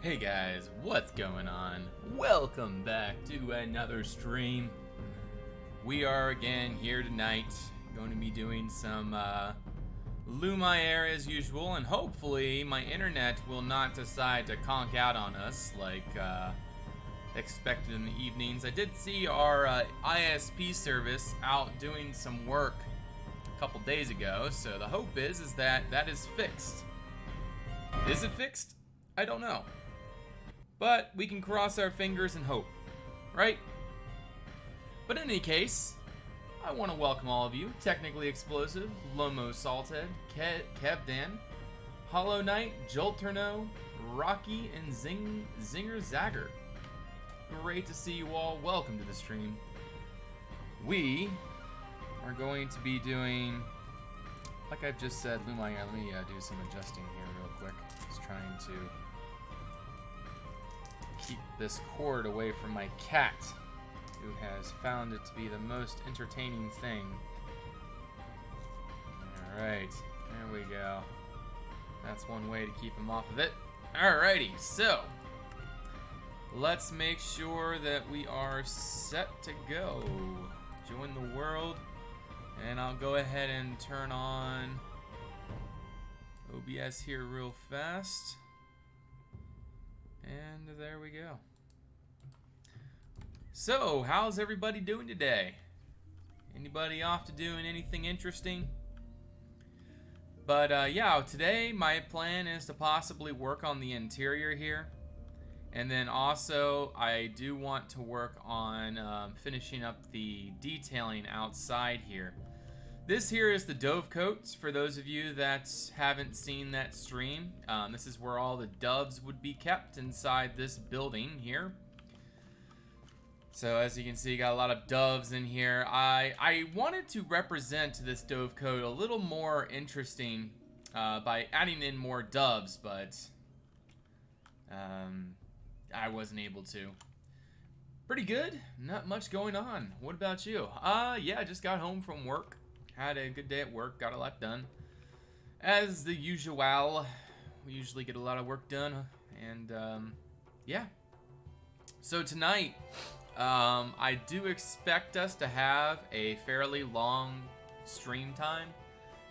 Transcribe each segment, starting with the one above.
Hey guys, what's going on? Welcome back to another stream. We are again here tonight, going to be doing some Lumiere as usual, and hopefully my internet will not decide to conk out on us like expected in the evenings. I did see our ISP service out doing some work a couple days ago, so the hope is that that is fixed. Is it fixed? I don't know. But we can cross our fingers and hope, right? But in any case, I want to welcome all of you. Technically Explosive, Lomo Salted, Kevdan, Hollow Knight, Jolterno, Rocky, and Zinger Zagger. Great to see you all. Welcome to the stream. We are going to be doing, like I've just said, Lumiere. Let me do some adjusting here real quick. Just trying to keep this cord away from my cat, who has found it to be the most entertaining thing. Alright, there we go. That's one way to keep him off of it. Alrighty, so let's make sure that we are set to go. Join the world, and I'll go ahead and turn on OBS here real fast. And there we go. So, how's everybody doing today? Anybody off to doing anything interesting? But yeah, today my plan is to possibly work on the interior here. And then also, I do want to work on finishing up the detailing outside here. This here is the Dovecotes, for those of you that haven't seen that stream. This is where all the doves would be kept inside this building here. So as you can see, got a lot of doves in here. I wanted to represent this Dovecote a little more interesting by adding in more doves, but I wasn't able to. Pretty good, not much going on. What about you? Yeah, I just got home from work. Had a good day at work, got a lot done. As the usual, we usually get a lot of work done, and yeah. So tonight, I do expect us to have a fairly long stream time,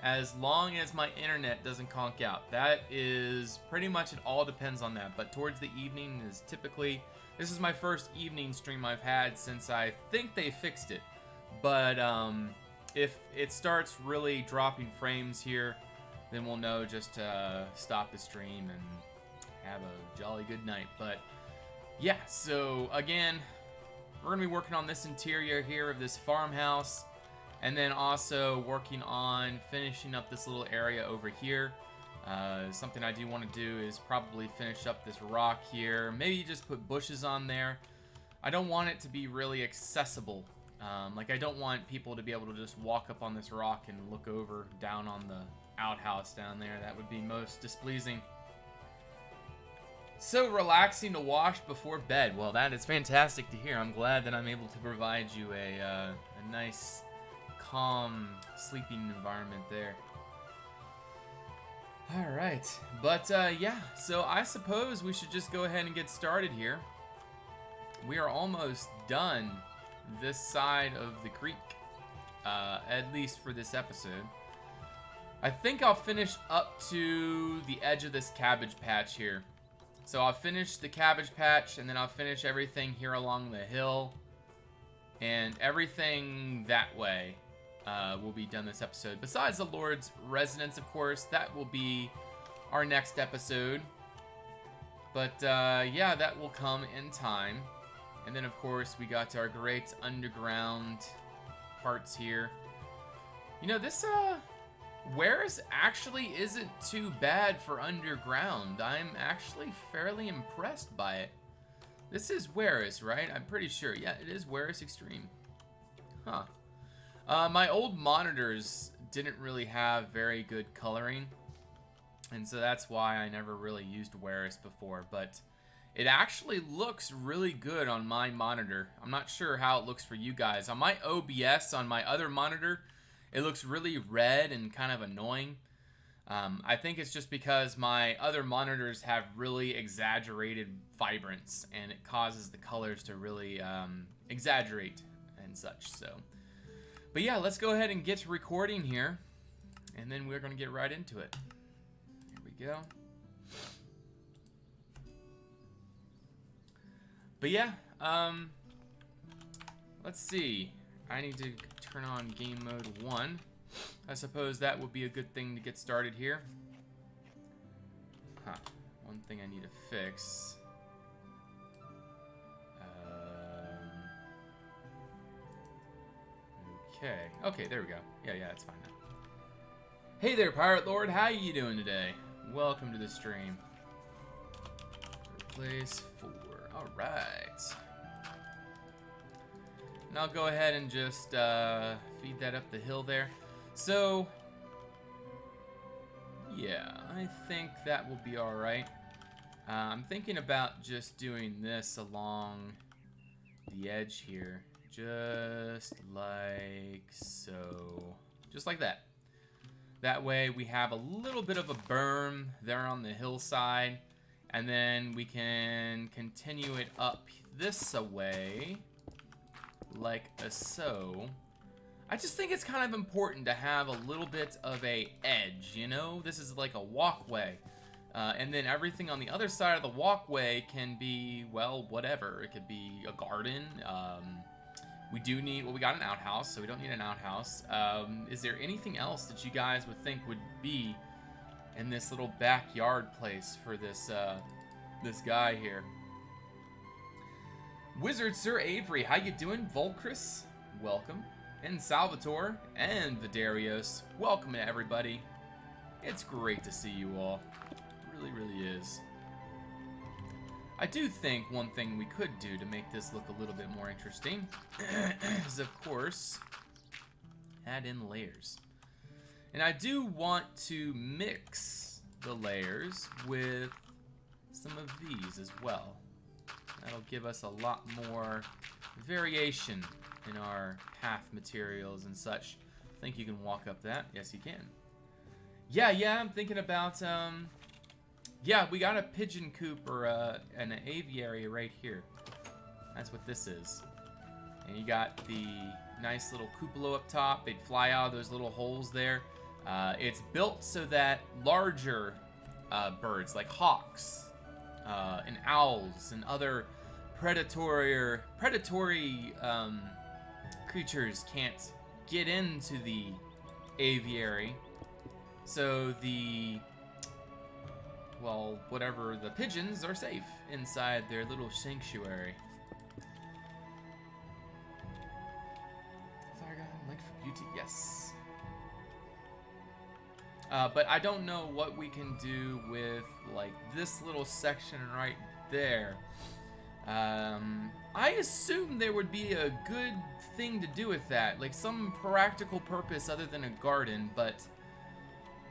as long as my internet doesn't conk out. That is pretty much, it all depends on that, but towards the evening is typically, this is my first evening stream I've had since I think they fixed it, but if it starts really dropping frames here, then we'll know just to stop the stream and have a jolly good night. But yeah, so again, we're gonna be working on this interior here of this farmhouse, and then also working on finishing up this little area over here. Something I do want to do is probably finish up this rock here, maybe just put bushes on there. I don't want it to be really accessible. Like, I don't want people to be able to just walk up on this rock and look over down on the outhouse down there. That would be most displeasing. So relaxing to wash before bed. Well, that is fantastic to hear. I'm glad that I'm able to provide you a nice, calm, sleeping environment there. Alright, but yeah, so I suppose we should just go ahead and get started here. We are almost done this side of the creek, at least for this episode. I think I'll finish up to the edge of this cabbage patch here. So I'll finish the cabbage patch, and then I'll finish everything here along the hill, and everything that way will be done this episode. Besides the Lord's residence, of course, that will be our next episode. But yeah, that will come in time. And then of course we got our great underground parts here. You know, this Wares actually isn't too bad for underground. I'm actually fairly impressed by it. This is Wares, right? I'm pretty sure. Yeah, it is Wares Extreme. Huh. My old monitors didn't really have very good coloring, and so that's why I never really used Wares before, but it actually looks really good on my monitor. I'm not sure how it looks for you guys. On my OBS, on my other monitor, it looks really red and kind of annoying. I think it's just because my other monitors have really exaggerated vibrance, and it causes the colors to really exaggerate and such. So, but yeah, let's go ahead and get to recording here, and then we're gonna get right into it. Here we go. But yeah, let's see. I need to turn on game mode 1. I suppose that would be a good thing to get started here. Huh. One thing I need to fix. Okay. Okay, there we go. Yeah, it's fine now. Hey there, Pirate Lord. How you doing today? Welcome to the stream. Replace 4. All right. And I'll go ahead and just feed that up the hill there. So, yeah, I think that will be all right. I'm thinking about just doing this along the edge here, just like so. Just like that. That way we have a little bit of a berm there on the hillside, and then we can continue it up this way, like so. I just think it's kind of important to have a little bit of a edge, you know? This is like a walkway. And then everything on the other side of the walkway can be, well, whatever. It could be a garden. We do need, well, we got an outhouse, so we don't need an outhouse. Is there anything else that you guys would think would be in this little backyard place for this, this guy here? Wizard Sir Avery, how you doing? Volcris, welcome. And Salvatore and Vidarios, welcome to everybody. It's great to see you all. It really is. I do think one thing we could do to make this look a little bit more interesting is, of course, add in layers. And I do want to mix the layers with some of these as well. That'll give us a lot more variation in our path materials and such. I think you can walk up that. Yes, you can. Yeah, I'm thinking about, yeah, we got a pigeon coop or an aviary right here. That's what this is. And you got the nice little cupola up top. They'd fly out of those little holes there. It's built so that larger birds, like hawks and owls and other predatory creatures can't get into the aviary, so the, well, whatever, the pigeons are safe inside their little sanctuary. Fire God, like for beauty, yes. But I don't know what we can do with like this little section right there. I assume there would be a good thing to do with that, like some practical purpose other than a garden, but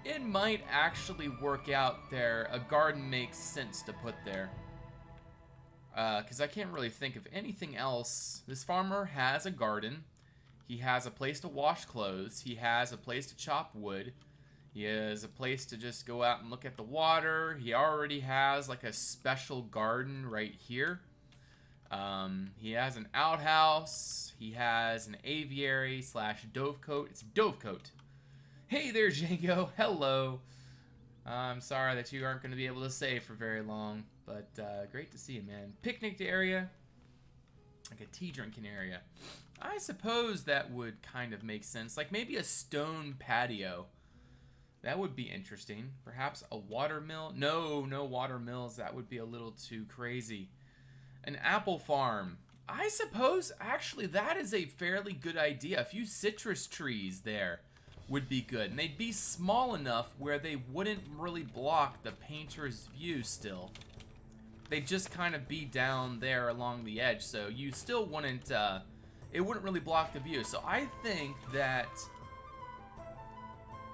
it might actually work out there. A garden makes sense to put there. Because I can't really think of anything else. This farmer has a garden. He has a place to wash clothes. He has a place to chop wood. He has a place to just go out and look at the water. He already has like a special garden right here. He has an outhouse. He has an aviary / dovecote. It's a dovecote. Hey there, Django. Hello. I'm sorry that you aren't going to be able to stay for very long, but great to see you, man. Picnic area, like a tea drinking area. I suppose that would kind of make sense. Like maybe a stone patio. That would be interesting. Perhaps a water mill? No, no water mills. That would be a little too crazy. An apple farm. I suppose, actually, that is a fairly good idea. A few citrus trees there would be good. And they'd be small enough where they wouldn't really block the painter's view still. They'd just kind of be down there along the edge, so you still wouldn't, it wouldn't really block the view. So I think that...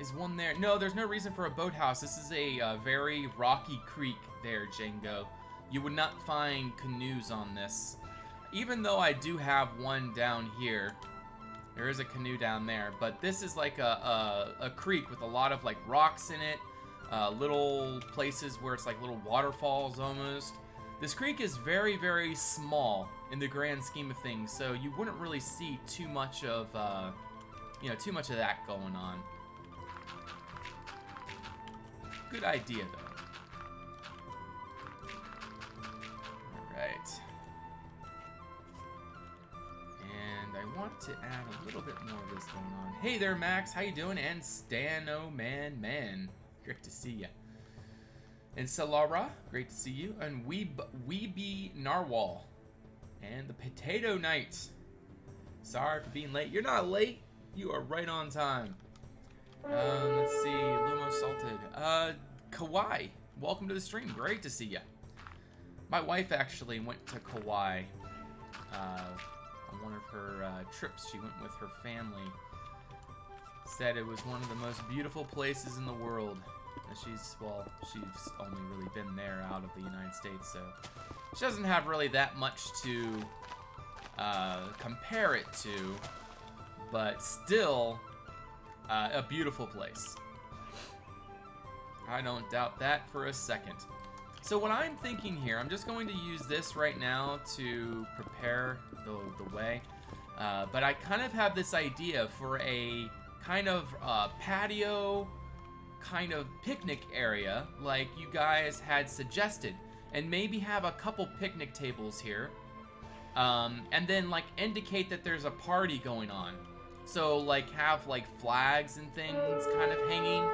Is one there? No, there's no reason for a boathouse. This is a very rocky creek there, Django. You would not find canoes on this. Even though I do have one down here. There is a canoe down there. But this is like a creek with a lot of like rocks in it. Little places where it's like little waterfalls almost. This creek is very, very small in the grand scheme of things. So you wouldn't really see too much of, too much of that going on. Good idea, though. Alright. And I want to add a little bit more of this going on. Hey there, Max. How you doing? And Stano Man. Great to see you. And Salara, great to see you. And Weeby Narwhal. And the Potato Knight. Sorry for being late. You're not late. You are right on time. Let's see, Lumo Salted. Kauai, welcome to the stream. Great to see ya. My wife actually went to Kauai on one of her trips. She went with her family. Said it was one of the most beautiful places in the world. She's only really been there out of the United States, so she doesn't have really that much to compare it to, but still... a beautiful place. I don't doubt that for a second. So what I'm thinking here, I'm just going to use this right now to prepare the way. But I kind of have this idea for a kind of patio, kind of picnic area like you guys had suggested. And maybe have a couple picnic tables here. And then like indicate that there's a party going on. So, like, have, like, flags and things kind of hanging.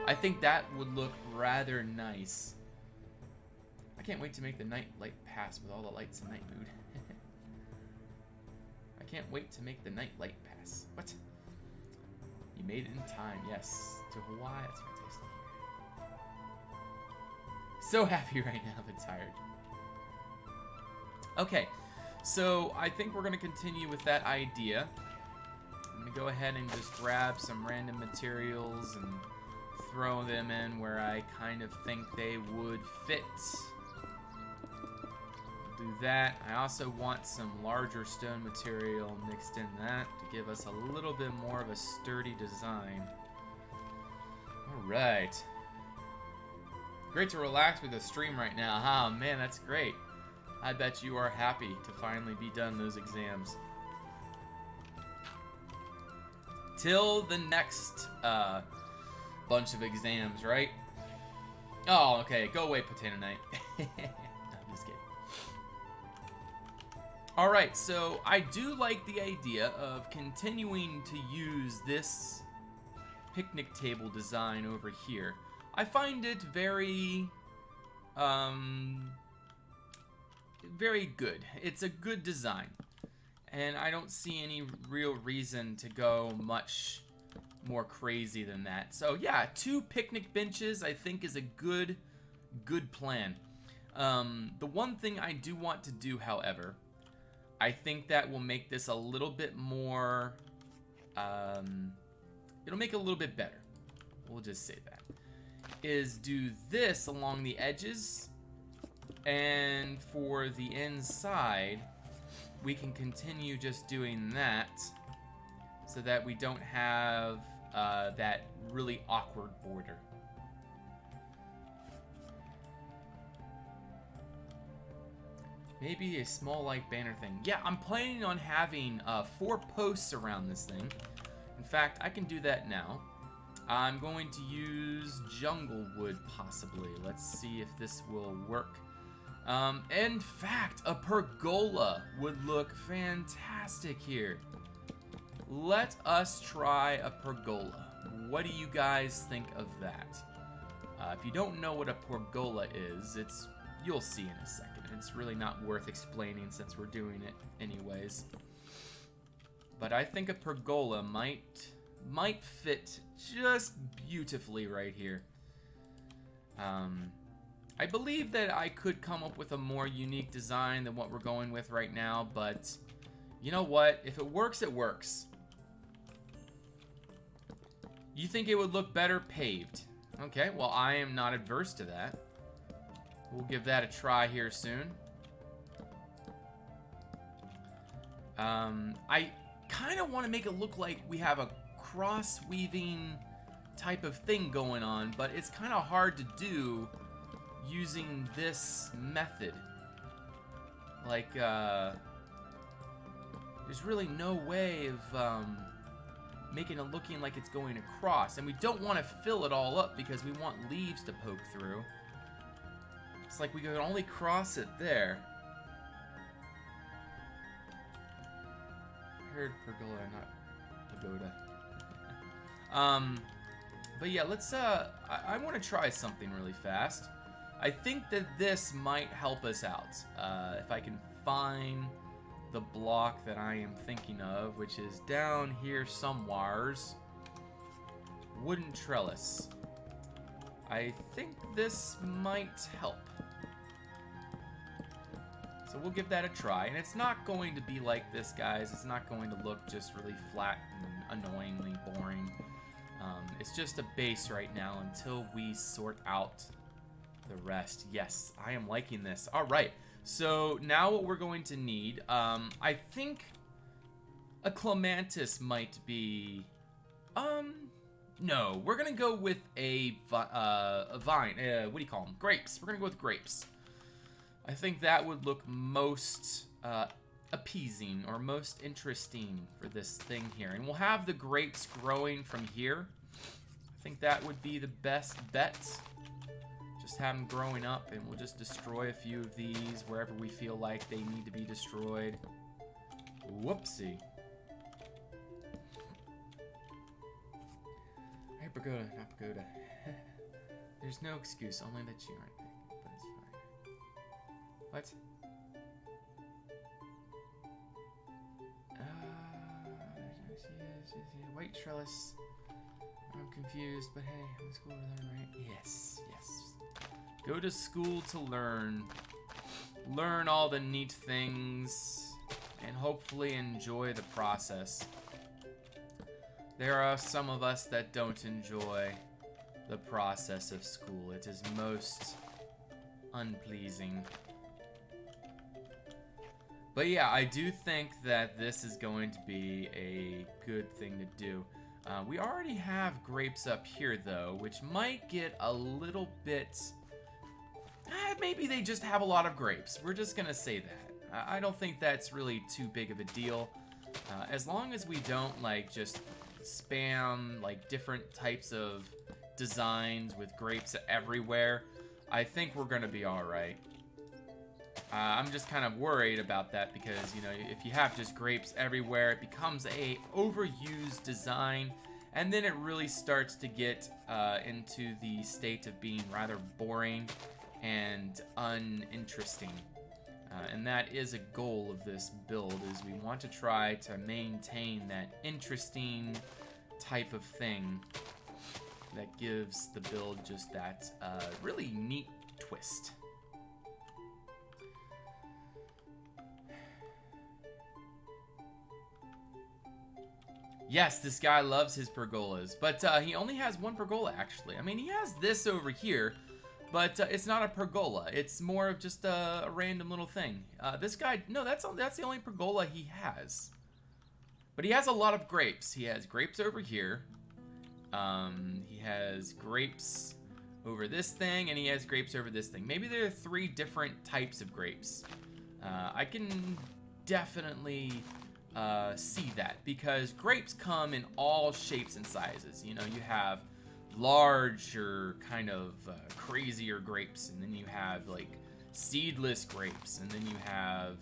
I think that would look rather nice. I can't wait to make the night light pass with all the lights in night mood. I can't wait to make the night light pass. What? You made it in time, yes. To Hawaii, that's fantastic. So happy right now, but tired. Okay, so I think we're going to continue with that idea. I'm going to go ahead and just grab some random materials and throw them in where I kind of think they would fit. Do that. I also want some larger stone material mixed in that to give us a little bit more of a sturdy design. Alright. Great to relax with the stream right now. Oh man, that's great. I bet you are happy to finally be done those exams. Till the next bunch of exams, right? Oh, okay. Go away, Potato Knight. No, I'm just kidding. Alright, so I do like the idea of continuing to use this picnic table design over here. I find it very, very good. It's a good design. And I don't see any real reason to go much more crazy than that. So yeah, 2 picnic benches I think is a good plan. The one thing I do want to do, however, I think that will make this a little bit more, it'll make it a little bit better. We'll just say that. Is do this along the edges, and for the inside, we can continue just doing that so that we don't have that really awkward border. Maybe a small like banner thing. Yeah, I'm planning on having 4 posts around this thing. In fact, I can do that now. I'm going to use jungle wood possibly. Let's see if this will work. In fact, a pergola would look fantastic here. Let us try a pergola. What do you guys think of that? If you don't know what a pergola is, you'll see in a second. It's really not worth explaining since we're doing it anyways. But I think a pergola might fit just beautifully right here. I believe that I could come up with a more unique design than what we're going with right now, but you know what? If it works, it works. You think it would look better paved? Okay, well, I am not adverse to that. We'll give that a try here soon. I kind of want to make it look like we have a cross-weaving type of thing going on, but it's kind of hard to do using this method. Like, there's really no way of making it looking like it's going across, and we don't want to fill it all up because we want leaves to poke through. It's like we can only cross it there. I heard pergola, not pagoda. But yeah, let's I want to try something really fast. I think that this might help us out. If I can find the block that I am thinking of, which is down here somewheres. Wooden trellis. I think this might help. So we'll give that a try. And it's not going to be like this, guys. It's not going to look just really flat and annoyingly boring. It's just a base right now until we sort out the rest. Yes, I am liking this. All right. So now what we're going to need, I think a clematis might be, no, we're going to go with a vine, what do you call them? Grapes. We're going to go with grapes. I think that would look most appeasing or most interesting for this thing here. And we'll have the grapes growing from here. I think that would be the best bet. Just have them growing up, and we'll just destroy a few of these wherever we feel like they need to be destroyed. Whoopsie. Hey, Pergola, not Pagoda. There's no excuse, only that you aren't big, but it's fine. What? White trellis. I'm confused, but hey, I'm school to learn, right? Yes, yes. Go to school to learn. Learn all the neat things, and hopefully enjoy the process. There are some of us that don't enjoy the process of school. It is most unpleasing. But yeah, I do think that this is going to be a good thing to do. We already have grapes up here, though, which might get a little bit... maybe they just have a lot of grapes. We're just going to say that. I don't think that's really too big of a deal. As long as we don't, like, just spam, like, different types of designs with grapes everywhere, I think we're going to be all right. I'm just kind of worried about that because, you know, if you have just grapes everywhere, it becomes a overused design, and then it really starts to get into the state of being rather boring and uninteresting. And that is a goal of this build, is we want to try to maintain that interesting type of thing that gives the build just that really neat twist. Yes, this guy loves his pergolas, but he only has one pergola, actually. I mean, he has this over here, but it's not a pergola. It's more of just a random little thing. This guy, no, that's the only pergola he has. But he has a lot of grapes. He has grapes over here. He has grapes over this thing, and he has grapes over this thing. Maybe there are 3 different types of grapes. I can definitely... see that, because grapes come in all shapes and sizes. You know, you have larger, kind of crazier grapes, and then you have like seedless grapes, and then you have,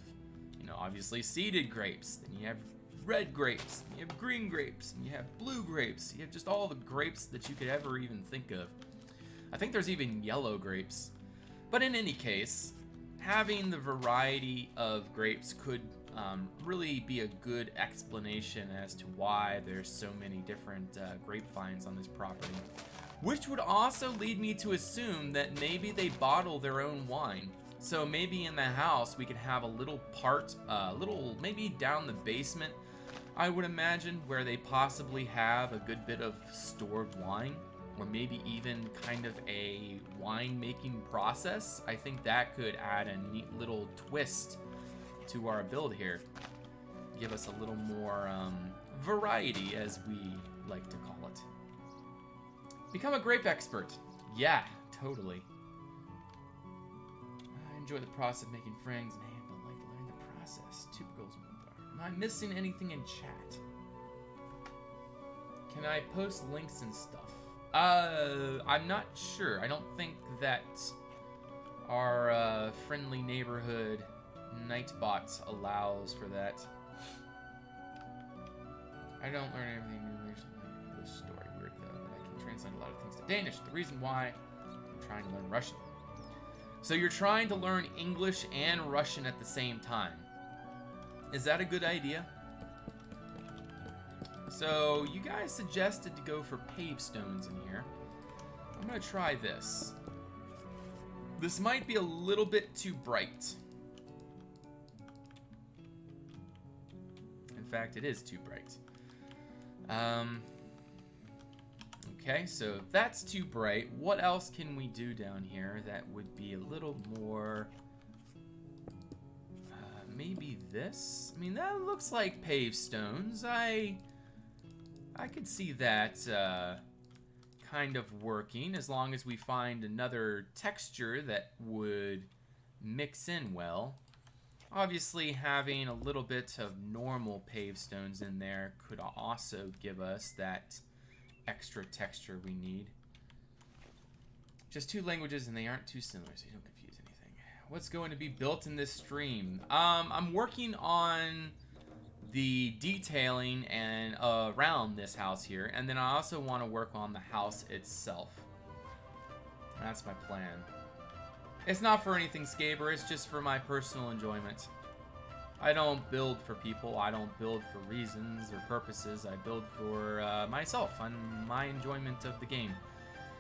you know, obviously seeded grapes. Then you have red grapes, and you have green grapes, and you have blue grapes. You have just all the grapes that you could ever even think of. I think there's even yellow grapes. But in any case, having the variety of grapes could really be a good explanation as to why there's so many different grapevines on this property. Which would also lead me to assume that maybe they bottle their own wine. So maybe in the house we could have a little part, maybe down the basement, I would imagine, where they possibly have a good bit of stored wine. Or maybe even kind of a wine-making process. I think that could add a neat little twist to our build here. Give us a little more variety, as we like to call it. Become a grape expert. Yeah, totally. I enjoy the process of making friends and but like learning the process. 2 girls, 1 bar. Am I missing anything in chat? Can I post links and stuff? I'm not sure. I don't think that our friendly neighborhood Nightbot allows for that. I don't learn everything new in this story. Weird though, but I can translate a lot of things to Danish. The reason why I'm trying to learn Russian. So you're trying to learn English and Russian at the same time. Is that a good idea? So, you guys suggested to go for pave stones in here. I'm going to try this. This might be a little bit too bright. In fact, it is too bright. Okay, so if that's too bright, what else can we do down here that would be a little more... maybe this? I mean, that looks like pave stones. I could see that kind of working as long as we find another texture that would mix in well. Obviously, having a little bit of normal pave stones in there could also give us that extra texture we need. Just 2 languages and they aren't too similar, so you don't confuse anything. What's going to be built in this stream? I'm working on the detailing and around this house here, and then I also want to work on the house itself. That's my plan. It's not for anything, Scaber, it's just for my personal enjoyment. I don't build for people, I don't build for reasons or purposes, I build for myself and my enjoyment of the game.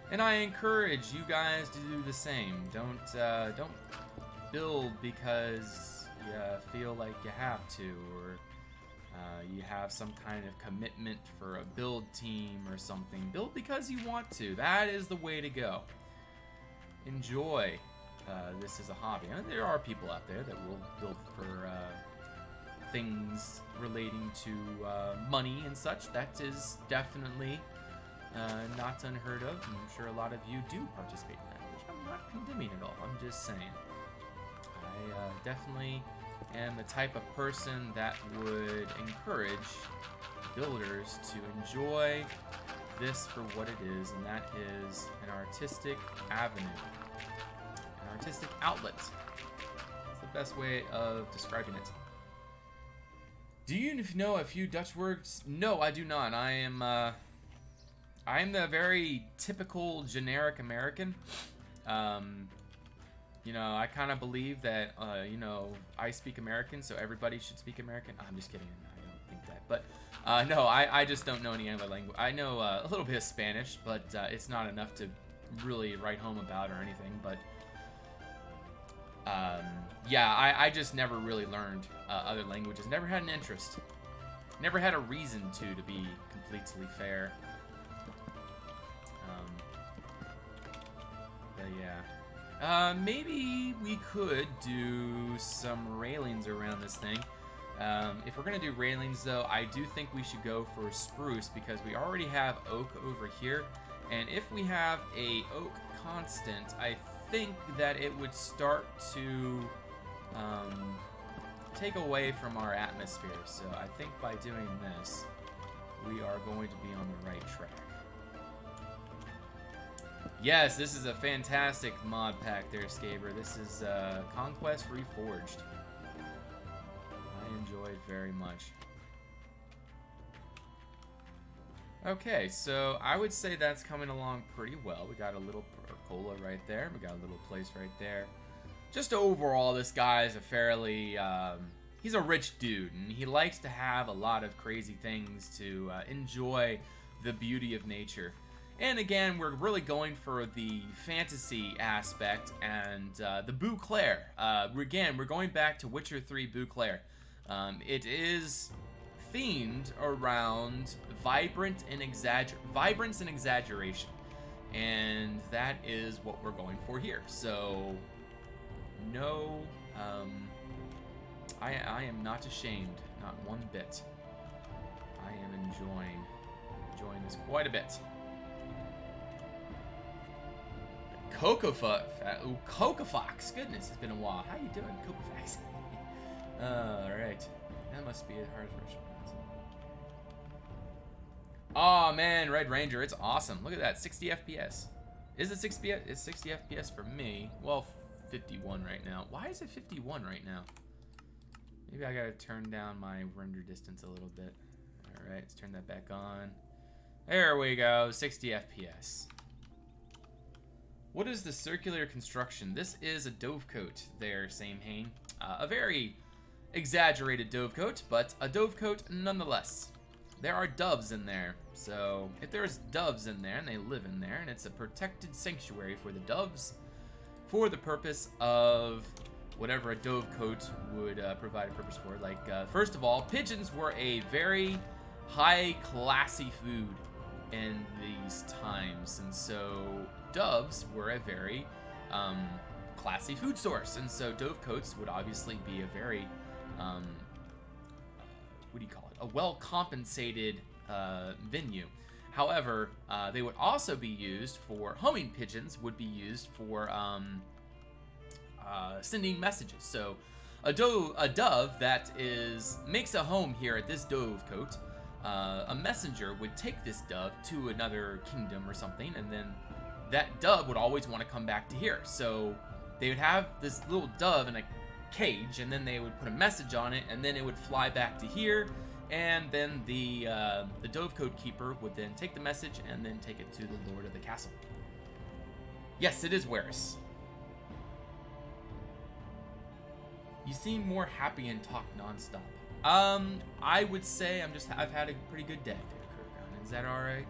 And I encourage you guys to do the same. Don't build because you feel like you have to, or you have some kind of commitment for a build team or something. Build because you want to. That is the way to go. Enjoy this as a hobby. And there are people out there that will build for things relating to money and such. That is definitely not unheard of. I'm sure a lot of you do participate in that, which I'm not condemning at all. I'm just saying. I definitely am the type of person that would encourage builders to enjoy this for what it is, and that is an artistic avenue, an artistic outlet. That's the best way of describing it. Do you know a few Dutch words? No, I do not. I am the very typical generic American. You know, I kind of believe that, you know, I speak American, so everybody should speak American. I'm just kidding. I don't think that. But, no, I just don't know any other language. I know a little bit of Spanish, but it's not enough to really write home about or anything. But, yeah, I just never really learned other languages. Never had an interest. Never had a reason to be completely fair. But, yeah. Maybe we could do some railings around this thing. If we're gonna do railings, though, I do think we should go for spruce because we already have oak over here, and if we have a oak constant, I think that it would start to take away from our atmosphere. So I think by doing this, we are going to be on the right track. Yes, this is a fantastic mod pack there, Scaber. This is Conquest Reforged. I enjoy it very much. Okay, so I would say that's coming along pretty well. We got a little Pergola right there. We got a little place right there. Just overall, this guy is a fairly, he's a rich dude, and he likes to have a lot of crazy things to enjoy the beauty of nature. And again, we're really going for the fantasy aspect and the Bouclair. Again, we're going back to Witcher 3 Bouclair. It is themed around vibrance and exaggeration, and that is what we're going for here. So no, I am not ashamed, not one bit. I am enjoying this quite a bit. Cocoa Fox, goodness, it's been a while. How you doing, Cocoa Fox? All right, that must be a hard version. Oh man, Red Ranger, it's awesome. Look at that, 60 FPS. Is it 60? It's 60 FPS for me. Well, 51 right now. Why is it 51 right now? Maybe I gotta turn down my render distance a little bit. All right, let's turn that back on. There we go, 60 FPS. What is the circular construction? This is a dovecote there, Samhain. A very exaggerated dovecote, but a dovecote nonetheless. There are doves in there, so if there's doves in there and they live in there and it's a protected sanctuary for the doves for the purpose of whatever a dovecote would provide a purpose for. Like, first of all, pigeons were a very high classy food in these times, and so doves were a very classy food source, and so dovecotes would obviously be a very what do you call it? A well-compensated venue. However, they would also be used for homing pigeons. Would be used for sending messages. So, a dove that makes a home here at this dovecote. A messenger would take this dove to another kingdom or something, and then that dove would always want to come back to here. So they would have this little dove in a cage, and then they would put a message on it, and then it would fly back to here, and then the dovecote keeper would then take the message and then take it to the lord of the castle. Yes, it is Weris. You seem more happy and talk nonstop. I would say I've had a pretty good day there, Kurgan. Is that alright?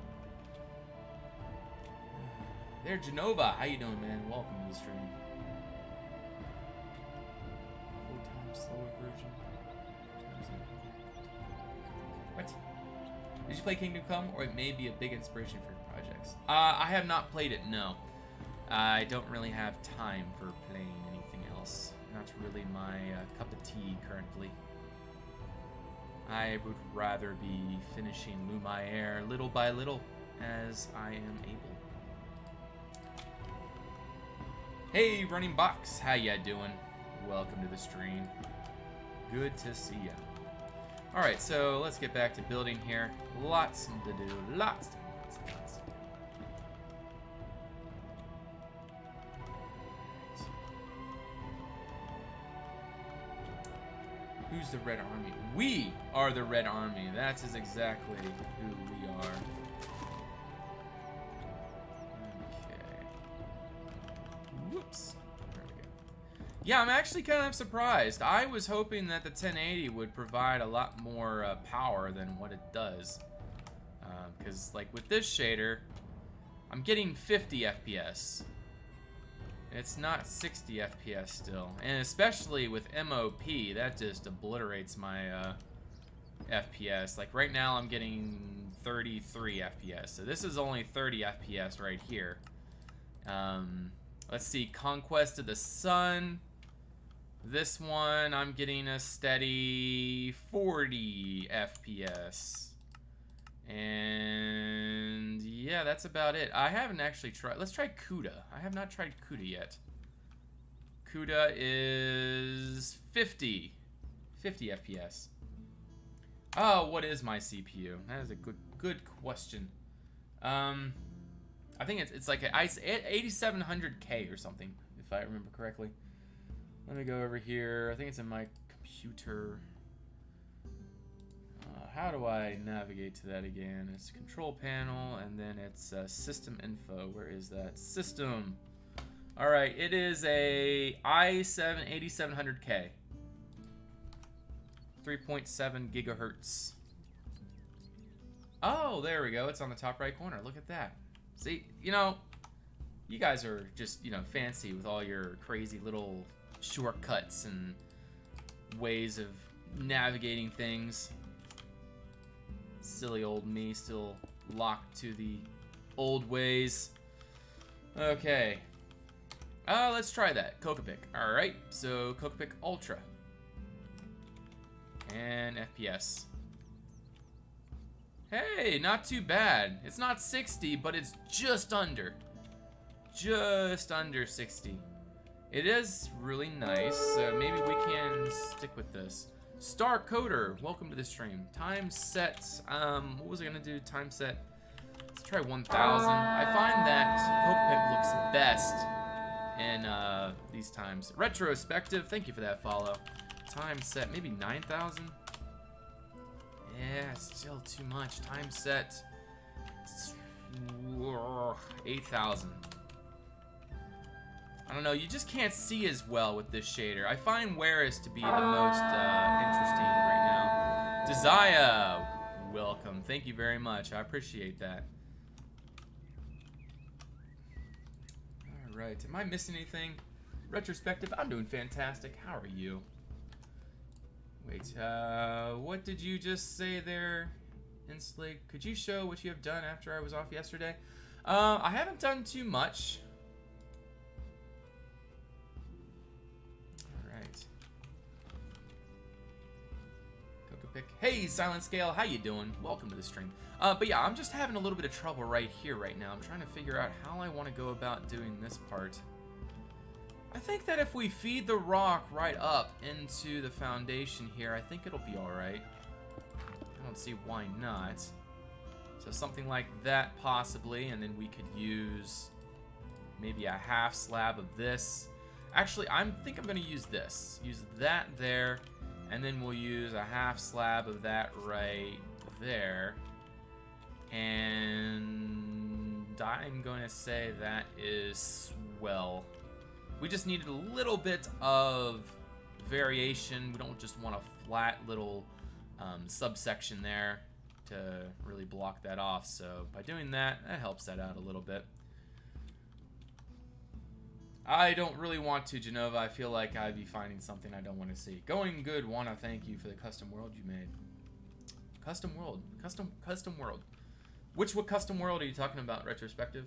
There, Genova. How you doing, man? Welcome to the stream. 4 times slower version. What? Did you play Kingdom Come? Or it may be a big inspiration for your projects. I have not played it, no. I don't really have time for playing anything else. Not really my cup of tea currently. I would rather be finishing Lumiere little by little as I am able. Hey, Running Box, how ya doing? Welcome to the stream. Good to see ya. Alright, so let's get back to building here. Lots to do, lots. Who's the Red Army? We are the Red Army. That is exactly who we are. Okay. Whoops. There we go. Yeah, I'm actually kind of surprised. I was hoping that the 1080 would provide a lot more power than what it does. Because, like, with this shader, I'm getting 50 FPS. It's not 60 FPS still, and especially with MOP, that just obliterates my FPS. Like right now, I'm getting 33 FPS, so this is only 30 FPS right here. Let's see, Conquest of the Sun. This one, I'm getting a steady 40 FPS. And yeah, that's about it. I haven't actually tried. Let's try CUDA. I have not tried CUDA yet. CUDA is 50 FPS. Oh, what is my CPU? That is a good question. I think it's like an 8700K or something, if I remember correctly. Let me go over here. I think it's in my computer. how do I navigate to that again? It's control panel, and then it's system info. Where is that? System. All right, it is a i7 8700K. 3.7 gigahertz. Oh, there we go. It's on the top right corner. Look at that. See, you know, you guys are just, you know, fancy with all your crazy little shortcuts and ways of navigating things. Silly old me, still locked to the old ways. Okay. Let's try that. Cocopic. Alright, so Cocopic Ultra. And FPS. Hey, not too bad. It's not 60, but it's just under. Just under 60. It is really nice, so maybe we can stick with this. Star Coder, welcome to the stream. Time set, what was I gonna do? Time set, let's try 1000. I find that Cocopic looks best in these times. Retrospective, thank you for that follow. Time set, maybe 9,000? Yeah, still too much. Time set, 8,000. I don't know, you just can't see as well with this shader. I find Waris to be the most interesting right now. Desire, welcome. Thank you very much. I appreciate that. Alright, am I missing anything? Retrospective, I'm doing fantastic. How are you? Wait, what did you just say there, Inslake? Could you show what you have done after I was off yesterday? I haven't done too much. Hey, Silent Scale, how you doing? Welcome to the stream. But yeah, I'm just having a little bit of trouble right here, right now. I'm trying to figure out how I want to go about doing this part. I think that if we feed the rock right up into the foundation here, I think it'll be alright. I don't see why not. So something like that, possibly, and then we could use maybe a half slab of this. Actually, I think I'm going to use this. Use that there. And then we'll use a half slab of that right there. And I'm going to say that is swell. We just needed a little bit of variation. We don't just want a flat little subsection there to really block that off. So by doing that, that helps that out a little bit. I don't really want to, Genova. I feel like I'd be finding something I don't want to see. Going good, wanna thank you for the custom world you made. Custom world. Custom world. What custom world are you talking about, Retrospective?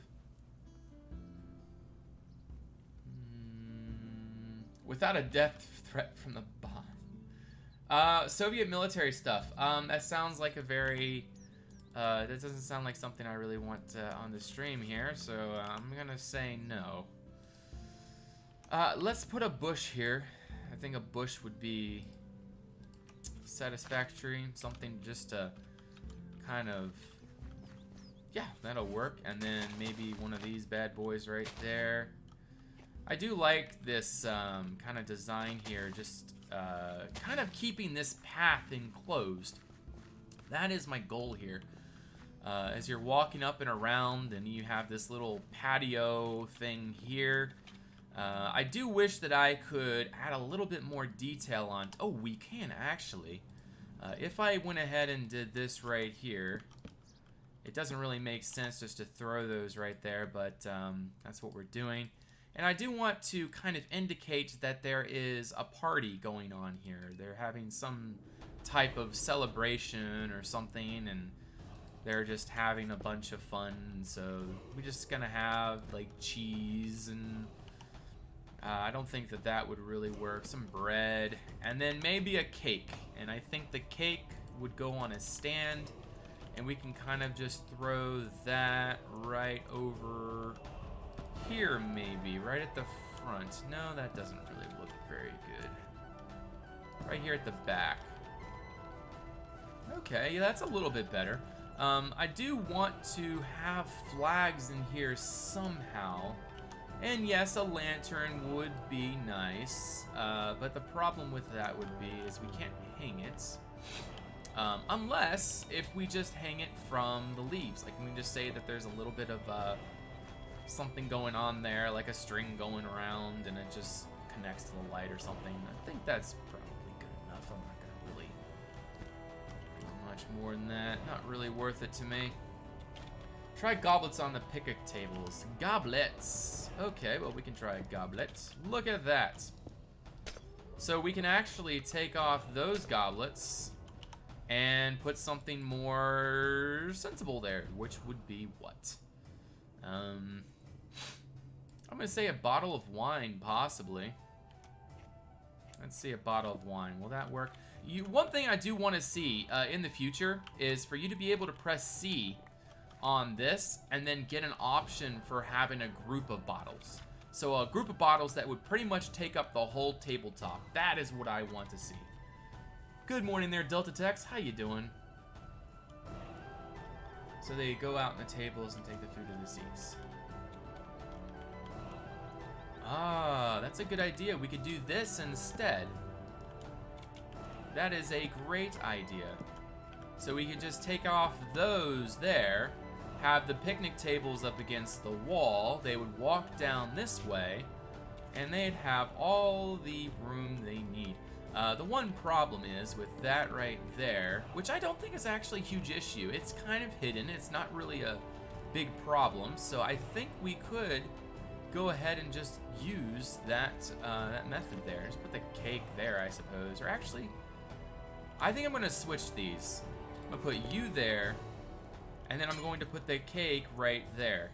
Without a death threat from the boss. Soviet military stuff. That sounds like a very... that doesn't sound like something I really want on the stream here, so I'm gonna say no. Let's put a bush here. I think a bush would be satisfactory. Something just to kind of... Yeah, that'll work. And then maybe one of these bad boys right there. I do like this kind of design here. Just kind of keeping this path enclosed. That is my goal here. As you're walking up and around and you have this little patio thing here. I do wish that I could add a little bit more detail on... Oh, we can actually. If I went ahead and did this right here, it doesn't really make sense just to throw those right there, but that's what we're doing. And I do want to kind of indicate that there is a party going on here. They're having some type of celebration or something, and they're just having a bunch of fun. So we're just gonna have like cheese and... I don't think that that would really work. Some bread, and then maybe a cake. And I think the cake would go on a stand, and we can kind of just throw that right over here, maybe, right at the front. No, that doesn't really look very good. Right here at the back. Okay, yeah, that's a little bit better. I do want to have flags in here somehow. And yes, a lantern would be nice, but the problem with that would be is we can't hang it. Unless if we just hang it from the leaves. Like, we can just say that there's a little bit of something going on there, like a string going around, and it just connects to the light or something. I think that's probably good enough. I'm not going to really do much more than that. Not really worth it to me. Try goblets on the picnic tables. Goblets. Okay, well, we can try a goblet. Look at that. So we can actually take off those goblets and put something more sensible there, which would be what? I'm gonna say a bottle of wine, possibly. Let's see, a bottle of wine. Will that work? One thing I do want to see in the future is for you to be able to press C on this and then get an option for having a group of bottles. So a group of bottles that would pretty much take up the whole tabletop. That is what I want to see. Good morning there, Delta Tex. How you doing? So they go out on the tables and take the food to the seats. Ah, that's a good idea. We could do this instead. That is a great idea. So we could just take off those there, have the picnic tables up against the wall. They would walk down this way, and they'd have all the room they need. The one problem is with that right there, which I don't think is actually a huge issue. It's kind of hidden. It's not really a big problem. So I think we could go ahead and just use that method there. Just put the cake there, I suppose. Or actually, I think I'm going to switch these. I'm going to put you there, and then I'm going to put the cake right there.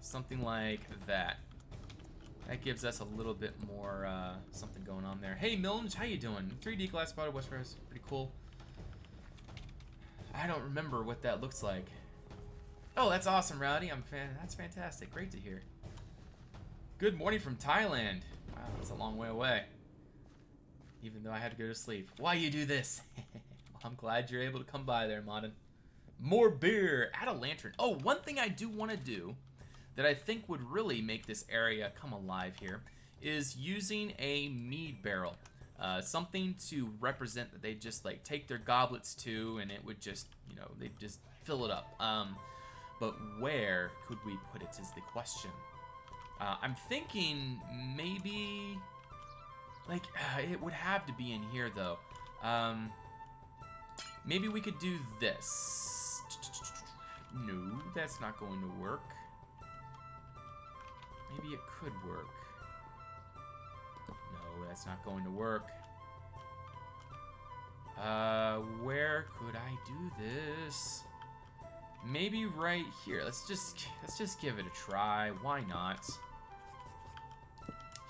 Something like that. That gives us a little bit more something going on there. Hey, Milne, how you doing? 3D glass spotted West Rose. Pretty cool. I don't remember what that looks like. Oh, that's awesome, Rowdy. That's fantastic. Great to hear. Good morning from Thailand. Wow, that's a long way away. Even though I had to go to sleep. Why you do this? I'm glad you're able to come by there, Modern. More beer. Add a lantern. Oh, one thing I do want to do that I think would really make this area come alive here is using a mead barrel. Something to represent that they just like take their goblets to, and it would just, you know, they'd just fill it up. But where could we put it is the question. I'm thinking maybe, like, it would have to be in here though. Maybe we could do this. No, that's not going to work. Maybe it could work. No, that's not going to work. Where could I do this? Maybe right here. Let's just give it a try. Why not?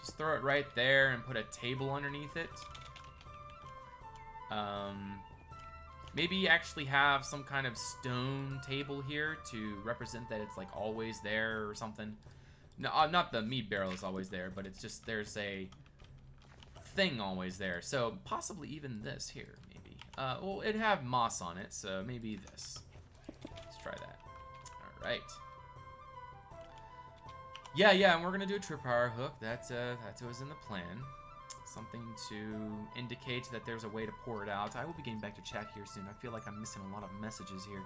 Just throw it right there and put a table underneath it. Maybe actually have some kind of stone table here to represent that it's like always there or something. No, not the mead barrel is always there, but it's just there's a thing always there. So possibly even this here, maybe. Well, it'd have moss on it, so maybe this. Let's try that. All right. Yeah, and we're gonna do a Tripwire Hook. That was in the plan. Something to indicate that there's a way to pour it out. I will be getting back to chat here soon. I feel like I'm missing a lot of messages here.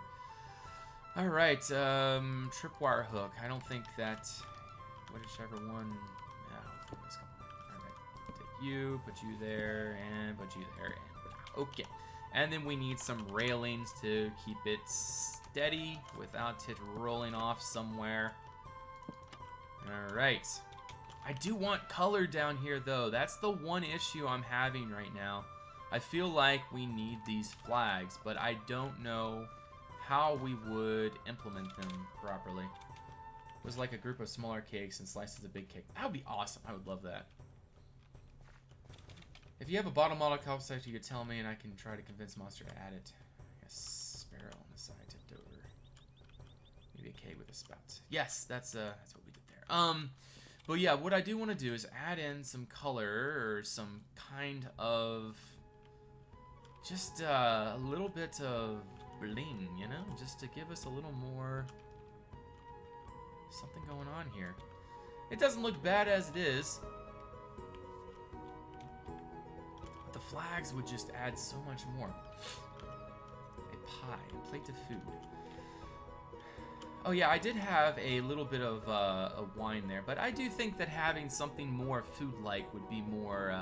All right, Tripwire Hook. I don't think that. Whichever one. No, let's go. All right, take you, put you there, and put you there, and okay. And then we need some railings to keep it steady without it rolling off somewhere. All right. I do want color down here, though. That's the one issue I'm having right now. I feel like we need these flags, but I don't know how we would implement them properly. It was like a group of smaller cakes and slices of big cake. That would be awesome. I would love that. If you have a bottle model concept, you could tell me, and I can try to convince Monster to add it. I guess sparrow on the side to Dover. Maybe a cake with a spout. Yes, that's what we did there. But yeah, what I do want to do is add in some color or some kind of just a little bit of bling, you know, just to give us a little more something going on here. It doesn't look bad as it is, but the flags would just add so much more. pie, a plate of food. Oh yeah, I did have a little bit of a wine there, but I do think that having something more food-like would be more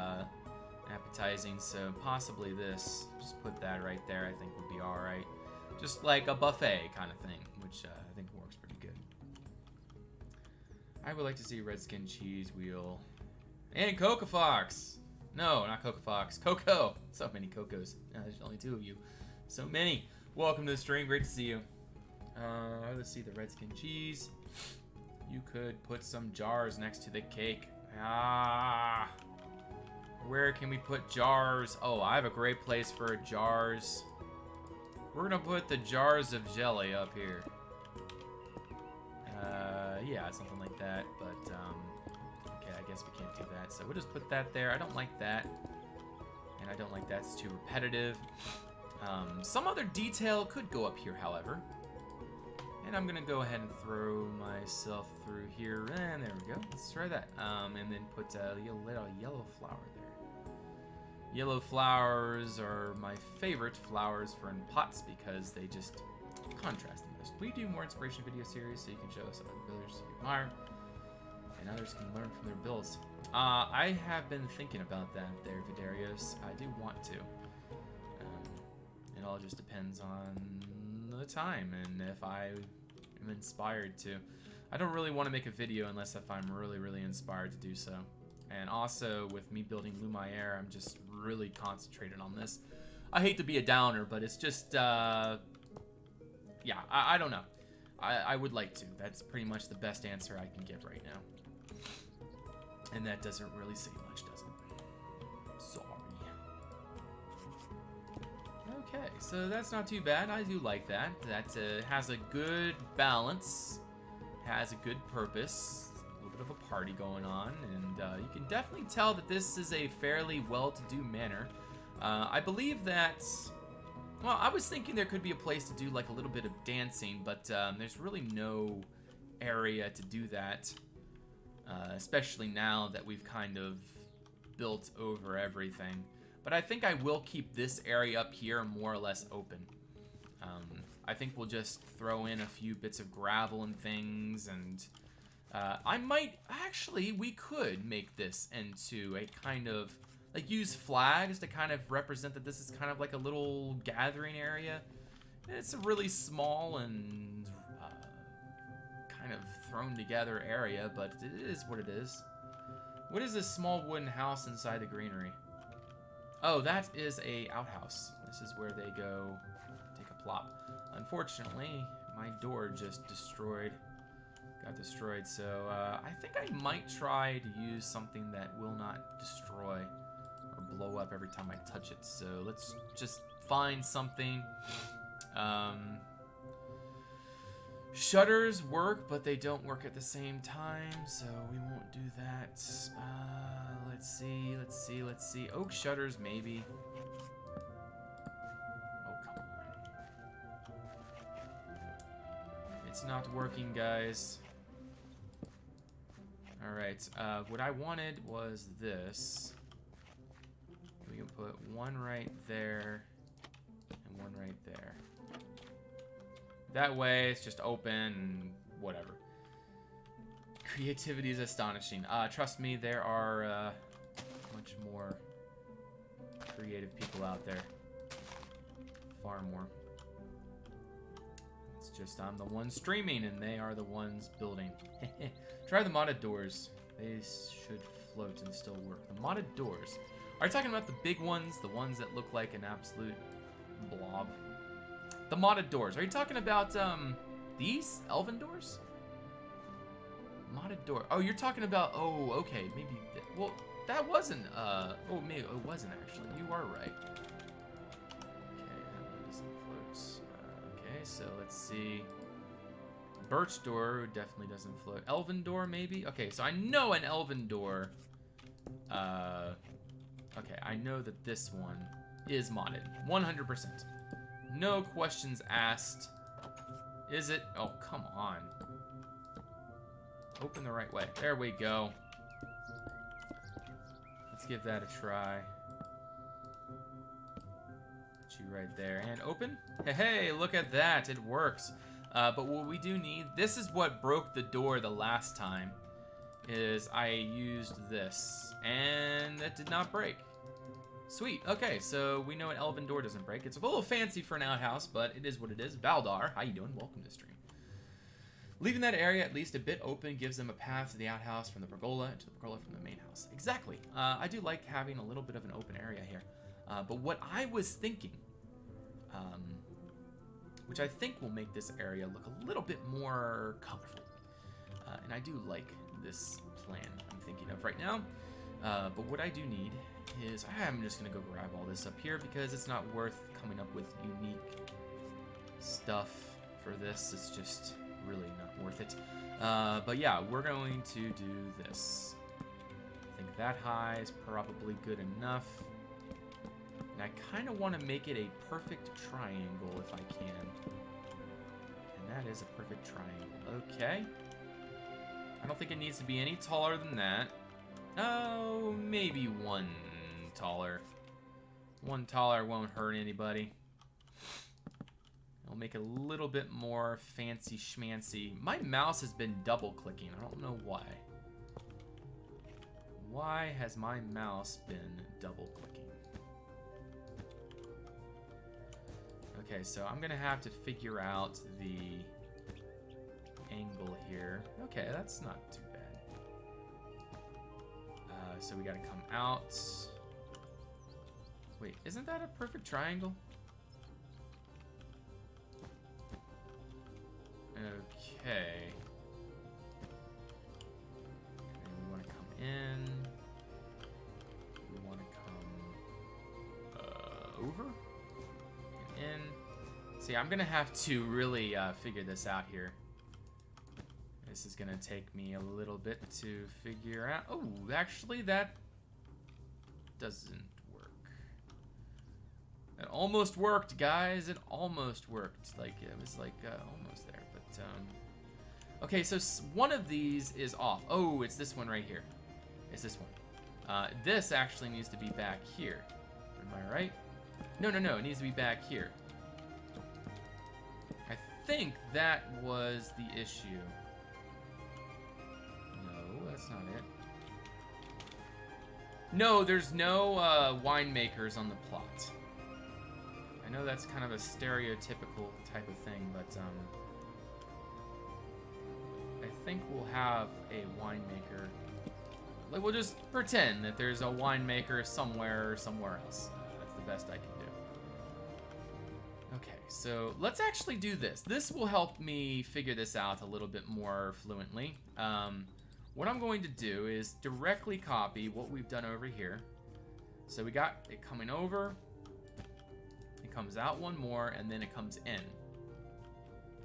appetizing, so possibly this. Just put that right there, I think would be alright. Just like a buffet kind of thing, which I think works pretty good. I would like to see Redskin Cheese Wheel. And Coca Fox! No, not Coca Fox. Coco! So many Cocos. There's only 2 of you. So many. Welcome to the stream. Great to see you. Let's see the Redskin Cheese. You could put some jars next to the cake. Ah! Where can we put jars? Oh, I have a great place for jars. We're gonna put the jars of jelly up here. Yeah, something like that, but, okay, I guess we can't do that, so we'll just put that there. I don't like that, and I don't like that, it's too repetitive. Some other detail could go up here, however. And I'm gonna go ahead and throw myself through here, and there we go. Let's try that. And then put a little yellow flower there. Yellow flowers are my favorite flowers for in pots because they just contrast the most. We do more inspiration video series so you can show us other builders you admire, and others can learn from their builds. I have been thinking about that there, Vidarios. I do want to. It all just depends on the time and if I am inspired to. I don't really want to make a video unless if I'm really inspired to do so. And also with me building Lumiere, I'm just really concentrated on this. I hate to be a downer, but it's just yeah, I don't know. I would like to. That's pretty much the best answer I can give right now. And that doesn't really say much, does it? Sorry. Okay, so that's not too bad. I do like that. That has a good balance, has a good purpose, a little bit of a party going on, and you can definitely tell that this is a fairly well-to-do manor. I believe that, well, I was thinking there could be a place to do like a little bit of dancing, but there's really no area to do that, especially now that we've kind of built over everything. But I think I will keep this area up here more or less open. I think we'll just throw in a few bits of gravel and things, and I might, actually, we could make this into a kind of, like use flags to kind of represent that this is kind of like a little gathering area. It's a really small and kind of thrown together area, but it is what it is. What is this small wooden house inside the greenery? Oh, that is a outhouse. This is where they go take a plop. Unfortunately, my door just got destroyed, so I think I might try to use something that will not destroy or blow up every time I touch it. So let's just find something. Shutters work, but they don't work at the same time, so we won't do that. Let's see. Oak shutters, maybe. Oh, come on. It's not working, guys. Alright, what I wanted was this. We can put one right there and one right there. That way, it's just open and whatever. Creativity is astonishing. Trust me, there are much more creative people out there. Far more. It's just I'm the one streaming and they are the ones building. Try the modded doors. They should float and still work. The modded doors. Are you talking about the big ones? The ones that look like an absolute blob? The modded doors. Are you talking about these Elven Doors? Modded door. Oh, you're talking about. Oh, okay. Maybe. Well, that wasn't. Oh, maybe it wasn't actually. You are right. Okay, that one doesn't float. Okay, so let's see. Birch door definitely doesn't float. Elven Door maybe. Okay, so I know an Elven Door. Okay, I know that this one is modded. 100%. No questions asked. Is it? Oh, come on. Open the right way. There we go. Let's give that a try. Put you right there. And open. Hey, look at that. It works. But what we do need, this is what broke the door the last time, is I used this. And that did not break. Sweet. Okay, so we know an Elven Door doesn't break. It's a little fancy for an outhouse, but it is what it is. Valdar, how you doing? Welcome to the stream. Leaving that area at least a bit open gives them a path to the outhouse from the Pergola and to the Pergola from the main house. Exactly. I do like having a little bit of an open area here. But what I was thinking, which I think will make this area look a little bit more colorful. And I do like this plan I'm thinking of right now. But what I do need is, I'm just going to go grab all this up here because it's not worth coming up with unique stuff for this. It's just really not worth it. But yeah, we're going to do this. I think that high is probably good enough. And I kind of want to make it a perfect triangle if I can. And that is a perfect triangle. Okay. I don't think it needs to be any taller than that. Oh, maybe one taller. One taller won't hurt anybody. It'll make it a little bit more fancy schmancy. My mouse has been double clicking. I don't know why. Why has my mouse been double clicking? Okay, so I'm gonna have to figure out the angle here. Okay, that's not too bad. So we gotta come out. Wait, isn't that a perfect triangle? Okay. And we want to come in. We want to come over and in. See, I'm gonna have to really figure this out here. This is gonna take me a little bit to figure out. Oh, actually, that doesn't work. It almost worked, guys. It almost worked. Like it was like almost there. But okay, so one of these is off. Oh, it's this one right here. It's this one. This actually needs to be back here. Am I right? No, no, no. It needs to be back here. I think that was the issue. That's not it. No, there's no winemakers on the plot. I know that's kind of a stereotypical type of thing, but I think we'll have a winemaker. Like, we'll just pretend that there's a winemaker somewhere or somewhere else. That's the best I can do. Okay, so let's actually do this. This will help me figure this out a little bit more fluently. What I'm going to do is directly copy what we've done over here. So we got it coming over, it comes out one more, and then it comes in.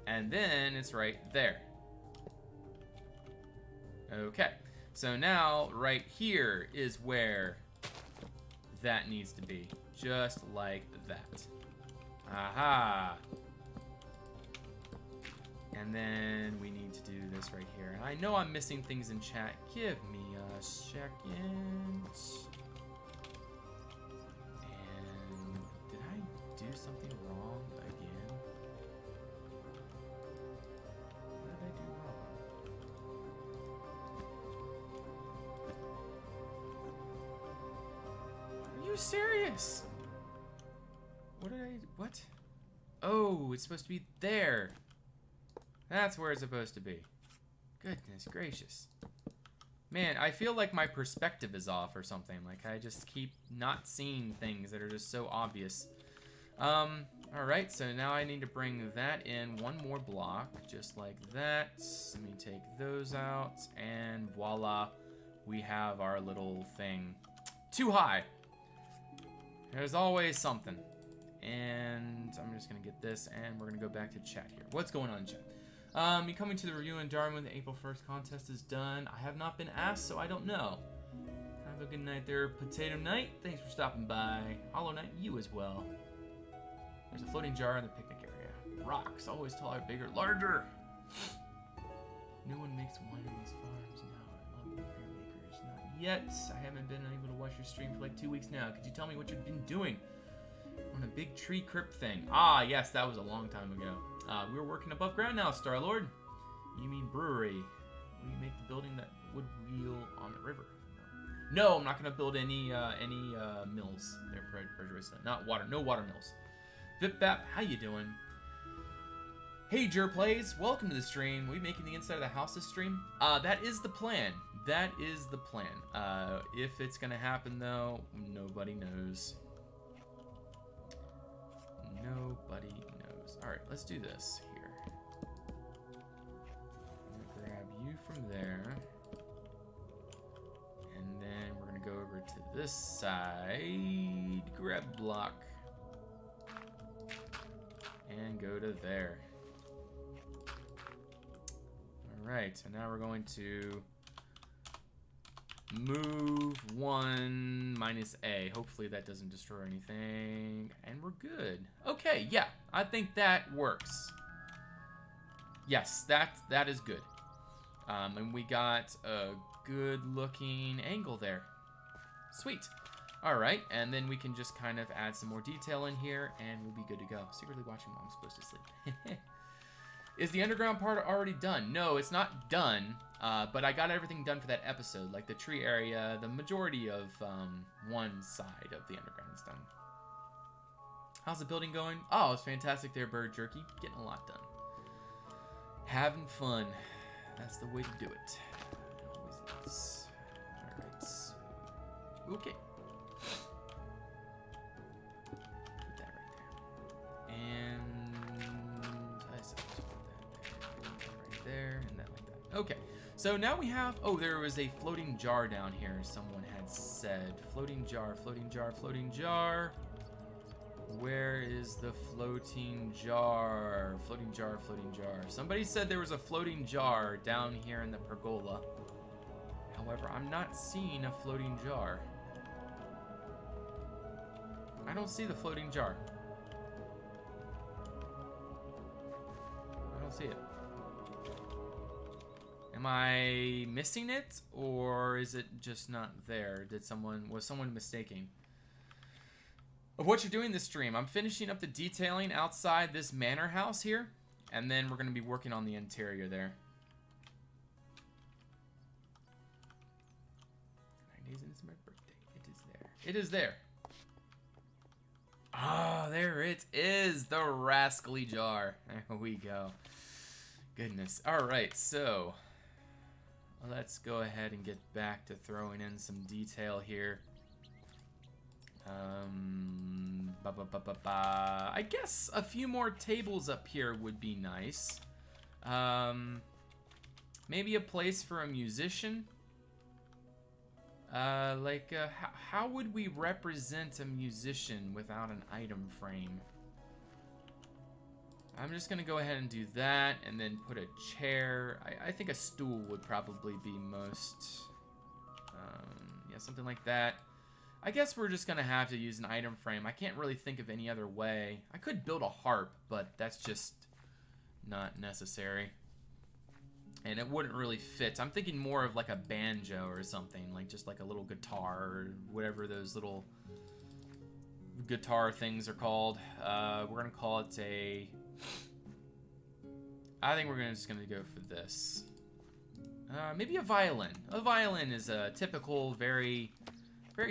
And then it's right there. Okay, so now right here is where that needs to be, just like that. Aha! And then we need to do this right here. And I know I'm missing things in chat. Give me a second. And did I do something wrong again? What did I do wrong? Are you serious? What? Oh, it's supposed to be there. That's where it's supposed to be. Goodness gracious. Man, I feel like my perspective is off or something. Like, I just keep not seeing things that are just so obvious. Alright, so now I need to bring that in one more block, just like that. Let me take those out, and voila, we have our little thing. Too high. There's always something. And I'm just gonna get this, and we're gonna go back to chat here. What's going on, chat? You coming to the review in Durham when the April 1st contest is done? I have not been asked, so I don't know. Have a good night there, Potato Knight. Thanks for stopping by. Hollow Knight, you as well. There's a floating jar in the picnic area. Rocks, always taller, bigger, larger. No one makes wine on these farms. No, I love beer makers. Not yet. I haven't been able to watch your stream for like 2 weeks now. Could you tell me what you've been doing? on a big tree crypt thing. Ah, yes, that was a long time ago. We're working above ground now, Star-Lord. You mean brewery. Will you make the building that would wheel on the river? No, I'm not going to build any mills. There, not water. No water mills. Vipbap, how you doing? Hey, Jerplays, welcome to the stream. We making the inside of the house this stream? That is the plan. That is the plan. If it's gonna happen though, nobody knows. Nobody knows. All right, let's do this here. I'm gonna grab you from there, and then we're gonna go over to this side. Grab block, and go to there. All right, so now we're going to move 1 minus A. Hopefully that doesn't destroy anything. And we're good. Okay, yeah. I think that works. Yes, that is good. And we got a good looking angle there. Sweet. Alright, and then we can just kind of add some more detail in here and we'll be good to go. Secretly watching while I'm supposed to sleep. Is the underground part already done? No, it's not done. But I got everything done for that episode, like the tree area. The majority of one side of the underground is done. How's the building going? Oh, it's fantastic there, Bird Jerky. Getting a lot done. Having fun. That's the way to do it. It always is. Alright. Okay. Put that right there. And I suppose put that there and that like that. Okay. So now we have, oh, there was a floating jar down here, someone had said. Floating jar, floating jar, floating jar. Where is the floating jar? Floating jar, floating jar. Somebody said there was a floating jar down here in the pergola. However, I'm not seeing a floating jar. I don't see the floating jar. I don't see it. Am I missing it, or is it just not there? Was someone mistaken of what you're doing this stream? I'm finishing up the detailing outside this manor house here, and then we're going to be working on the interior there. 9 days into my birthday. It is there. It is there. Oh, there it is. The rascally jar. There we go. Goodness. All right, so let's go ahead and get back to throwing in some detail here. I guess a few more tables up here would be nice. Maybe a place for a musician. How would we represent a musician without an item frame? I'm just gonna go ahead and do that, and then put a chair. I think a stool would probably be most, yeah, something like that. I guess we're just gonna have to use an item frame. I can't really think of any other way. I could build a harp, but that's just not necessary. And it wouldn't really fit. I'm thinking more of like a banjo or something, like just like a little guitar or whatever those little guitar things are called. We're gonna call it a, I think we're just gonna go for this. Maybe a violin. A violin is a typical, very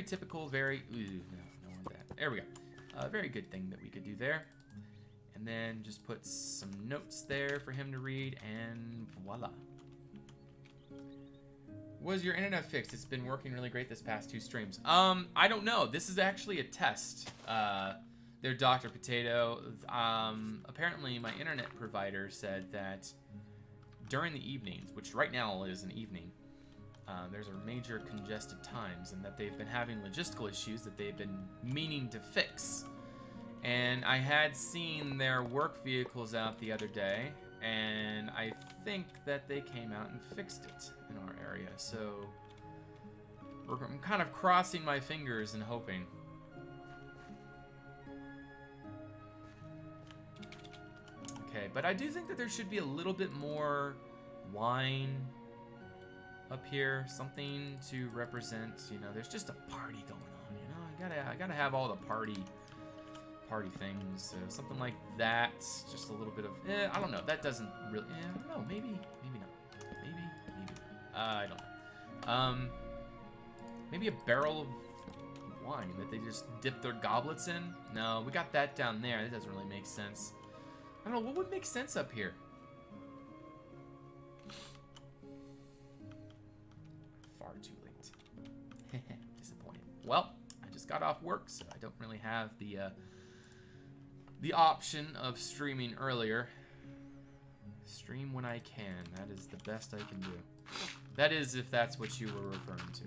typical, ooh, no one that. There we go. A very good thing that we could do there. And then just put some notes there for him to read, and voila. Was your internet fixed? It's been working really great this past 2 streams. I don't know. This is actually a test. Their Dr. Patio. Apparently my internet provider said that during the evenings, which right now is an evening, there's a major congested times, and that they've been having logistical issues that they've been meaning to fix. And I had seen their work vehicles out the other day, and I think that they came out and fixed it in our area. So I'm kind of crossing my fingers and hoping. Okay, but I do think that there should be a little bit more wine up here, something to represent, you know, there's just a party going on, you know. I gotta have all the party party things. So something like that. Just a little bit of, I don't know. That doesn't really, I don't know. Maybe not. Maybe. I don't know. Maybe a barrel of wine that they just dip their goblets in. No, we got that down there. That doesn't really make sense. I don't know. What would make sense up here? Far too late. Disappointed. Well, I just got off work, so I don't really have the option of streaming earlier. Stream when I can. That is the best I can do. That is, if that's what you were referring to.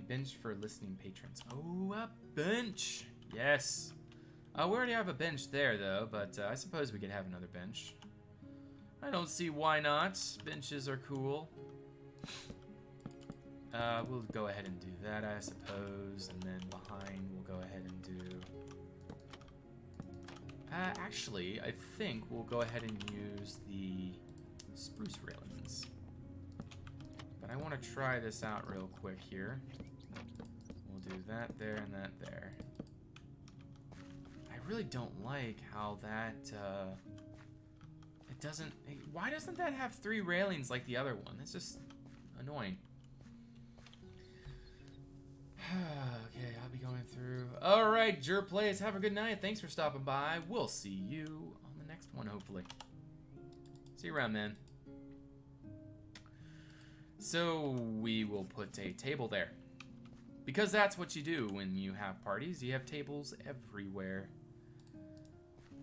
Bench for listening patrons. Oh, a bench. Yes. We already have a bench there, though, but I suppose we could have another bench. I don't see why not. Benches are cool. We'll go ahead and do that, I suppose, and then behind we'll go ahead and do... actually, I think we'll go ahead and use the spruce railings. But I want to try this out real quick here. Do that there and that there. I really don't like how that it doesn't. Why doesn't that have 3 railings like the other one? That's just annoying. Okay, I'll be going through. All right, Plays, have a good night. Thanks for stopping by. We'll see you on the next one, hopefully. See you around, man. So we will put a table there. Because that's what you do when you have parties. You have tables everywhere.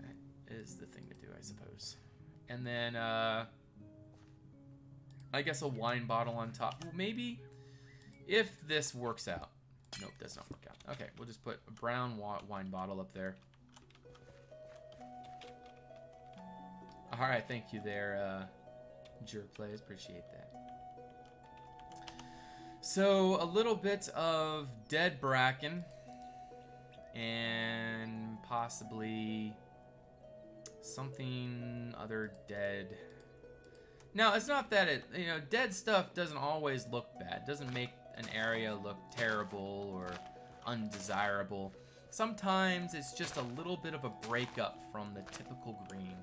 That is the thing to do, I suppose. And then, I guess a wine bottle on top. Well, maybe if this works out. Nope, does not work out. Okay, we'll just put a brown wine bottle up there. All right, thank you there, Plays. Appreciate that. So, a little bit of dead bracken, and possibly something other dead. Now, it's not that it, dead stuff doesn't always look bad. It doesn't make an area look terrible or undesirable. Sometimes it's just a little bit of a breakup from the typical green.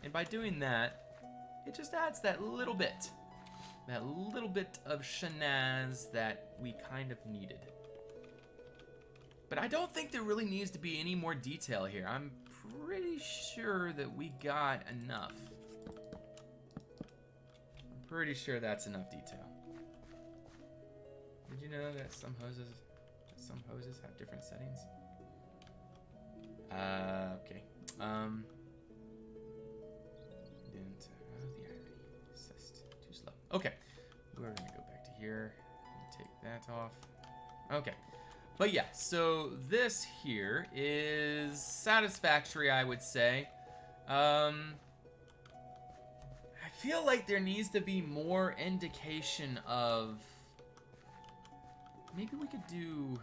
And by doing that, it just adds that little bit. That little bit of shenanigans that we kind of needed. But I don't think there really needs to be any more detail here. I'm pretty sure that we got enough. I'm pretty sure that's enough detail. Did you know that some hoses have different settings? Okay. Okay, we're gonna go back to here and take that off. Okay, but yeah, so this here is satisfactory, I would say. I feel like there needs to be more indication of, maybe we could do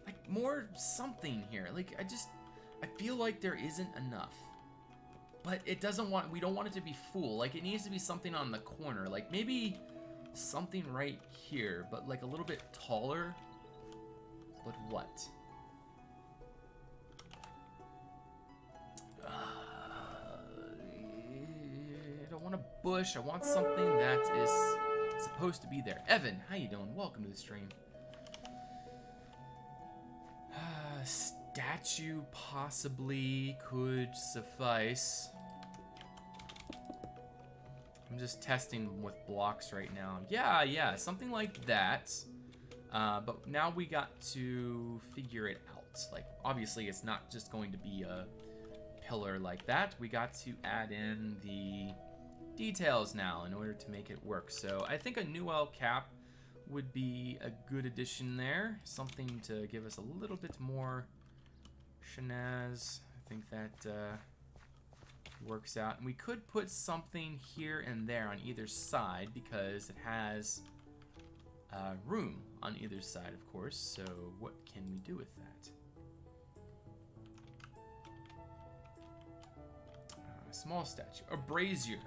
like more something here. Like I feel like there isn't enough. But it doesn't want, we don't want it to be full. Like, it needs to be something on the corner. Like, maybe something right here, but like a little bit taller. But what? I don't want a bush. I want something that is supposed to be there. Evan, how you doing? Welcome to the stream. Statue possibly could suffice. I'm just testing with blocks right now. Yeah, something like that. But now we got to figure it out. Like, obviously, it's not just going to be a pillar like that. We got to add in the details now in order to make it work. So I think a new L cap would be a good addition there. Something to give us a little bit more shenanigans. I think that works out. And we could put something here and there on either side because it has room on either side, of course. So what can we do with that? A small statue. A brazier.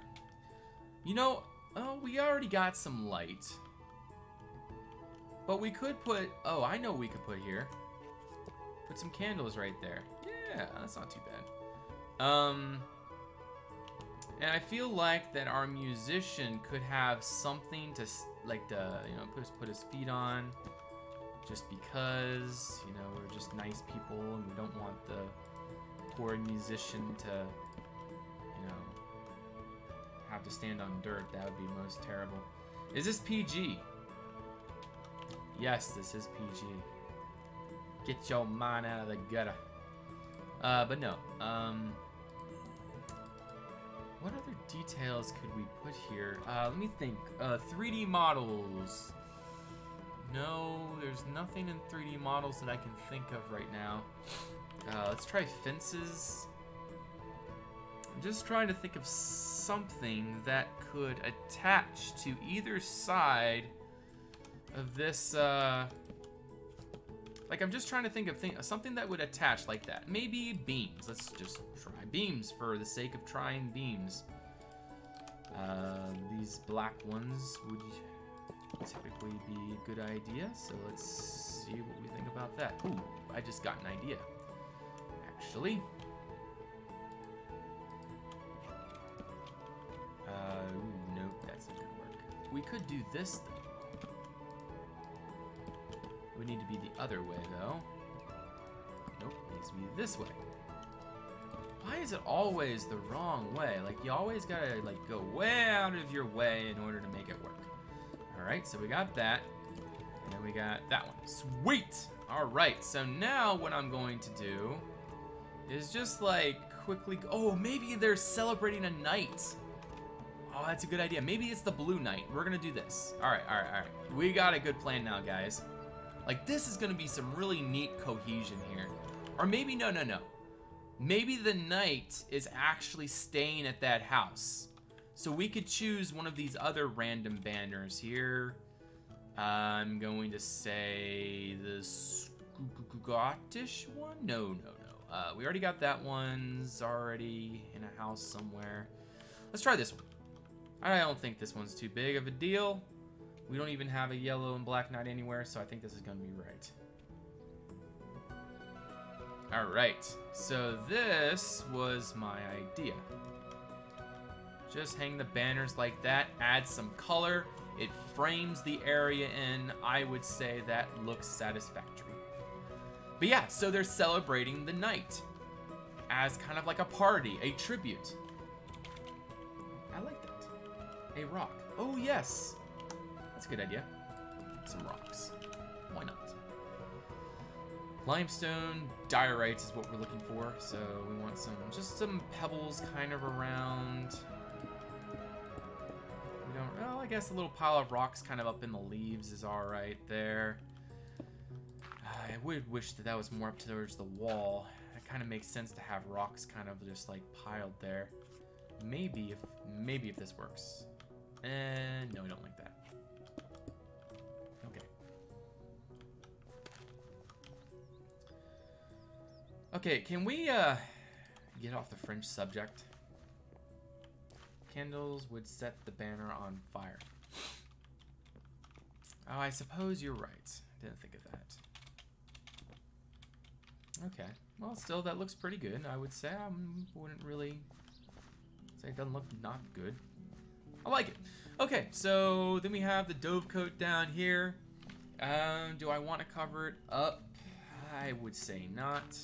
You know, Oh, we already got some light. But we could put... Oh, I know what we could put here. Put some candles right there. Yeah, that's not too bad. And I feel like that our musician could have something to, like, you know, put his feet on. Just because, you know, we're just nice people and we don't want the poor musician to, you know, have to stand on dirt. That would be most terrible. Is this PG? Yes, this is PG. Get your mind out of the gutter. But no. What other details could we put here? Let me think. 3D models. No, there's nothing in 3D models that I can think of right now. Let's try fences. I'm just trying to think of something that could attach to either side of this, like, I'm just trying to think of something that would attach like that. Maybe beams. Let's just try beams for the sake of trying beams. These black ones would typically be a good idea, so let's see what we think about that. Ooh, I just got an idea, actually. Ooh, nope, that's not gonna work. We could do this, though. It would need to be the other way, though. Nope, it needs to be this way. Why is it always the wrong way? Like, you always gotta, like, go way out of your way in order to make it work. Alright, so we got that. And then we got that one. Sweet! Alright, so now what I'm going to do is just, like, quickly... Oh, maybe they're celebrating a night. Oh, that's a good idea. Maybe it's the blue night. We're gonna do this. Alright. We got a good plan now, guys. Like, this is gonna be some really neat cohesion here. Or maybe, no. Maybe the knight is actually staying at that house. So we could choose one of these other random banners here. I'm going to say the Scottish one? No. We already got that one's already in a house somewhere. Let's try this one. I don't think this one's too big of a deal. We don't even have a yellow and black knight anywhere, so I think this is going to be right. Alright, so this was my idea. Just hang the banners like that, add some color. It frames the area in. I would say that looks satisfactory. But yeah, so they're celebrating the night as kind of like a party, a tribute. I like that. A rock. Oh, yes. That's a good idea. Some rocks. Why not? Limestone, diorites is what we're looking for. So we want just some pebbles kind of around. We don't, well, I guess a little pile of rocks kind of up in the leaves is all right there. I would wish that was more up towards the wall. It kind of makes sense to have rocks kind of just like piled there. Maybe if this works. And no, we don't like that. Okay, can we get off the French subject? Candles would set the banner on fire. Oh, I suppose you're right. Didn't think of that. Okay. Well, still, that looks pretty good. I would say I wouldn't really say it doesn't look not good. I like it. Okay, so then we have the dove coat down here. Do I want to cover it up? I would say not.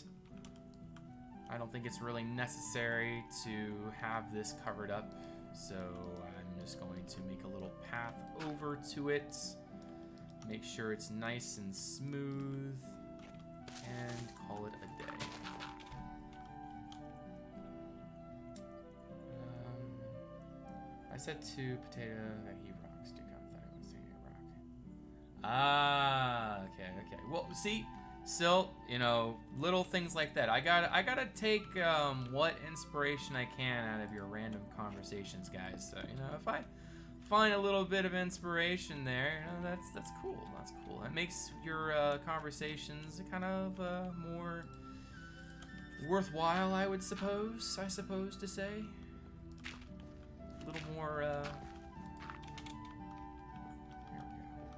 I don't think it's really necessary to have this covered up, so I'm just going to make a little path over to it, make sure it's nice and smooth, and call it a day. I said to Patio that he rocks. Dude, I thought I was saying he rock. Ah, okay. Well, see. Still, you know, little things like that. I gotta take what inspiration I can out of your random conversations, guys. So, you know, if I find a little bit of inspiration there, you know, that's cool. That's cool. It makes your conversations kind of more worthwhile, I suppose to say. A little more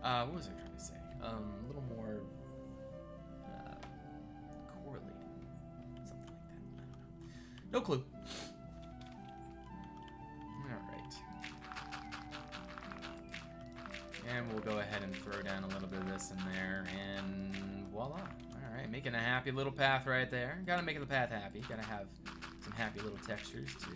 What was I trying to say? A little more correlated. Something like that. I don't know. No clue. Alright. And we'll go ahead and throw down a little bit of this in there, and voila. Alright, making a happy little path right there. Gotta make the path happy. Gotta have some happy little textures to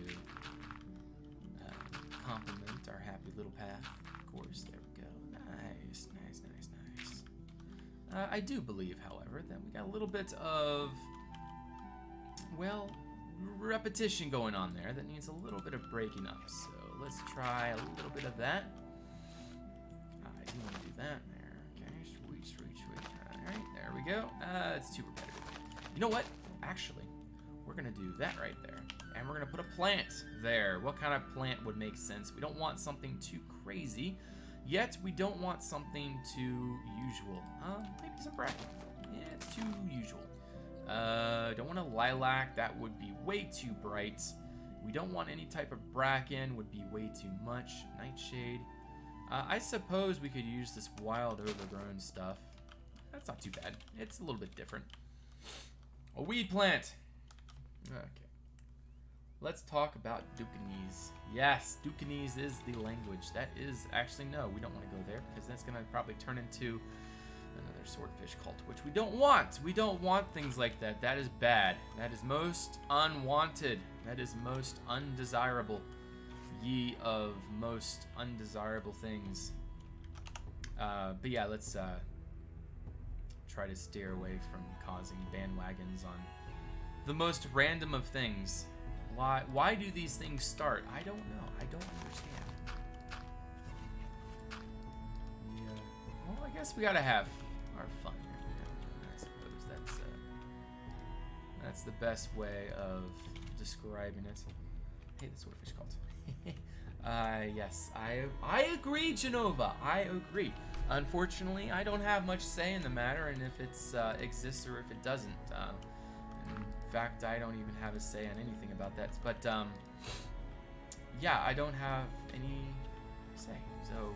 complement our happy little path. Of course, there we go. Nice, nice, nice, nice. I do believe, however, that we got a little bit of, well, repetition going on there that needs a little bit of breaking up. So let's try a little bit of that. I do want to do that there. Okay, sweet, sweet, sweet. Alright, there we go. It's too repetitive. You know what? Actually, we're going to do that right there. And we're going to put a plant there. What kind of plant would make sense? We don't want something too crazy, yet we don't want something too usual. Maybe some bracken. Yeah, it's too usual. Don't want a lilac. That would be way too bright. We don't want any type of bracken. Would be way too much. Nightshade. I suppose we could use this wild overgrown stuff. That's not too bad. It's a little bit different. A weed plant. Okay. Let's talk about Dukanese. Yes, Dukanese is the language. That is actually, no, we don't want to go there because that's going to probably turn into another swordfish cult, which we don't want. We don't want things like that. That is bad. That is most unwanted. That is most undesirable. Ye of most undesirable things. But yeah, let's try to steer away from causing bandwagons on the most random of things. Why do these things start? I don't know. I don't understand. Yeah. Well, I guess we gotta have our fun here. I suppose that's the best way of describing it. Hey, the swordfish cult. Yes, I agree, Genova. I agree. Unfortunately, I don't have much say in the matter, and if it exists or if it doesn't. In fact, I don't even have a say on anything about that. But yeah, I don't have any say. So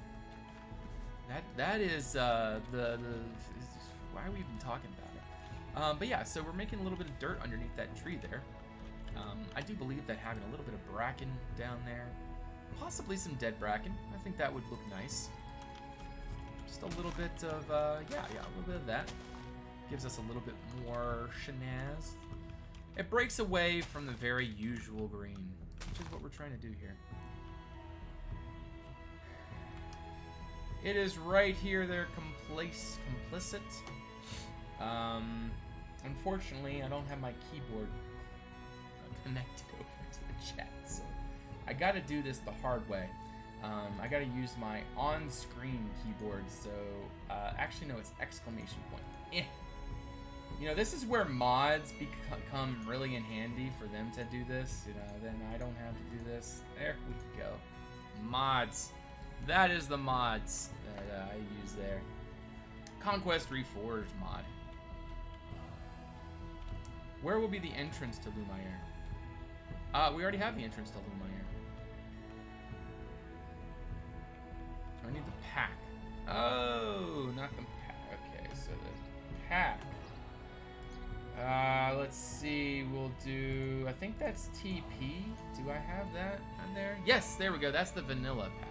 that is the why are we even talking about it? But yeah, so we're making a little bit of dirt underneath that tree there. I do believe that having a little bit of bracken down there, possibly some dead bracken, I think that would look nice. Just a little bit of yeah, a little bit of that gives us a little bit more shenaz. It breaks away from the very usual green, which is what we're trying to do here. It is right here. They're complicit. Unfortunately, I don't have my keyboard connected over to the chat, so I got to do this the hard way. I got to use my on-screen keyboard. So actually, no, it's exclamation point. You know, this is where mods become really in handy for them to do this. You know, then I don't have to do this. There we go. Mods. That is the mods that I use there. Conquest Reforged mod. Where will be the entrance to Lumiere? We already have the entrance to Lumiere. I need the pack. Oh, not the pack. Okay, so the pack. Let's see, we'll do, I think that's TP. Do I have that on there? Yes, there we go. That's the vanilla pack.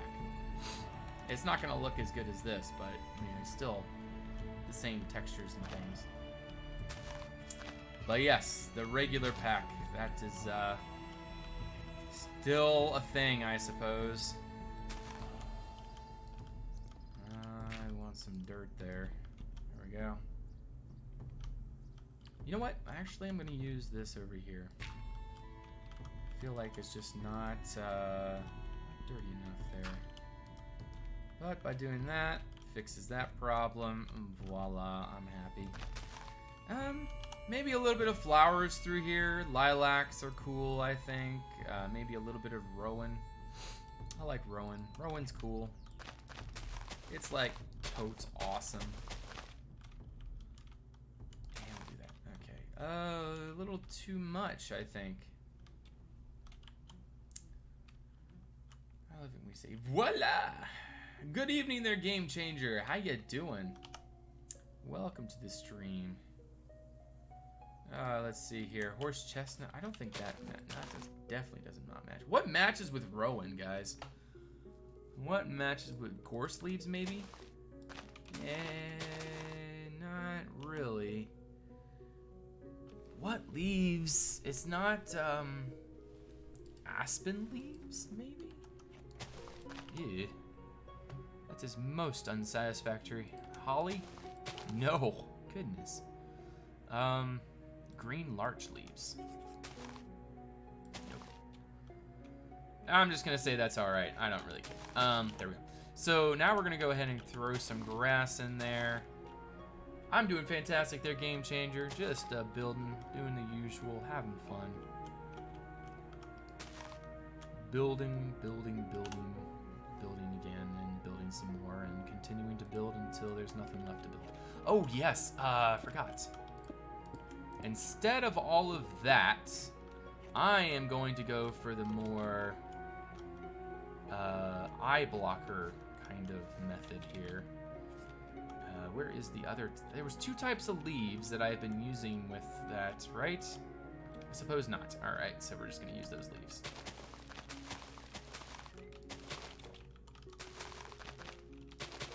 It's not going to look as good as this, but I mean, it's still the same textures and things. But yes, the regular pack, that is still a thing, I suppose. I want some dirt there. There we go. You know what? Actually, I'm going to use this over here. I feel like it's just not dirty enough there. But by doing that, fixes that problem. Voila, I'm happy. Maybe a little bit of flowers through here. Lilacs are cool, I think. Maybe a little bit of rowan. I like rowan. Rowan's cool. It's like totes awesome. A little too much, I think. I love it when we say voila. Good evening there, Game Changer. How you doing? Welcome to the stream. Let's see here. Horse chestnut. I don't think that definitely does not match. What matches with Rowan, guys? What matches with gorse leaves, maybe? Not really. What leaves? It's not aspen leaves, maybe? Yeah. That is most unsatisfactory. Holly? No. Goodness. Green larch leaves. Nope. I'm just gonna say that's alright. I don't really care. There we go. So now we're gonna go ahead and throw some grass in there. I'm doing fantastic there, Game Changer. Just building, doing the usual, having fun. Building, building, building, building again, and building some more, and continuing to build until there's nothing left to build. Oh yes, forgot. Instead of all of that, I am going to go for the more eye blocker kind of method here. Where is the other? There was 2 types of leaves that I've been using with that, right? I suppose not. All right, so we're just going to use those leaves.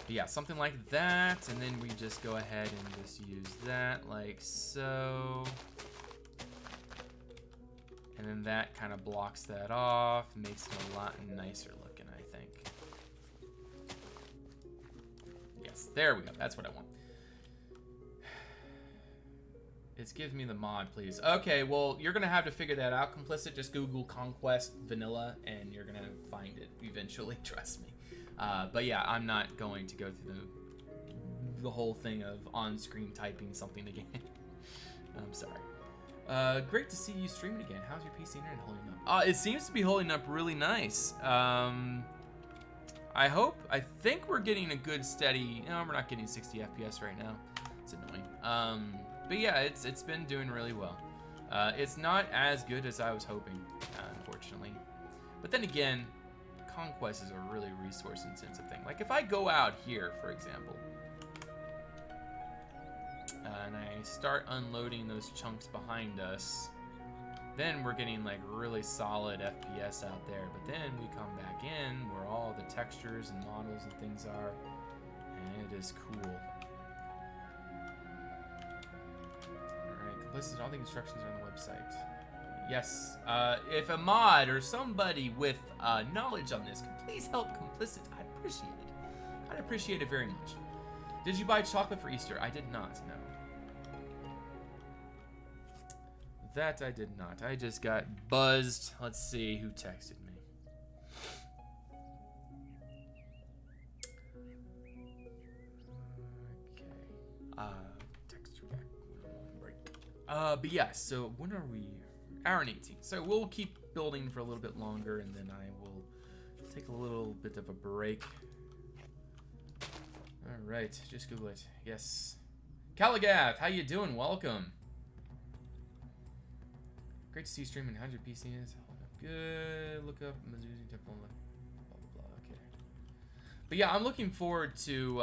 But yeah, something like that, and then we just go ahead and just use that like so. And then that kind of blocks that off, makes it a lot nicer looking, I think. Yes, there we go. That's what I want. It's giving me the mod, please. Okay, well, you're going to have to figure that out, Complicit. Just Google Conquest Vanilla, and you're going to find it eventually, trust me. But yeah, I'm not going to go through the whole thing of on-screen typing something again. I'm sorry. Great to see you streaming again. How's your PC internet holding up? It seems to be holding up really nice. I think we're getting a good steady... No, we're not getting 60 FPS right now. It's annoying. But yeah, it's been doing really well. It's not as good as I was hoping, unfortunately. But then again, Conquest is a really resource-intensive thing. Like, if I go out here, for example, and I start unloading those chunks behind us, then we're getting, like, really solid FPS out there. But then we come back in where all the textures and models and things are, and it is cool. Alright, complicit, all the instructions are on the website. Yes, if a mod or somebody with knowledge on this can please help Complicit, I'd appreciate it. I'd appreciate it very much. Did you buy chocolate for Easter? I did not, no. That I did not. I just got buzzed. Let's see who texted me. Okay. Text you back. Break. But yeah, so when are we? Hour and 18. So we'll keep building for a little bit longer, and then I will take a little bit of a break. All right, just Google it. Yes. Calagath, how you doing? Welcome. Great to see you streaming. How's your PC is? Hold up. Good. Look up Mizuzi Temple. Blah, blah, blah. Okay. But yeah, I'm looking forward to...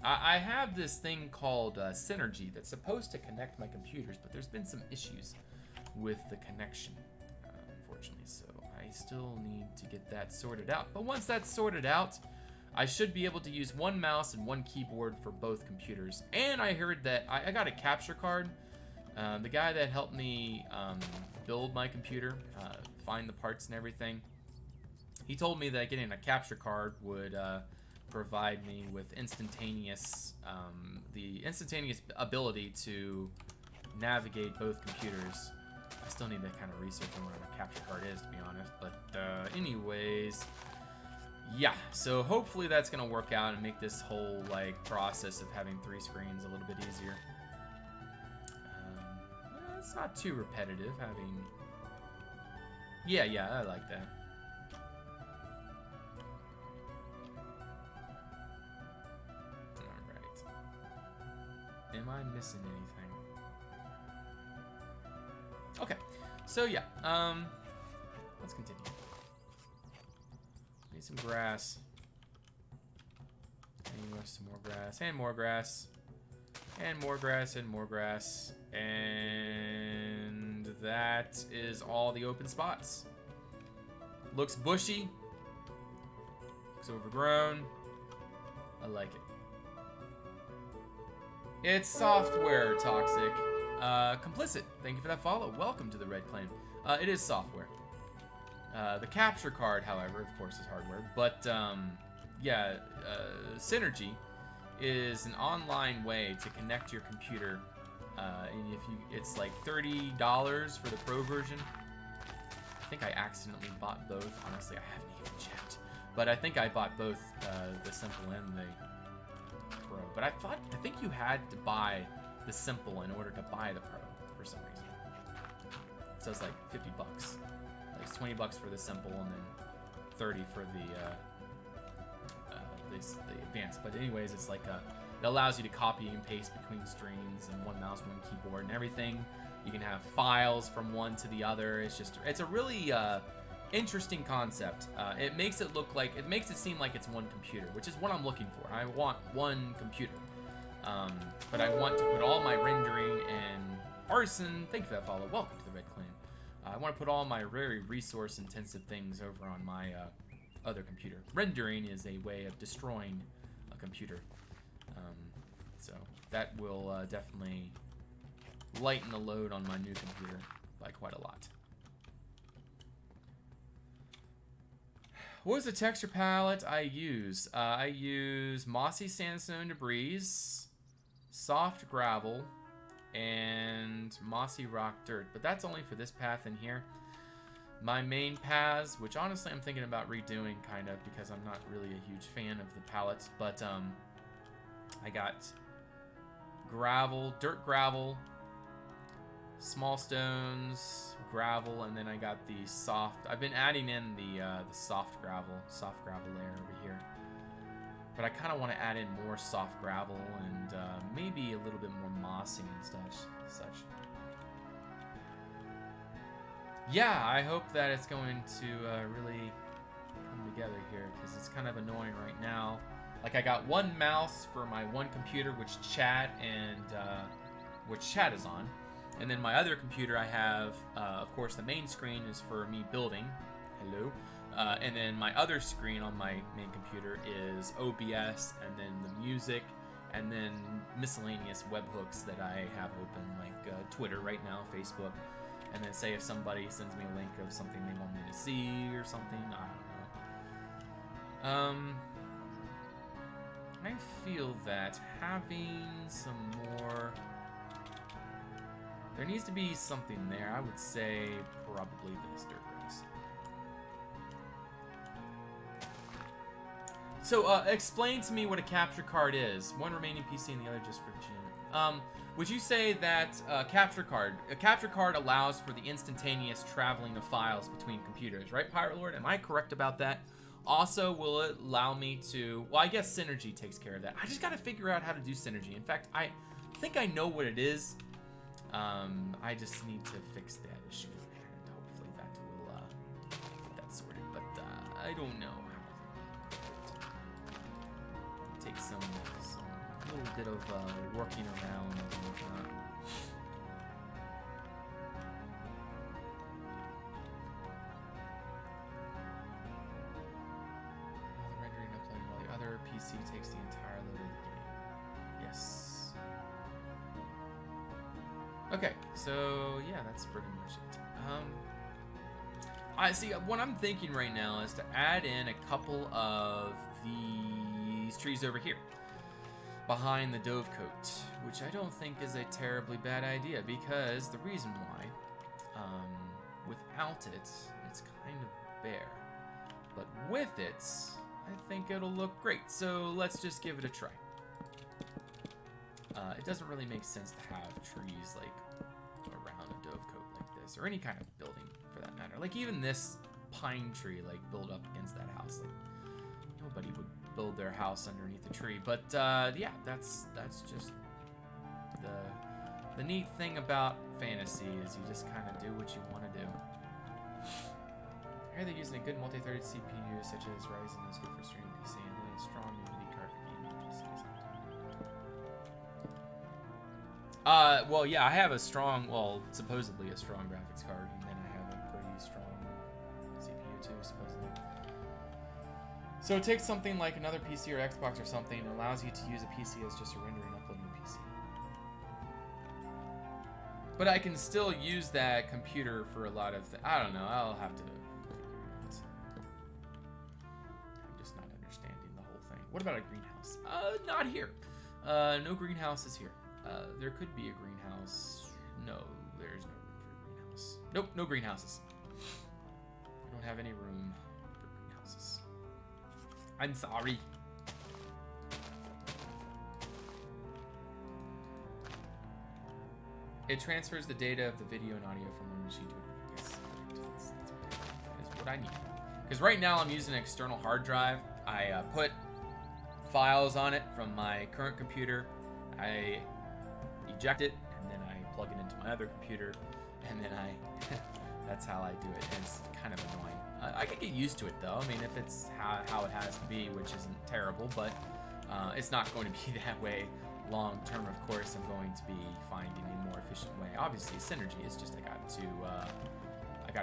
I have this thing called Synergy that's supposed to connect my computers, but there's been some issues with the connection, unfortunately. So I still need to get that sorted out. But once that's sorted out, I should be able to use one mouse and one keyboard for both computers. And I heard that I got a capture card. The guy that helped me build my computer, find the parts and everything, he told me that getting a capture card would provide me with instantaneous, the instantaneous ability to navigate both computers. I still need to kind of research on what a capture card is, to be honest. But anyways, yeah. So hopefully that's gonna work out and make this whole like process of having 3 screens a little bit easier. It's not too repetitive having. Yeah, I like that. All right. Am I missing anything? Okay, so yeah, let's continue. Need some grass. Some more grass, and more grass, and more grass, and more grass, and that is all the open spots. Looks bushy, looks overgrown. I like it. It's software, Toxic. Complicit, thank you for that follow. Welcome to the Red Claim. It is software. The capture card, however, of course, is hardware. But yeah, Synergy is an online way to connect your computer, and it's like $30 for the Pro version. I think I accidentally bought both. Honestly, I haven't even checked, but I think I bought both the Simple and the Pro. But I think you had to buy the Simple in order to buy the Pro for some reason. So it's like $50. Like it's $20 for the Simple and then 30 for the advanced. But anyways, it's like it allows you to copy and paste between screens and one mouse, one keyboard, and everything. You can have files from one to the other. It's a really interesting concept. It makes it seem like it's one computer, which is what I'm looking for. I want one computer, but I want to put all my rendering and arson. Thank you for that follow. Welcome to the Red Claim. I want to put all my very resource-intensive things over on my other computer. Rendering is a way of destroying a computer, so that will definitely lighten the load on my new computer by quite a lot. What was the texture palette I use? I use mossy sandstone debris, soft gravel, and mossy rock dirt, but that's only for this path in here. My main paths, which honestly I'm thinking about redoing kind of because I'm not really a huge fan of the palettes, but I got gravel, dirt gravel, small stones, gravel, and then I got the soft. I've been adding in the soft gravel layer over here, but I kind of want to add in more soft gravel and maybe a little bit more mossy and such. Yeah, I hope that it's going to really come together here, because it's kind of annoying right now. Like, I got one mouse for my one computer, which chat is on, and then my other computer I have, of course, the main screen is for me building. Hello. And then my other screen on my main computer is OBS, and then the music, and then miscellaneous webhooks that I have open, like Twitter right now, Facebook. And then say if somebody sends me a link of something they want me to see or something, I don't know. I feel that having some more, there needs to be something there. I would say probably this dirt grass. So explain to me what a capture card is. One remaining PC and the other just for Jim. Would you say that a capture card allows for the instantaneous traveling of files between computers, right, Pirate Lord? Am I correct about that? Also, will it allow me to, well, I guess Synergy takes care of that. I just got to figure out how to do Synergy. In fact, I think I know what it is. I just need to fix that issue, and hopefully that will get that sorted. But I don't know how to do it. Take some little bit of working around and whatnot. The rendering uploading while the other PC takes the entire load of the game. Yes. Okay, so yeah, that's pretty much it. I see. What I'm thinking right now is to add in a couple of these trees over here, behind the dovecote, which I don't think is a terribly bad idea, because the reason why, without it, it's kind of bare, but with it, I think it'll look great. So let's just give it a try. It doesn't really make sense to have trees like around a dovecote like this, or any kind of building for that matter. Like even this pine tree, like built up against that house, like nobody would build their house underneath a tree. But yeah, that's just the neat thing about fantasy, is you just kind of do what you want to do. I hear they're using a good multi-threaded CPU such as Ryzen is good for streaming PC, and then a strong NVIDIA card for gaming PC. Well, yeah, I have a strong, well, supposedly a strong graphics card, and then I have a pretty strong CPU too, supposedly. So it takes something like another PC or Xbox or something and allows you to use a PC as just a rendering uploading PC. But I can still use that computer for a lot of I don't know, I'll have to figure it out. I'm just not understanding the whole thing. What about a greenhouse? Not here. No greenhouses here. There could be a greenhouse. No, there's no room for a greenhouse. Nope, no greenhouses. I don't have any room for greenhouses. I'm sorry. It transfers the data of the video and audio from one machine to another. Yes, that's what I need. Because right now I'm using an external hard drive. I put files on it from my current computer. I eject it, and then I plug it into my other computer, and then that's how I do it. And it's kind of annoying. I can get used to it though. I mean, if it's how it has to be, which isn't terrible, but it's not going to be that way long term. Of course, I'm going to be finding a more efficient way. Obviously, synergy is just I got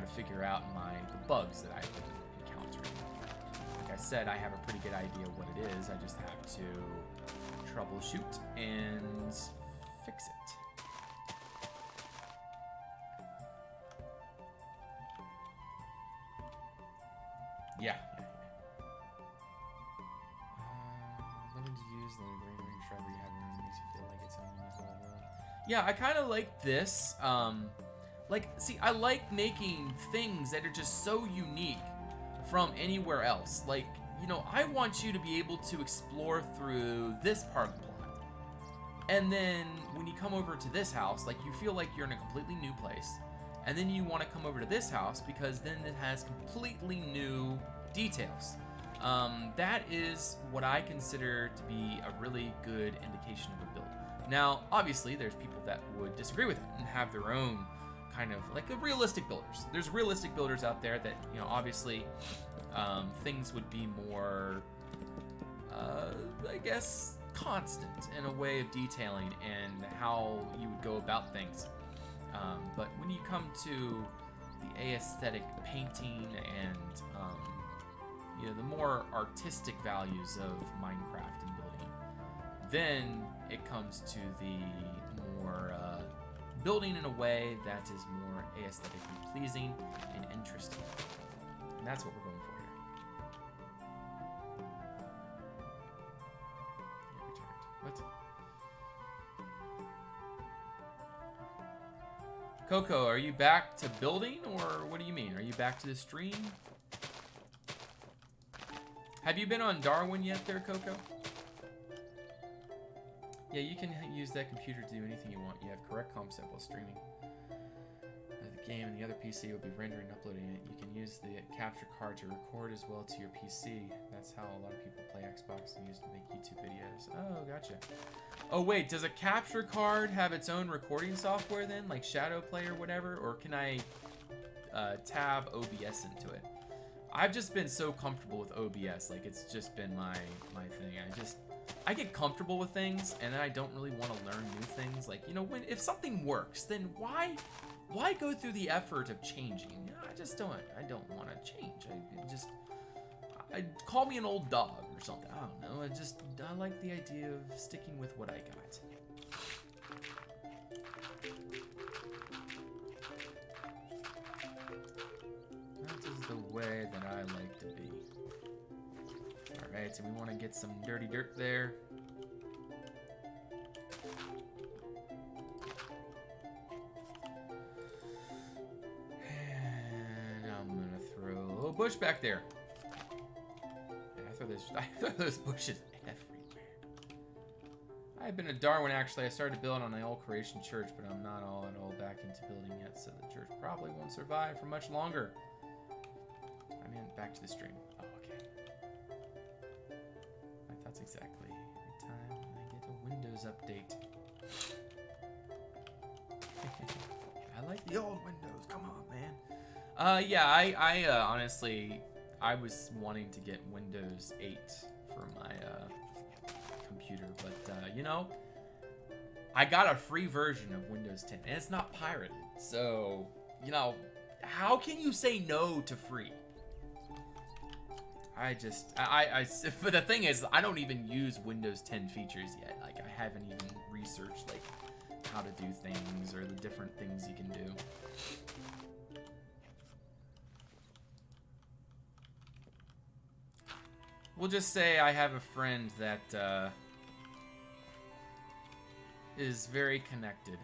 to figure out the bugs that I've been encountering. Like I said, I have a pretty good idea what it is. I just have to troubleshoot and fix it. Yeah. Limited to use the Greenery shrubbery you have in makes you feel like it's on the whole world. Yeah, I kind of like this. See, I like making things that are just so unique from anywhere else. Like, you know, I want you to be able to explore through this part of the plot. And then when you come over to this house, like, you feel like you're in a completely new place. And then you want to come over to this house because then it has completely new details. That is what I consider to be a really good indication of a build. Now, obviously, there's people that would disagree with it and have their own kind of like realistic builders. There's realistic builders out there that, you know, obviously things would be more, I guess, constant in a way of detailing and how you would go about things. But when you come to the aesthetic painting and you know, the more artistic values of Minecraft and building, then it comes to the more building in a way that is more aesthetically pleasing and interesting. And that's what we're going for here. It returned. What? Coco, are you back to building, or what do you mean? Are you back to the stream? Have you been on Darwin yet there, Coco? Yeah, you can use that computer to do anything you want. You have correct comp set while streaming. The game and the other PC will be rendering and uploading it. You can use the capture card to record as well to your PC. That's how a lot of people play Xbox and use to make YouTube videos. Oh, gotcha. Oh, wait, does a capture card have its own recording software then? Like Shadow Play or whatever? Or can I tab OBS into it? I've just been so comfortable with OBS. Like, it's just been my thing. I get comfortable with things, and then I don't really want to learn new things. Like, you know, if something works, then why go through the effort of changing? You know, I don't want to change. I call me an old dog or something. I don't know. I like the idea of sticking with what I got. That is the way that I like to be. Alright, so we want to get some dirty dirt there. And I'm going to throw a little bush back there. I throw those bushes everywhere. I've been to Darwin, actually. I started building on the old Creation Church, but I'm not all back into building yet, so the church probably won't survive for much longer. I mean, back to the stream. Oh, okay. That's exactly the time when I get a Windows update. I like the old Windows. Come on, man. Yeah, I honestly, I was wanting to get Windows 8 for my computer, but you know, I got a free version of Windows 10, and it's not pirated. So, you know, how can you say no to free? But the thing is, I don't even use Windows 10 features yet. Like, I haven't even researched, like, how to do things or the different things you can do. We'll just say I have a friend that is very connected.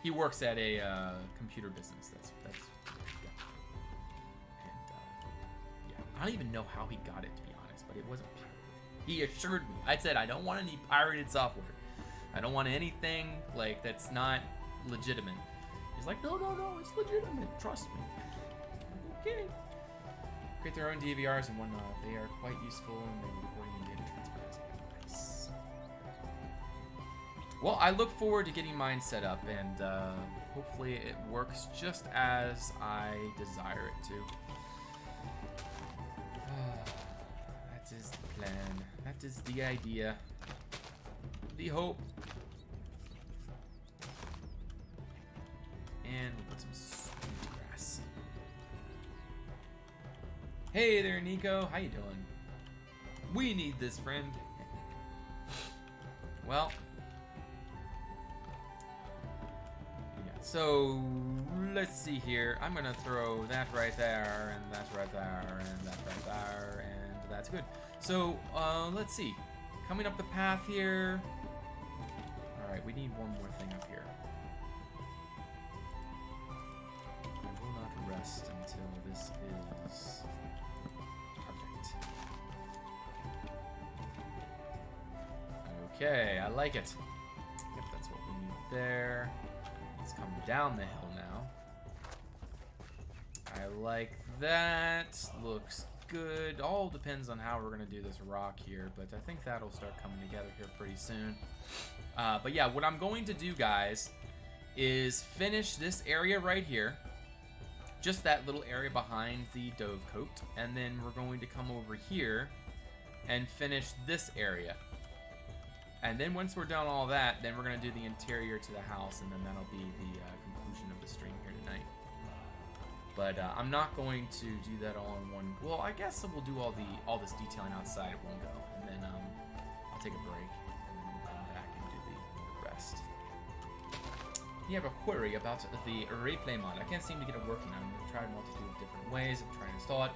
He works at a computer business. That's and yeah, I don't even know how he got it, to be honest, but it wasn't pirated. He assured me. I said I don't want any pirated software. I don't want anything like that's not legitimate. He's like, no, it's legitimate. Trust me. Okay. Create their own DVRs and whatnot. They are quite useful in the recording and data transfer. Nice. Well, I look forward to getting mine set up, and hopefully it works just as I desire it to. That is the plan. That is the idea. The hope. And we'll put some sweet grass. Hey there, Nico. How you doing? We need this, friend. Well. Yeah, so let's see here. I'm going to throw that right there, and that's right there, and that's right there, and that's good. So, let's see. Coming up the path here. Alright, we need one more thing up here. I will not rest until this is perfect. Okay, I like it. Yep, that's what we need there. Let's come down the hill now. I like that. Looks good. All depends on how we're going to do this rock here, but I think that'll start coming together here pretty soon. But yeah, what I'm going to do, guys, is finish this area right here. Just that little area behind the dovecote. And then we're going to come over here and finish this area. And then once we're done all that, then we're going to do the interior to the house, and then that'll be the conclusion of the stream here tonight. But I'm not going to do that all in one. Well, I guess we'll do all this detailing outside at one go, and then I'll take a break, and then we'll come back and do the rest. You have a query about the replay mod. I can't seem to get it working. I've tried a multitude of different ways. I'm trying to install it.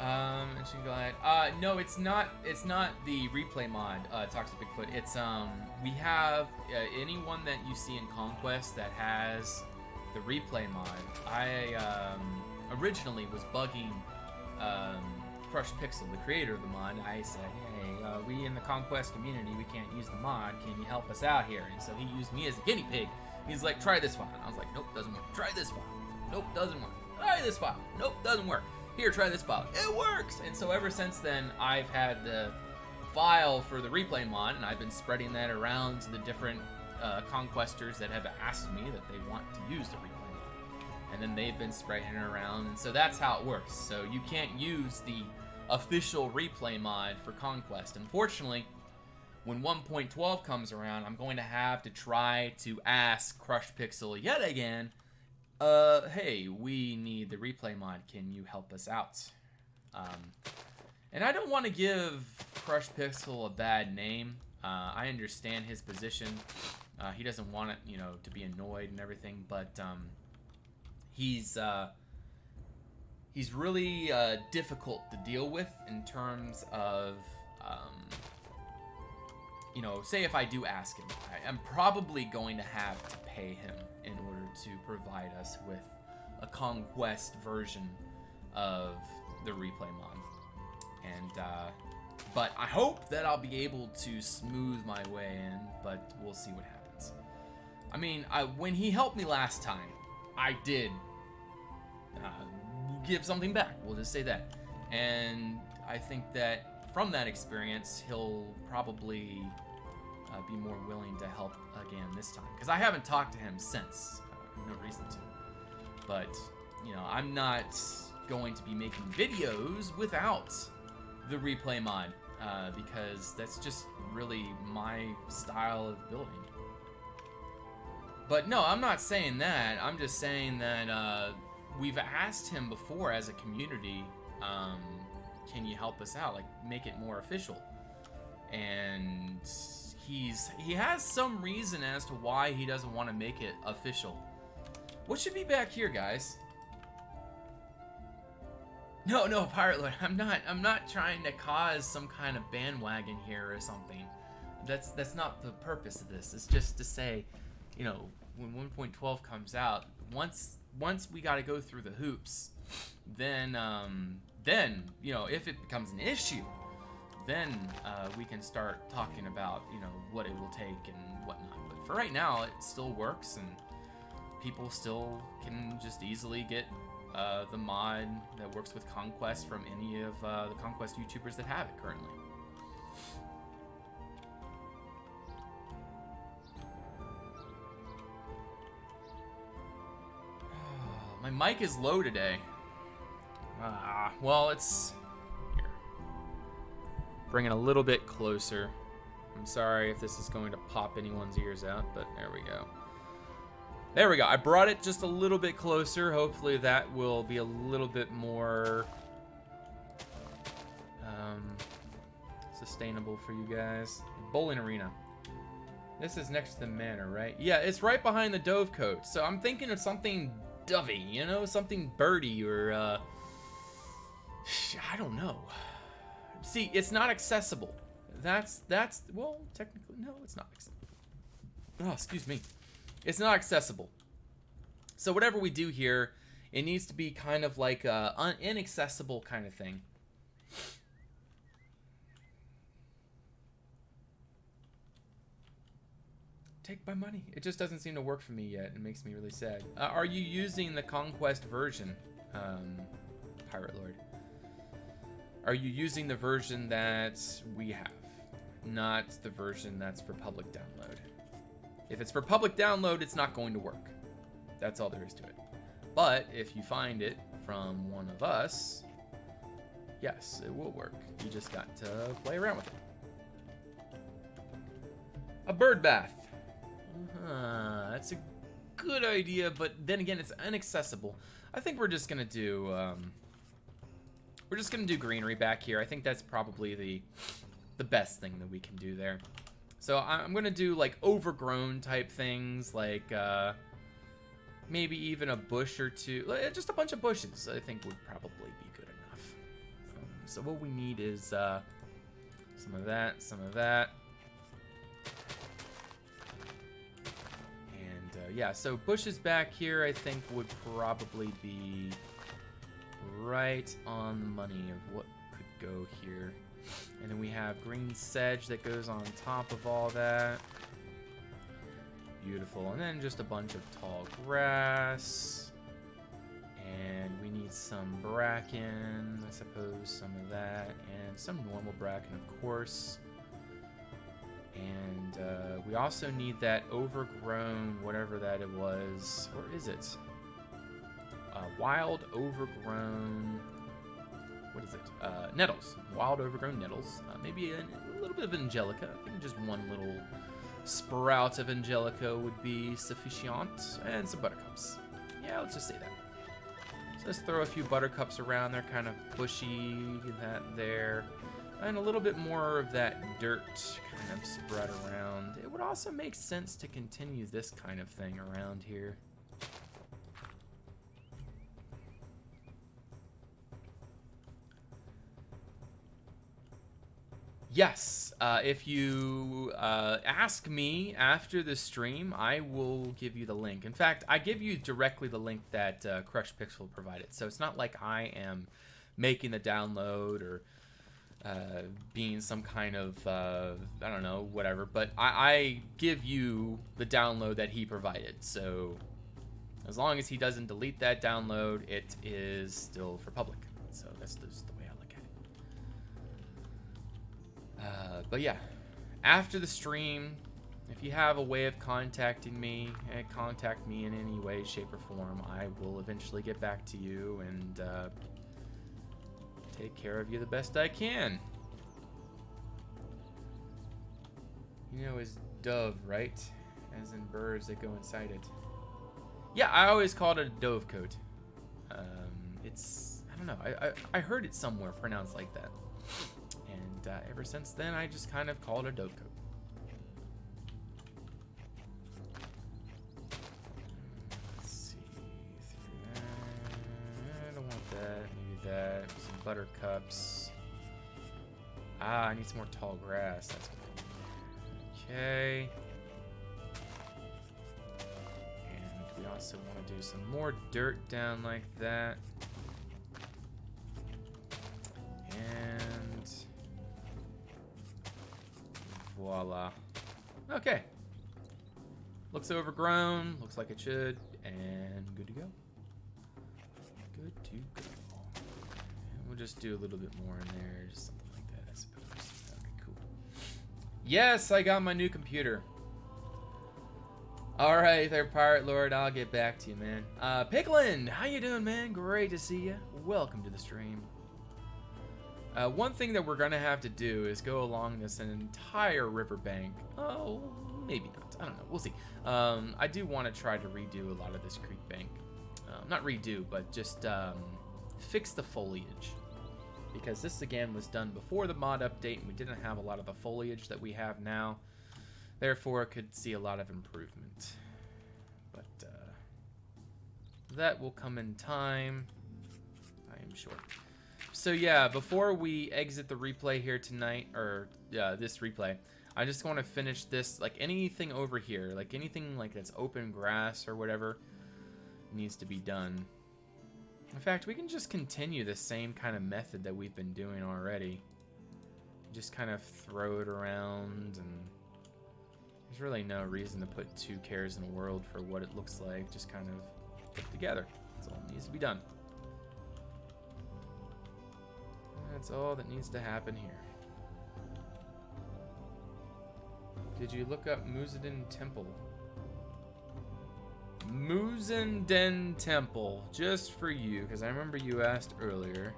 And she go ahead. No, it's not the replay mod, Toxic Bigfoot. It's we have anyone that you see in Conquest that has the replay mod. I originally was bugging Crushed Pixel, the creator of the mod. I said, hey, we in the Conquest community, we can't use the mod. Can you help us out here? And so he used me as a guinea pig. He's like, try this file. And I was like, nope, doesn't work. Try this file. Nope, doesn't work. Try this file. Nope, doesn't work. Here, try this file. It works! And so ever since then, I've had the file for the replay mod, and I've been spreading that around to the different Conquestors that have asked me that they want to use the replay mod. And then they've been spreading it around, and so that's how it works. So you can't use the official replay mod for Conquest. Unfortunately, when 1.12 comes around, I'm going to have to try to ask Crushed Pixel yet again, hey, we need the replay mod. Can you help us out? And I don't want to give Crushed Pixel a bad name. I understand his position. He doesn't want it, you know, to be annoyed and everything, but he's really difficult to deal with in terms of, you know, say if I do ask him, I'm probably going to have to pay him in order to provide us with a Conquest version of the replay mod. And, but I hope that I'll be able to smooth my way in, but we'll see what happens. I mean, when he helped me last time, I did give something back. We'll just say that. And I think that from that experience, he'll probably be more willing to help again this time. Because I haven't talked to him since. No reason to. But, you know, I'm not going to be making videos without the replay mod. because that's just really my style of building. But no, I'm not saying that. I'm just saying that we've asked him before as a community, can you help us out? Like, make it more official. And he has some reason as to why he doesn't want to make it official. What should be back here, guys? No, Pirate Lord. I'm not trying to cause some kind of bandwagon here or something. That's not the purpose of this. It's just to say, you know, when 1.12 comes out, once we got to go through the hoops, then you know, if it becomes an issue, then we can start talking about, you know, what it will take and whatnot. But for right now, it still works, and people still can just easily get the mod that works with Conquest from any of the Conquest YouTubers that have it currently. My mic is low today. Well, it's here. Bring it a little bit closer. I'm sorry if this is going to pop anyone's ears out, but there we go. There we go. I brought it just a little bit closer. Hopefully that will be a little bit more sustainable for you guys. Bowling arena. This is next to the manor, right? Yeah, it's right behind the dove cote. So I'm thinking of something dovey, you know, something birdie or I don't know. See, it's not accessible. That's well, technically no, it's not accessible. Oh, excuse me. It's not accessible. So whatever we do here, it needs to be kind of like a inaccessible kind of thing. Take my money. It just doesn't seem to work for me yet. It makes me really sad. Are you using the Conquest version, Pirate Lord? Are you using the version that we have, not the version that's for public download? If it's for public download, it's not going to work. That's all there is to it. But if you find it from one of us, yes, it will work. You just got to play around with it. A bird bath. That's a good idea, but then again, it's inaccessible. I think we're just gonna do greenery back here. I think that's probably the best thing that we can do there. So I'm gonna do like overgrown type things, like maybe even a bush or two, just a bunch of bushes. I think would probably be good enough. So what we need is some of that, and yeah. So bushes back here, I think would probably be right on the money of what could go here. And then we have green sedge that goes on top of all that. Beautiful. And then just a bunch of tall grass. And we need some bracken, I suppose, some of that. And some normal bracken, of course. And we also need that overgrown, whatever that it was. Where is it? Wild overgrown... What is it? Nettles. Wild overgrown nettles. Maybe a little bit of angelica. I think just one little sprout of angelica would be sufficient. And some buttercups. Yeah, let's just say that. So let's throw a few buttercups around. They're kind of bushy, that there. And a little bit more of that dirt kind of spread around. It would also make sense to continue this kind of thing around here. Yes, if you ask me after the stream, I will give you the link. In fact, I give you directly the link that Crush Pixel provided. So it's not like I am making the download or being some kind of, I don't know, whatever. But I give you the download that he provided. So as long as he doesn't delete that download, it is still for public. So that's just the way I look at it. But yeah, after the stream, if you have a way of contacting me, contact me in any way, shape, or form, I will eventually get back to you and take care of you the best I can. You know, is dove, right? As in birds that go inside it. Yeah, I always called it a dove coat. It's, I don't know, I heard it somewhere pronounced like that. And ever since then, I just kind of called it a dove coat. Let's see, through that. I don't want that, maybe that. Some buttercups. Ah, I need some more tall grass. That's what I need. Okay. And we also want to do some more dirt down like that. And voila. Okay. Looks overgrown. Looks like it should. And good to go. Good to go. And we'll just do a little bit more in there. Just something like that, I suppose. Okay, cool. Yes, I got my new computer. Alright there, Pirate Lord. I'll get back to you, man. Piglin, how you doing, man? Great to see you. Welcome to the stream. One thing that we're going to have to do is go along this entire riverbank. Oh, maybe not. I don't know. We'll see. I do want to try to redo a lot of this creek bank. Not redo, but just fix the foliage. Because this, again, was done before the mod update, and we didn't have a lot of the foliage that we have now. Therefore, could see a lot of improvement. But that will come in time, I am sure. So yeah, before we exit the replay here tonight, or this replay, I just want to finish this, like anything over here, like anything like that's open grass or whatever needs to be done. In fact, we can just continue the same kind of method that we've been doing already. Just kind of throw it around, and there's really no reason to put 2 cares in the world for what it looks like. Just kind of put it together. That's all that needs to be done. That's all that needs to happen here. Did you look up Muzaden Temple? Muzaden Temple, just for you, because I remember you asked earlier.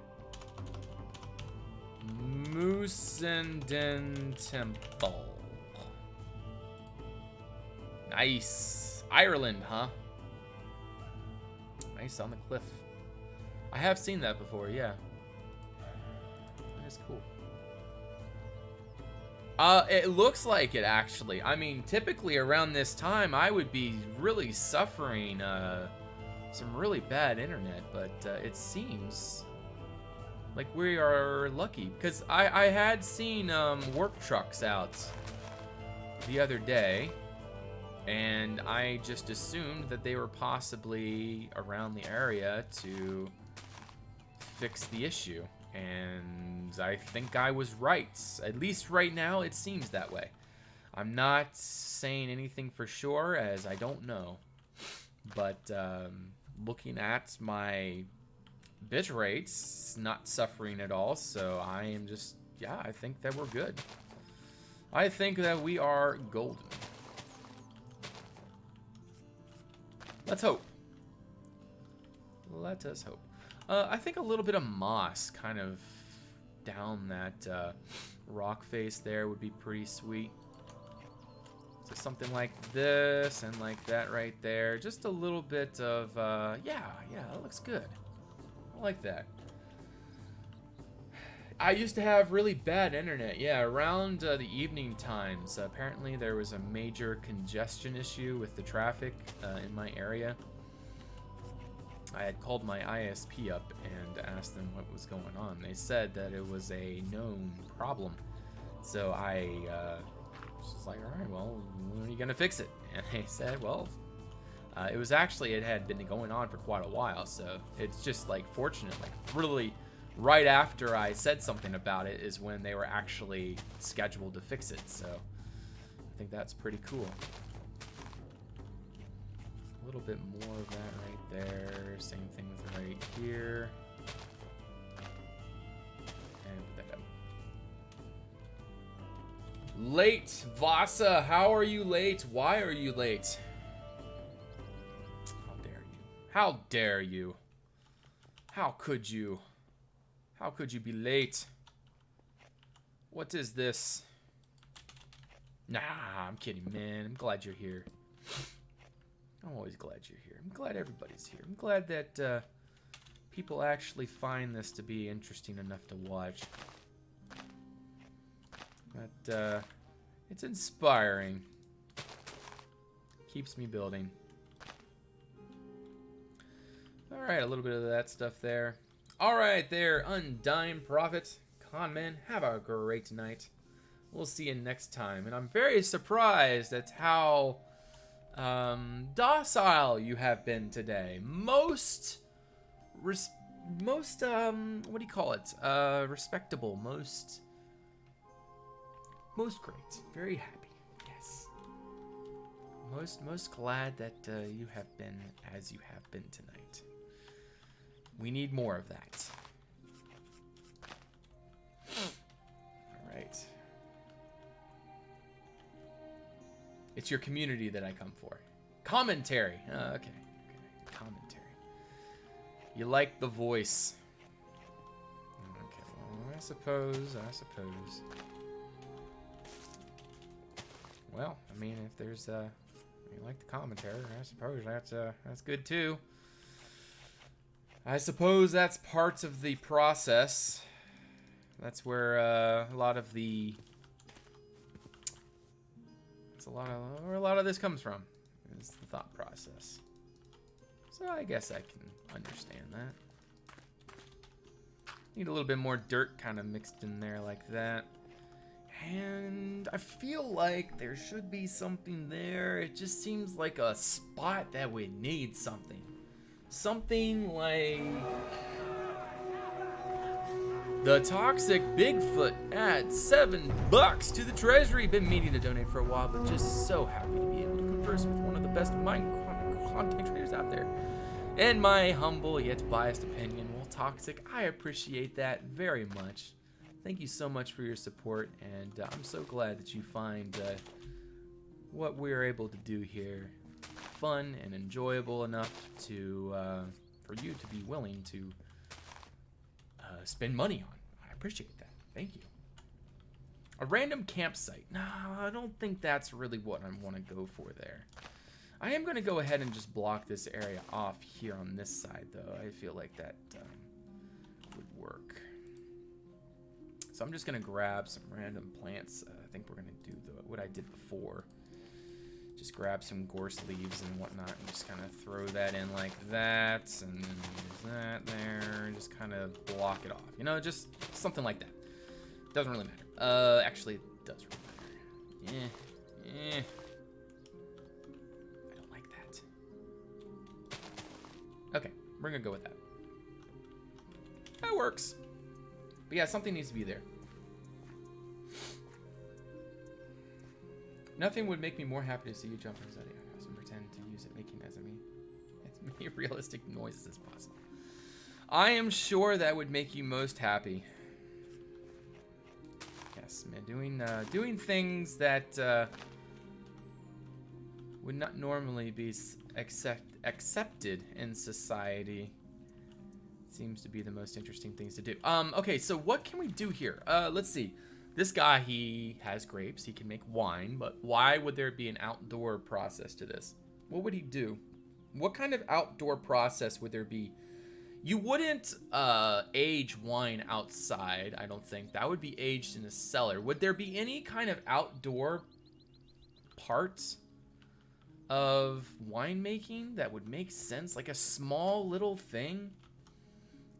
Muzaden Temple. Nice. Ireland, huh? Nice on the cliff. I have seen that before, yeah. That's cool. It looks like it, actually. I mean, typically around this time, I would be really suffering some really bad internet, but it seems like we are lucky, because I had seen work trucks out the other day, and I just assumed that they were possibly around the area to fix the issue. And I think I was right. At least right now, it seems that way. I'm not saying anything for sure, as I don't know. But looking at my bit rates, not suffering at all. So I am just, yeah, I think that we're good. I think that we are golden. Let's hope. Let us hope. I think a little bit of moss kind of down that rock face there would be pretty sweet. So something like this and like that right there. Just a little bit of, yeah, that looks good. I like that. I used to have really bad internet, yeah, around the evening times. Apparently there was a major congestion issue with the traffic in my area. I had called my ISP up and asked them what was going on. They said that it was a known problem. So I was like, all right, well, when are you going to fix it? And they said, well, it was actually, it had been going on for quite a while. So it's just like fortunate, like really right after I said something about it is when they were actually scheduled to fix it. So I think that's pretty cool. A little bit more of that right there. Same thing with right here. And put that up. Late, Vasa. How are you late? Why are you late? How dare you? How dare you? How could you? How could you be late? What is this? Nah, I'm kidding, man. I'm glad you're here. I'm always glad you're here. I'm glad everybody's here. I'm glad that people actually find this to be interesting enough to watch. But it's inspiring. Keeps me building. Alright, a little bit of that stuff there. Alright there, Undying Prophet. Conmen, have a great night. We'll see you next time. And I'm very surprised at how docile you have been today. Most what do you call it? Respectable. Most great. Very happy. Yes. Most glad that you have been as you have been tonight. We need more of that. All right. It's your community that I come for. Commentary. Okay. Commentary. You like the voice. Okay, well, I suppose. Well, I mean, if there's you like the commentary, I suppose that's good too. I suppose that's part of the process. That's where a lot of where a lot of this comes from, is the thought process. So I guess I can understand that. Need a little bit more dirt kind of mixed in there like that. And I feel like there should be something there. It just seems like a spot that would need something. Something like the Toxic Bigfoot at $7 to the treasury. Been meaning to donate for a while, but just so happy to be able to converse with one of the best Minecraft content creators out there. In my humble yet biased opinion, well, Toxic, I appreciate that very much. Thank you so much for your support, and I'm so glad that you find what we're able to do here fun and enjoyable enough to for you to be willing to spend money on. I appreciate that. Thank you. A random campsite. No, I don't think that's really what I want to go for there. I am going to go ahead and just block this area off here on this side, though. I feel like that would work. So I'm just going to grab some random plants. I think we're going to do what I did before. Just grab some gorse leaves and whatnot and just kind of throw that in like that. And then use that there. And just kind of block it off. You know, just something like that. Doesn't really matter. Actually, it does really matter. I don't like that. Okay, we're going to go with that. That works. But yeah, something needs to be there. Nothing would make me more happy to see you jump inside the outhouse and pretend to use it, making as many realistic noises as possible. I am sure that would make you most happy. Yes, man, doing things that would not normally be accepted in society seems to be the most interesting things to do. Okay, so what can we do here? Let's see. This guy, he has grapes. He can make wine, but why would there be an outdoor process to this? What would he do? What kind of outdoor process would there be? You wouldn't age wine outside, I don't think. That would be aged in a cellar. Would there be any kind of outdoor parts of winemaking that would make sense? Like a small little thing?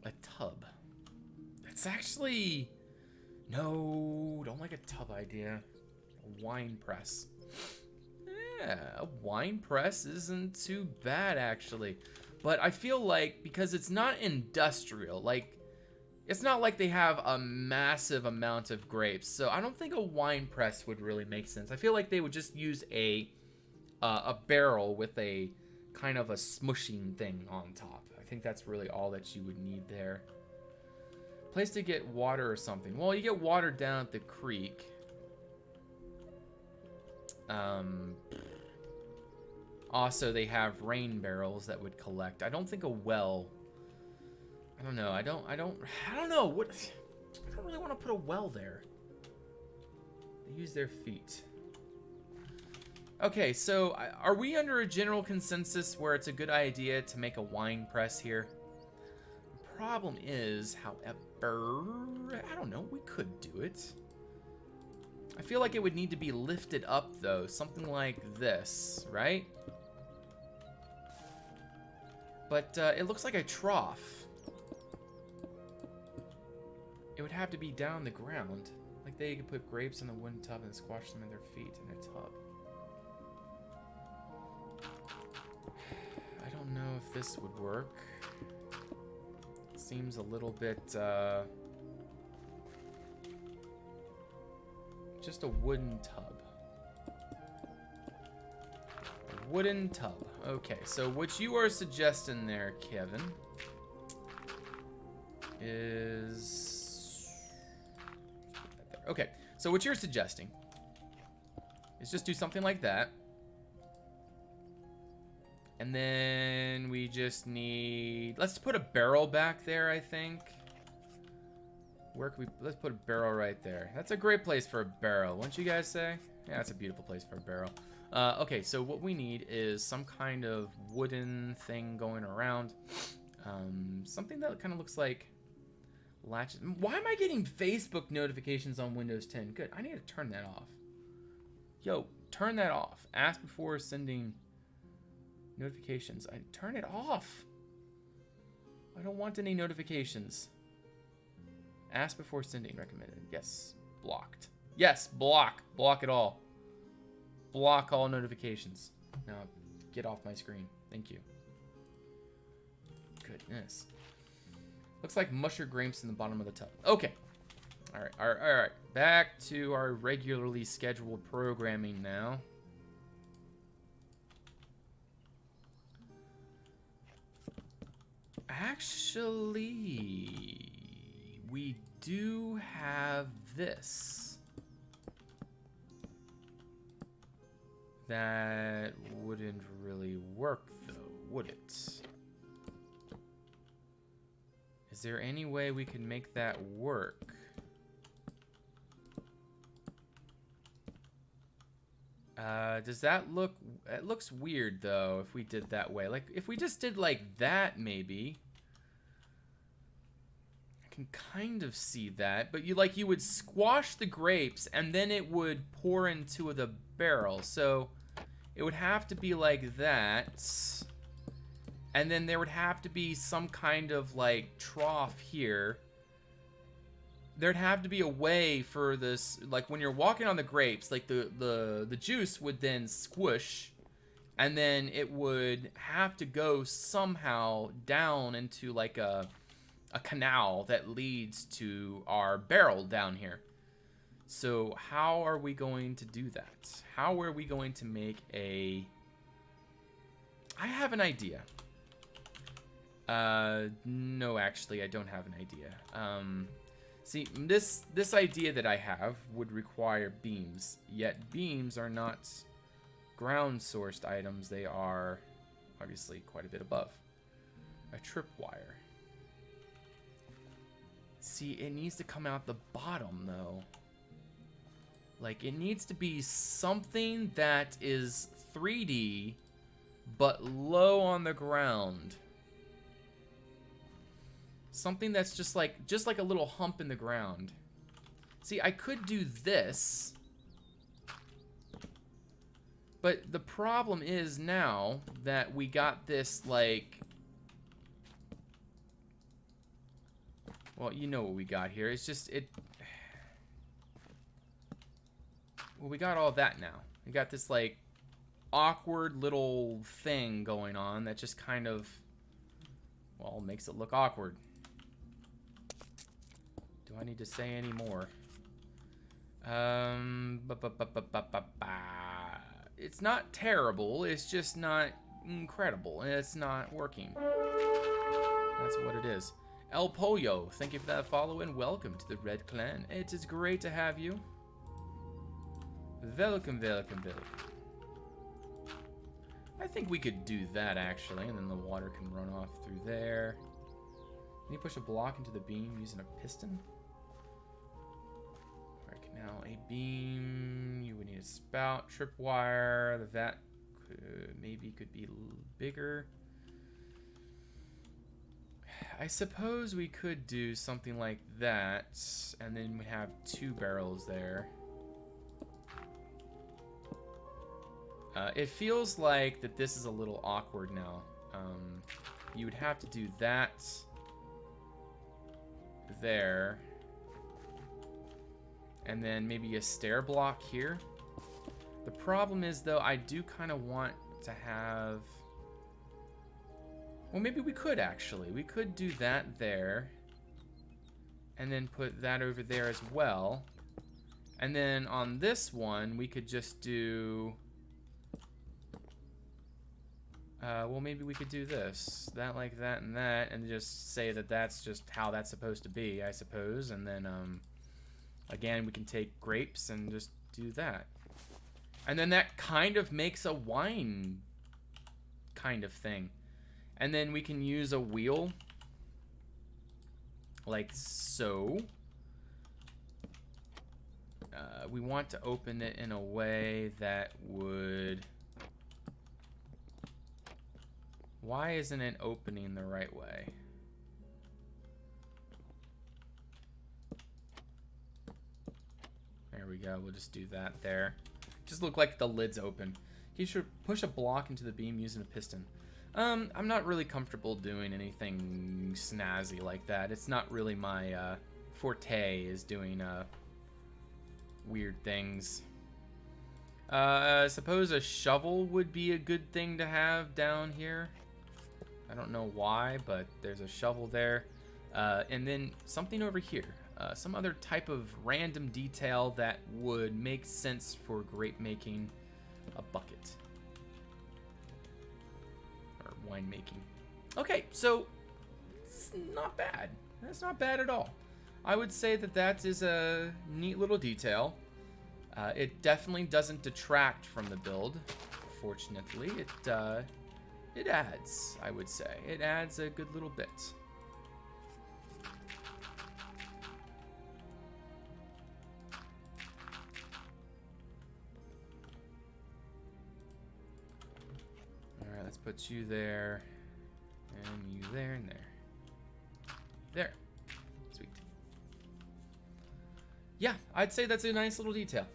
A tub. That's actually... No, don't like a tub idea. A wine press. Yeah, a wine press isn't too bad, actually. But I feel like, because it's not industrial, like, it's not like they have a massive amount of grapes. So I don't think a wine press would really make sense. I feel like they would just use a barrel with a kind of a smushing thing on top. I think that's really all that you would need there. Place to get water or something. Well, you get water down at the creek. Also, they have rain barrels that would collect. I don't think a well. I don't know. I don't know. What? I don't really want to put a well there. They use their feet. Okay, so are we under a general consensus where it's a good idea to make a wine press here? The problem is, however, I don't know, we could do it. I feel like it would need to be lifted up, though. Something like this, right? But it looks like a trough. It would have to be down the ground. Like they could put grapes in the wooden tub and squash them in their feet in their tub. I don't know if this would work. Seems a little bit, just a wooden tub. A wooden tub. Okay, so what you are suggesting there, Kevin, is... Okay, so what you're suggesting is just do something like that. And then we just need... Let's put a barrel back there, I think. Where can we... Let's put a barrel right there. That's a great place for a barrel, wouldn't you guys say? Yeah, that's a beautiful place for a barrel. Okay, so what we need is some kind of wooden thing going around. Something that kind of looks like latches. Why am I getting Facebook notifications on Windows 10? Good, I need to turn that off. Yo, turn that off. Ask before sending notifications. Turn it off. I don't want any notifications. Ask before sending recommended. Yes, blocked. Yes, block. Block it all. Block all notifications. Now, get off my screen. Thank you. Goodness. Looks like musher grapes in the bottom of the tub. Okay. All right. Back to our regularly scheduled programming now. Actually, we do have this. That wouldn't really work, though, would it? Is there any way we can make that work? Does that look... It looks weird, though, if we did that way. Like, if we just did like that, maybe... I can kind of see that. But you would squash the grapes, and then it would pour into the barrel. So, it would have to be like that. And then there would have to be some kind of, like, trough here. There'd have to be a way for this, like, when you're walking on the grapes, like, the juice would then squish, and then it would have to go somehow down into, like, a canal that leads to our barrel down here. So how are we going to do that? How are we going to make a... I have an idea. No, actually, I don't have an idea. See, this idea that I have would require beams, yet beams are not ground-sourced items. They are, obviously, quite a bit above. A tripwire. See, it needs to come out the bottom, though. Like, it needs to be something that is 3D, but low on the ground. Something that's just like a little hump in the ground. See, I could do this. But the problem is now that we got this, like... Well, you know what we got here. It's just, well, we got all that now. We got this, like, awkward little thing going on that just kind of, well, makes it look awkward. Do I need to say any more? It's not terrible. It's just not incredible. And it's not working. That's what it is. El Pollo, thank you for that follow and welcome to the Red Clan. It is great to have you. Welcome. I think we could do that, actually, and then the water can run off through there. Can you push a block into the beam using a piston? Alright, now a beam... You would need spout, tripwire. That maybe could be a little bigger. I suppose we could do something like that, and then we have 2 barrels there. It feels like that this is a little awkward now. You would have to do that there, and then maybe a stair block here. The problem is, though, I do kind of want to have... Well, maybe we could, actually. We could do that there, and then put that over there as well. And then on this one, we could just do... well, maybe we could do this. That, like that, and just say that that's just how that's supposed to be, I suppose. And then, again, we can take grapes and just do that. And then that kind of makes a wine kind of thing. And then we can use a wheel, like so. We want to open it in a way that would... Why isn't it opening the right way? There we go. We'll just do that there. Just look like the lid's open. You should push a block into the beam using a piston. I'm not really comfortable doing anything snazzy like that. It's not really my forte, is doing weird things. I suppose a shovel would be a good thing to have down here. I don't know why, but there's a shovel there. And then something over here. Some other type of random detail that would make sense for grape making. A bucket. Or wine making. Okay, so it's not bad. That's not bad at all. I would say that that is a neat little detail. It definitely doesn't detract from the build. Fortunately, it adds, I would say. It adds a good little bit. Alright, let's put you there, and you there, and there. There. Sweet. Yeah, I'd say that's a nice little detail.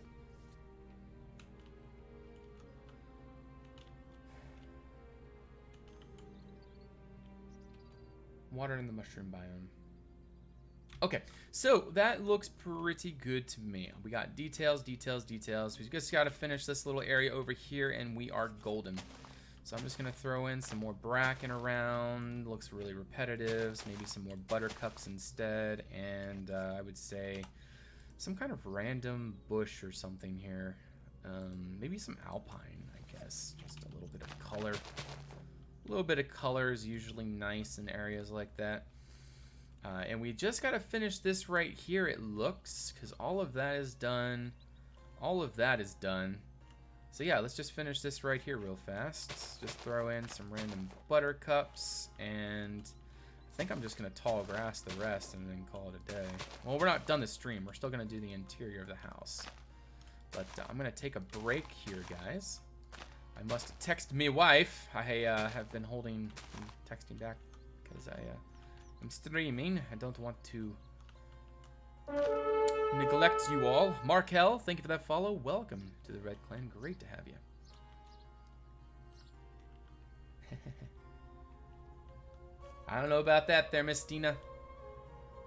Water in the mushroom biome. Okay, so that looks pretty good to me. We got details, details, details. We just got to finish this little area over here, and we are golden. So I'm just going to throw in some more bracken around. Looks really repetitive. So maybe some more buttercups instead. And I would say some kind of random bush or something here. Maybe some alpine, I guess. Just a little bit of color. A little bit of color is usually nice in areas like that. And we just got to finish this right here, it looks, because all of that is done. All of that is done. So yeah, let's just finish this right here real fast. Just throw in some random buttercups, and I think I'm just going to tall grass the rest and then call it a day. Well, we're not done the stream. We're still going to do the interior of the house. But I'm going to take a break here, guys. I must text me wife. I have been texting back because I am streaming. I don't want to neglect you all. Markel, thank you for that follow. Welcome to the Red Clan. Great to have you. I don't know about that there, Miss Dina,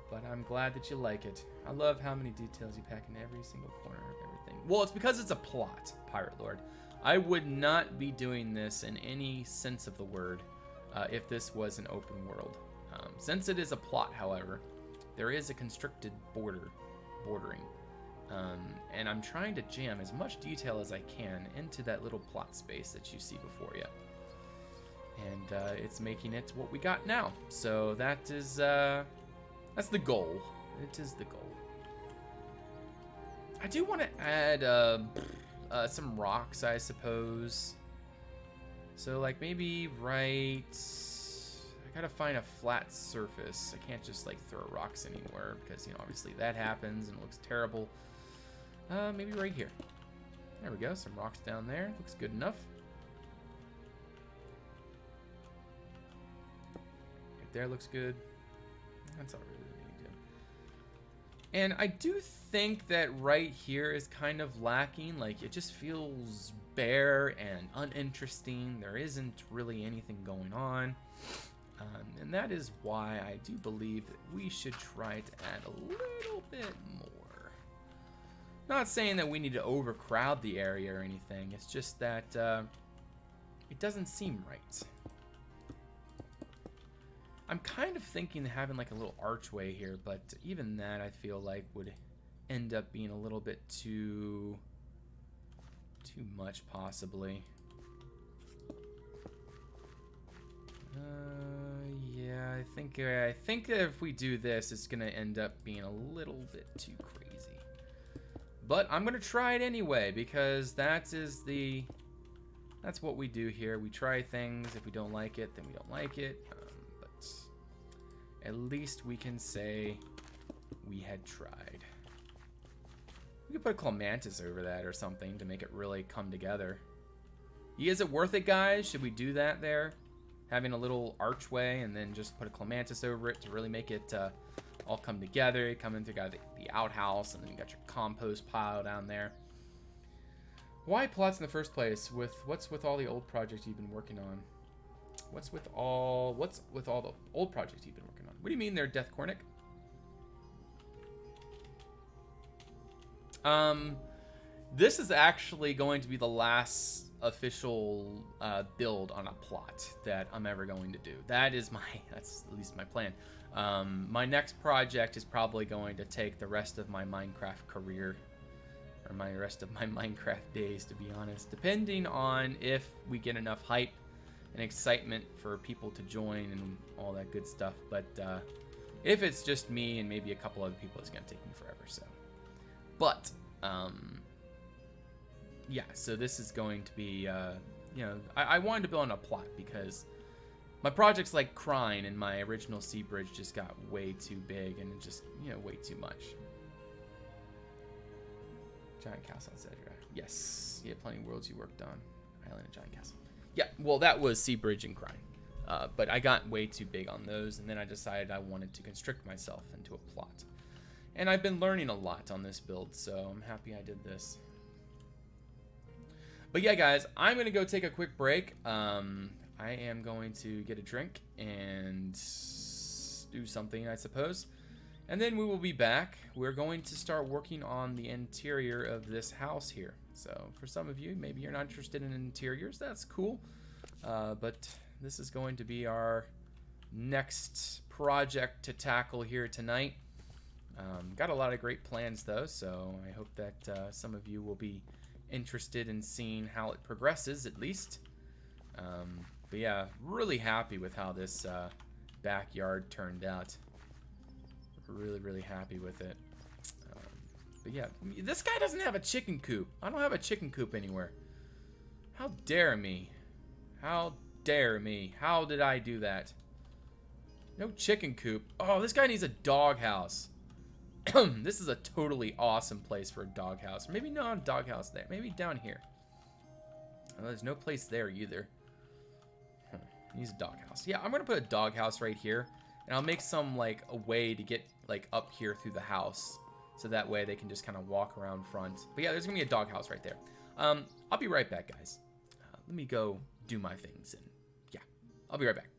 but I'm glad that you like it. I love how many details you pack in every single corner of everything. Well, it's because it's a plot, Pirate Lord. I would not be doing this in any sense of the word if this was an open world. Since it is a plot, however, there is a constricted bordering. And I'm trying to jam as much detail as I can into that little plot space that you see before you. And it's making it what we got now. So that is, that's the goal. It is the goal. I do want to add some rocks, I suppose. So like maybe I gotta find a flat surface. I can't just like throw rocks anywhere because, you know, obviously that happens and it looks terrible. Maybe right here. There we go. Some rocks down there. Looks good enough. Right there looks good. That's all really need to do. And I do think that right here is kind of lacking. Like, it just feels bare and uninteresting. There isn't really anything going on. And that is why I do believe that we should try to add a little bit more. Not saying that we need to overcrowd the area or anything. It's just that it doesn't seem right. I'm kind of thinking of having like a little archway here, but even that I feel like would end up being a little bit too much possibly. Yeah, I think that if we do this, it's gonna end up being a little bit too crazy. But I'm gonna try it anyway, because that's what we do here. We try things. If we don't like it, then we don't like it. But at least we can say we had tried. We could put a clematis over that or something to make it really come together. Is it worth it, guys? Should we do that there? Having a little archway and then just put a clematis over it to really make it all come together. You come in through the outhouse, and then you got your compost pile down there. Why plots in the first place? What's with all the old projects you've been working on? What's with all the old projects you've been working on? What do you mean they're Death Cornic? This is actually going to be the last official build on a plot that I'm ever going to do. That's at least my plan. My next project is probably going to take the rest of my Minecraft career, or my rest of my Minecraft days, to be honest, depending on if we get enough hype and excitement for people to join and all that good stuff. But if it's just me and maybe a couple other people, it's gonna take me forever. So, but yeah, so this is going to be, you know, I wanted to build on a plot because my projects like Crine and my original Sea Bridge just got way too big and just, you know, way too much. Giant Castle on Cedra. Yes, you had plenty of worlds you worked on. Island and Giant Castle. Yeah, well, that was Sea Bridge and Crine. But I got way too big on those, and then I decided I wanted to constrict myself into a plot. And I've been learning a lot on this build, so I'm happy I did this. But yeah, guys, I'm going to go take a quick break. I am going to get a drink and do something, I suppose. And then we will be back. We're going to start working on the interior of this house here. So for some of you, maybe you're not interested in interiors. That's cool. But this is going to be our next project to tackle here tonight. Got a lot of great plans, though, so I hope that some of you will be interested in seeing how it progresses, at least. But yeah, really happy with how this backyard turned out. Really, really happy with it. But yeah, this guy doesn't have a chicken coop. I don't have a chicken coop anywhere. How dare me? How dare me? How did I do that? No chicken coop. Oh, this guy needs a doghouse. This is a totally awesome place for a doghouse. Maybe not a doghouse there. Maybe down here. Oh, there's no place there either. Needs a doghouse. Yeah, I'm gonna put a doghouse right here, and I'll make some like a way to get like up here through the house, so that way they can just kind of walk around front. But yeah, there's gonna be a doghouse right there. I'll be right back, guys. Let me go do my things, and yeah, I'll be right back.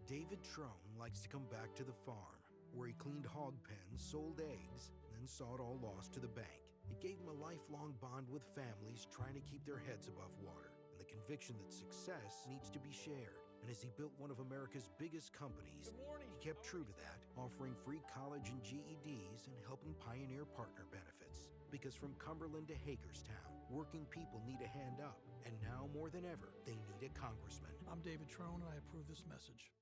David Trone likes to come back to the farm, where he cleaned hog pens, sold eggs, then saw it all lost to the bank. It gave him a lifelong bond with families trying to keep their heads above water, and the conviction that success needs to be shared. And as he built one of America's biggest companies, he kept true to that, offering free college and GEDs and helping pioneer partner benefits. Because from Cumberland to Hagerstown, working people need a hand up, and now more than ever, they need a congressman. I'm David Trone, and I approve this message.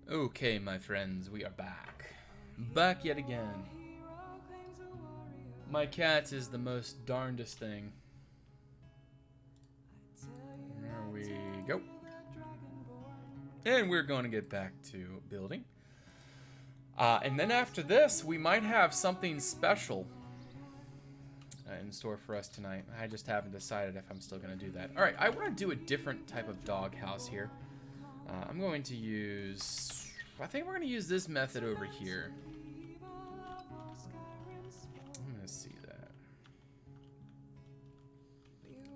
Okay, my friends, we are back. Back yet again. My cat is the most darndest thing. There we go. And we're going to get back to building. And then after this, we might have something special in store for us tonight. I just haven't decided if I'm still going to do that. Alright, I want to do a different type of doghouse here. I'm going to use... I think we're going to use this method over here. I'm going to see that.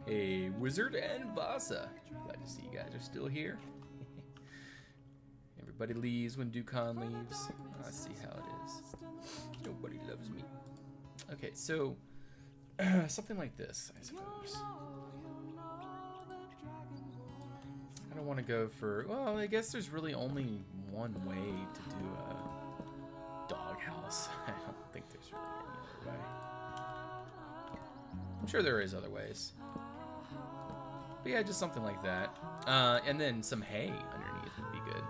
Hey, Wizard and Vasa. Glad to see you guys are still here. Everybody leaves when Dukan leaves. I see how it is. Nobody loves me. Okay, so something like this, I suppose. I don't want to go for... Well, I guess there's really only one way to do a doghouse. I don't think there's really any other way. I'm sure there is other ways. But yeah, just something like that. And then some hay underneath would be good.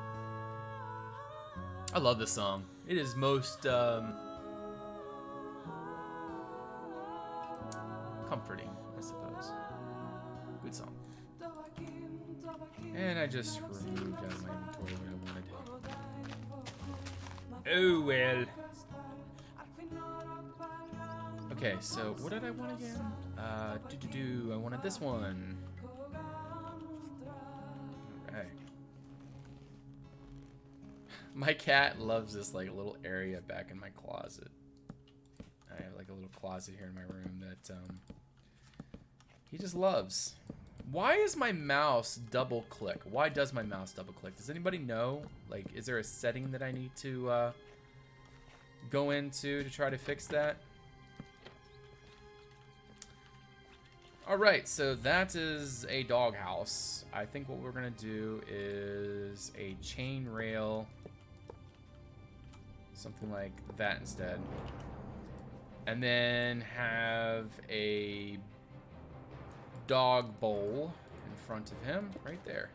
I love this song. It is most comforting, I suppose. Good song. And I just removed out of my inventory what I wanted. Oh well. Okay, so what did I want again? I wanted this one. Alright. My cat loves this like little area back in my closet. I have like a little closet here in my room that he just loves. Why is my mouse double click? Why does my mouse double click? Does anybody know? Like, is there a setting that I need to go into to try to fix that? Alright, so that is a doghouse. I think what we're going to do is a chain rail. Something like that instead. And then have a dog bowl in front of him, right there.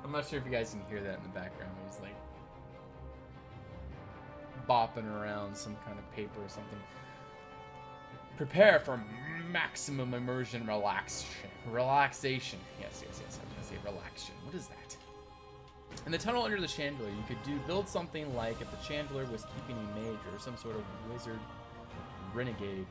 I'm not sure if you guys can hear that in the background. He's like bopping around some kind of paper or something. Prepare for maximum immersion relaxation. Yes. I was gonna say relaxation. What is that? In the tunnel under the chandelier, you could build something like if the chandelier was keeping a mage or some sort of wizard renegade.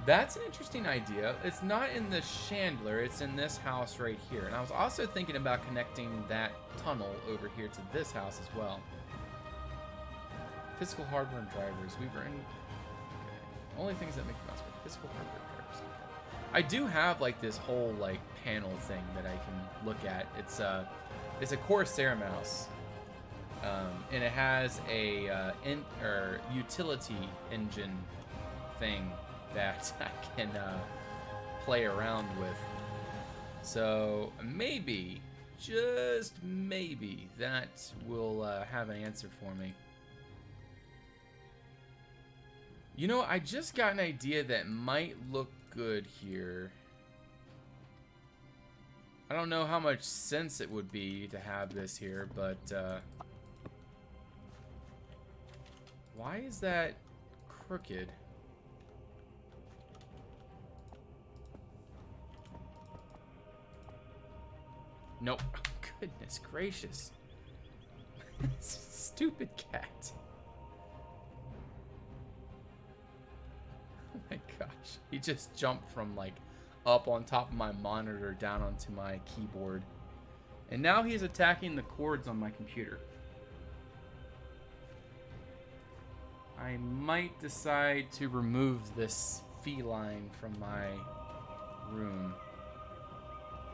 That's an interesting idea. It's not in the chandelier, it's in this house right here. And I was also thinking about connecting that tunnel over here to this house as well. Physical hardware and drivers. We've earned... Okay. Only things that make the mouse work. Physical hardware and drivers. Okay. I do have like this whole like panel thing that I can look at. It's a Corsair mouse, and it has a utility engine thing that I can play around with. So maybe, just maybe, that will have an answer for me. You know, I just got an idea that might look good here. I don't know how much sense it would be to have this here, but why is that crooked? Nope. Goodness gracious. Stupid cat. Oh my gosh. He just jumped from like up on top of my monitor down onto my keyboard. And now he's attacking the cords on my computer. I might decide to remove this feline from my room.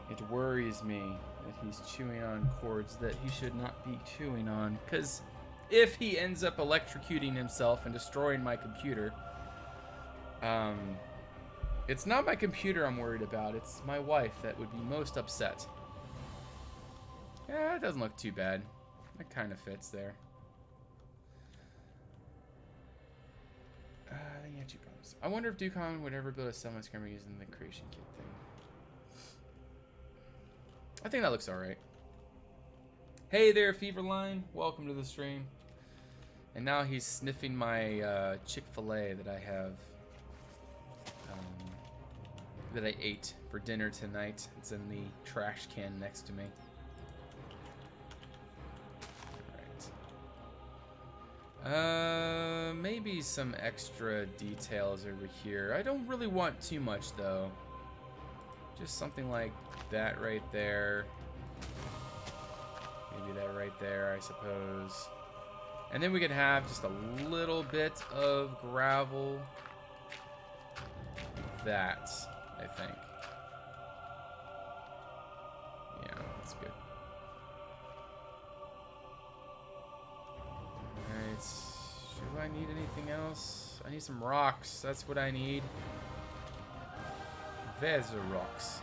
It worries me that he's chewing on cords that he should not be chewing on. Because if he ends up electrocuting himself and destroying my computer, it's not my computer I'm worried about. It's my wife that would be most upset. Yeah, it doesn't look too bad. That kind of fits there. Yeah, two problems. I wonder if Dukan would ever build a semi-scrammer using the creation kit thing. I think that looks alright. Hey there, Feverline. Welcome to the stream. And now he's sniffing my Chick-fil-A that I have. That I ate for dinner tonight. It's in the trash can next to me. Alright. Maybe some extra details over here. I don't really want too much though. Just something like that right there. Maybe that right there, I suppose. And then we could have just a little bit of gravel. That, I think. That's good. Alright. Do I need anything else? I need some rocks. That's what I need. There's the rocks.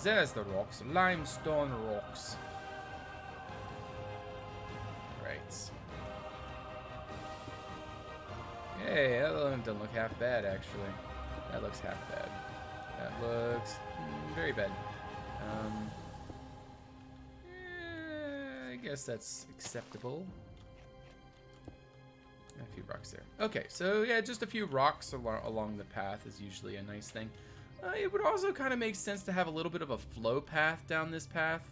There's the rocks. Limestone rocks. Right. Hey, that doesn't look half bad, actually. That looks half bad. That looks very bad. I guess that's acceptable. A few rocks there. Okay, so yeah, just a few rocks along the path is usually a nice thing. It would also kind of make sense to have a little bit of a flow path down this path.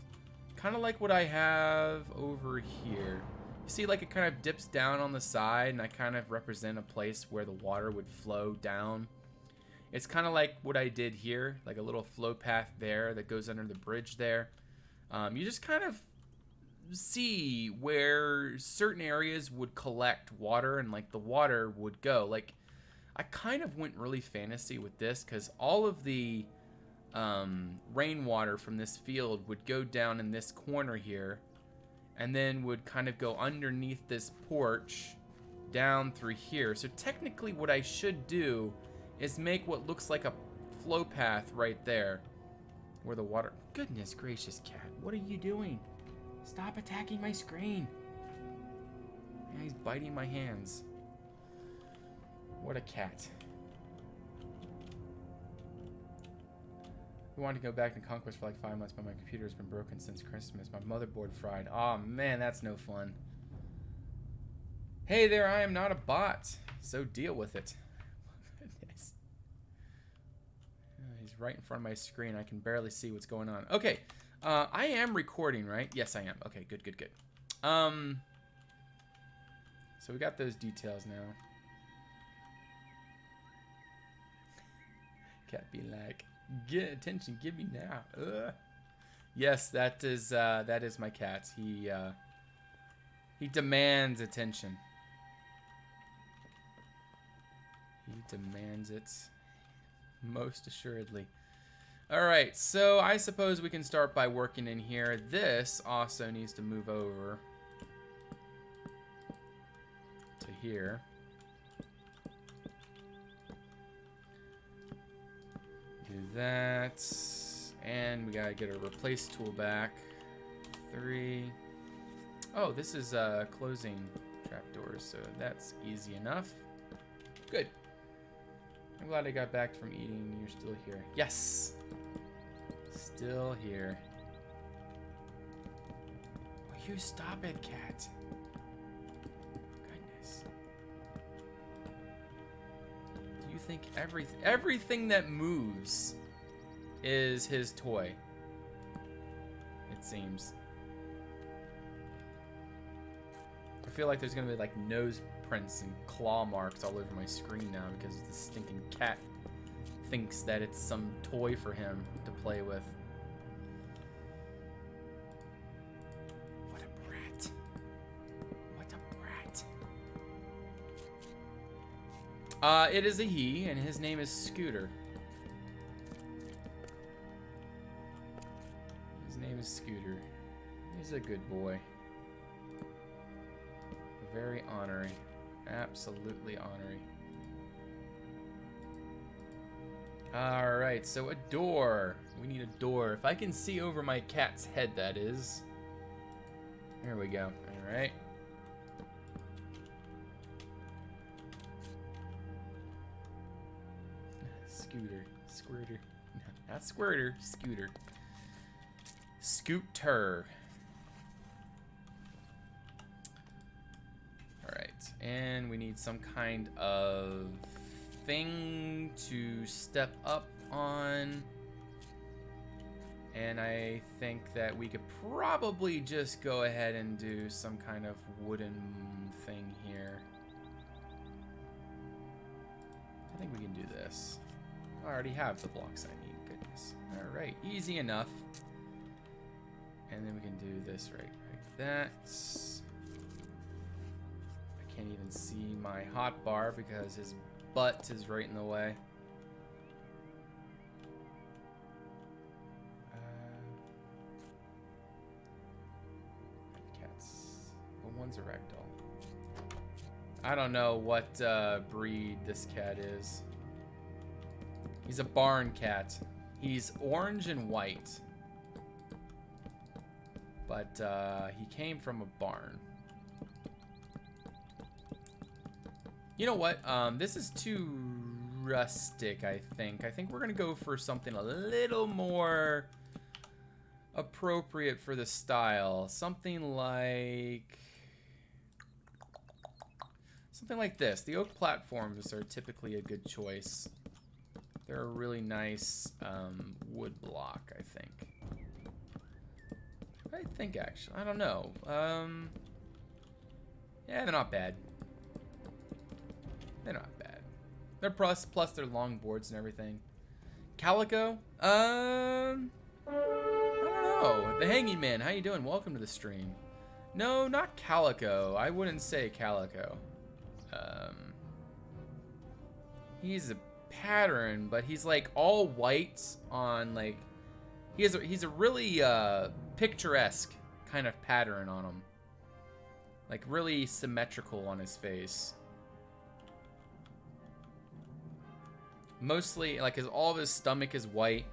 Kind of like what I have over here. You see, like, it kind of dips down on the side, and I kind of represent a place where the water would flow down. It's kind of like what I did here, like a little flow path there that goes under the bridge there. You just kind of see where certain areas would collect water, and like the water would go. Like, I kind of went really fantasy with this because all of the rainwater from this field would go down in this corner here, and then would kind of go underneath this porch down through here. So technically what I should do is make what looks like a flow path right there where the water... Goodness gracious, cat. What are you doing? Stop attacking my screen. Yeah, he's biting my hands. What a cat. We wanted to go back to Conquest for like 5 months, but my computer has been broken since Christmas. My motherboard fried. Oh man, that's no fun. Hey there, I am not a bot, so deal with it. Goodness. He's right in front of my screen. I can barely see what's going on. Okay, I am recording, right? Yes, I am. Okay, good, good, good. So we got those details now. Cat be like, get attention, give me now. Ugh. Yes, that is my cat. He demands attention. He demands it, most assuredly. All right, so I suppose we can start by working in here. This also needs to move over to here. Do that, and we gotta get a replace tool back. 3. Oh, this is closing trapdoors, so that's easy enough. Good. I'm glad I got back from eating. You're still here. Yes, still here. Will you stop it, cat? Goodness. Do you think everything that moves is his toy? It seems. I feel like there's gonna be like nose prints and claw marks all over my screen now because the stinking cat thinks that it's some toy for him to play with. What a brat. What a brat. It is a he, and his name is Scooter. His name is Scooter. He's a good boy. Very honorary. Absolutely honorary. Alright, so a door. We need a door. If I can see over my cat's head, that is. There we go. Alright. Scooter. Squirter. No, not squirter. Scooter. Scooter. And we need some kind of thing to step up on. And I think that we could probably just go ahead and do some kind of wooden thing here. I think we can do this. I already have the blocks I need. Goodness. All right, easy enough. And then we can do this right like that. Can't even see my hot bar because his butt is right in the way. one's a ragdoll. I don't know what breed this cat is. He's a barn cat. He's orange and white. But he came from a barn. You know what? This is too rustic, I think. I think we're going to go for something a little more appropriate for the style. Something like this. The oak platforms are typically a good choice. They're a really nice wood block, I think. Actually, I don't know. Yeah, they're not bad. They're not bad. They're plus they're long boards and everything. Calico? I don't know. The Hanging Man, how you doing? Welcome to the stream. No, not Calico. I wouldn't say Calico. He's a pattern, but he's like all white on like he's a really picturesque kind of pattern on him. Like really symmetrical on his face. Mostly like all of his stomach is white.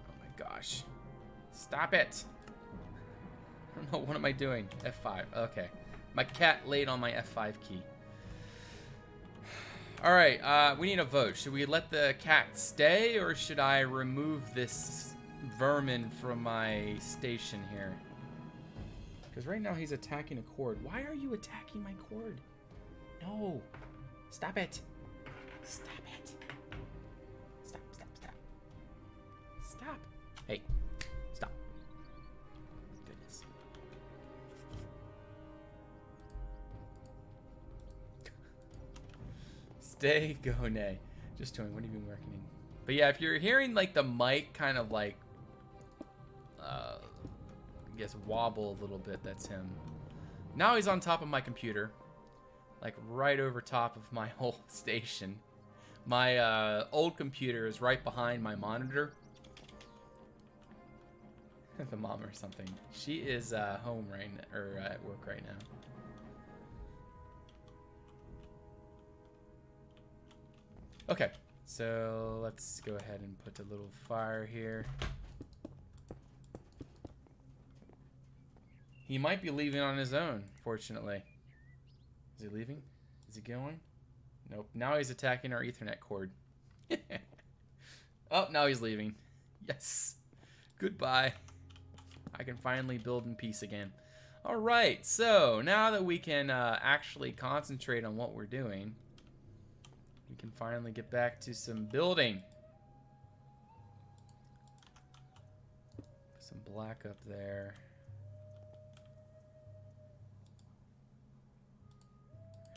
Oh my gosh. Stop it. I don't know, what am I doing? F5. Okay. My cat laid on my F5 key. Alright, we need a vote. Should we let the cat stay, or should I remove this vermin from my station here? Because right now he's attacking a cord. Why are you attacking my cord? No. Stop it. Stop it. Stop. Stop. Hey. Stop. Goodness. Stay, go, nay. Just doing, what have you been working in? But yeah, if you're hearing like the mic kind of like, I guess wobble a little bit, that's him. Now he's on top of my computer. Like right over top of my whole station. My old computer is right behind my monitor. The mom or something. She is home right now, or at work right now. Okay, so let's go ahead and put a little fire here. He might be leaving on his own, fortunately. Is he leaving? Is he going? Nope. Now he's attacking our Ethernet cord. Oh, now he's leaving. Yes. Goodbye. I can finally build in peace again. All right. So now that we can actually concentrate on what we're doing, we can finally get back to some building. Some black up there.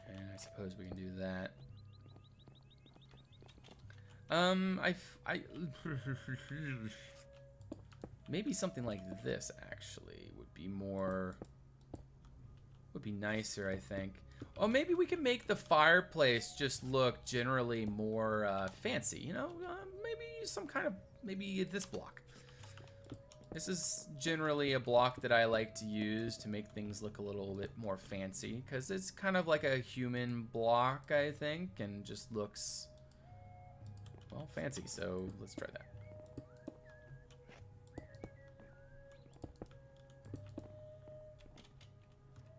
And I suppose we can do that. Maybe something like this actually would be nicer, I think. Oh, maybe we can make the fireplace just look generally more fancy, you know? Maybe this block. This is generally a block that I like to use to make things look a little bit more fancy, because it's kind of like a human block, I think, and just looks, well, fancy. So let's try that.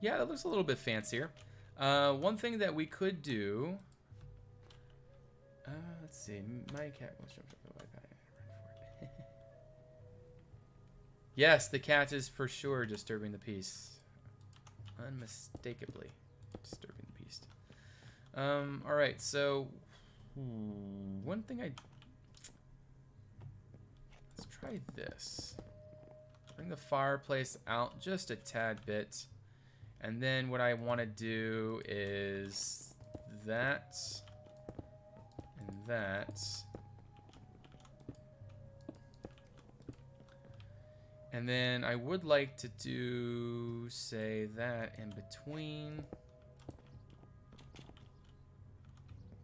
Yeah, that looks a little bit fancier. One thing that we could do, let's see, my cat wants to Yes, the cat is for sure disturbing the peace. Unmistakably disturbing the peace. Alright, so one thing let's try this. Bring the fireplace out just a tad bit. And then what I want to do is that and that. And then I would like to do, say, that in between.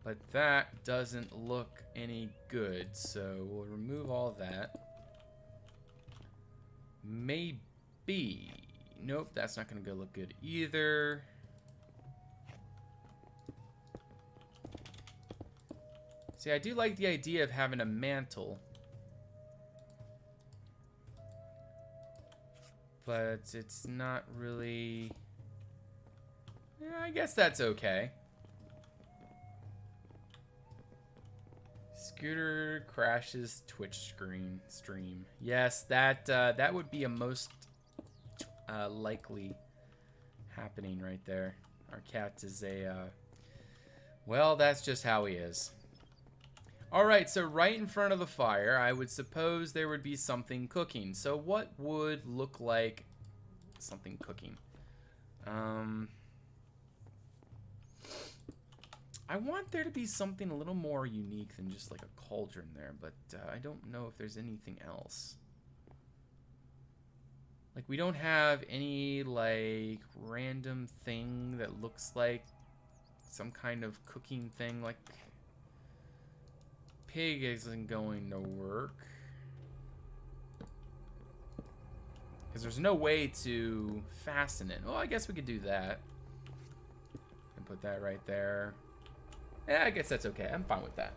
But that doesn't look any good, so we'll remove all that. Maybe Nope, that's not going to go look good either. See, I do like the idea of having a mantle. But it's not really... Yeah, I guess that's okay. Scooter crashes Twitch stream. Yes, that would be a most likely happening right there. Our cat is a... well, that's just how he is. Alright, so right in front of the fire, I would suppose there would be something cooking. So what would look like something cooking? I want there to be something a little more unique than just like a cauldron there, but I don't know if there's anything else. Like, we don't have any, like, random thing that looks like some kind of cooking thing, like... Pig isn't going to work. Because there's no way to fasten it. Well, I guess we could do that. And put that right there. Yeah, I guess that's okay. I'm fine with that.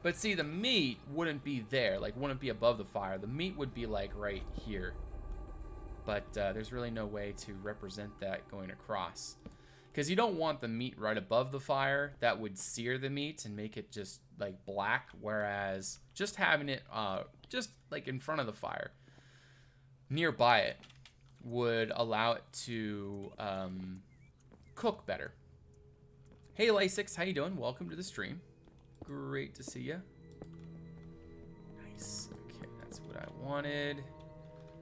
But see, the meat wouldn't be there. Like, wouldn't be above the fire. The meat would be, like, right here. But there's really no way to represent that going across. Because you don't want the meat right above the fire. That would sear the meat and make it just, like, black. Whereas just having it just, like, in front of the fire, nearby it, would allow it to cook better. Hey, Lasix, how you doing? Welcome to the stream. Great to see you. Nice. Okay, that's what I wanted.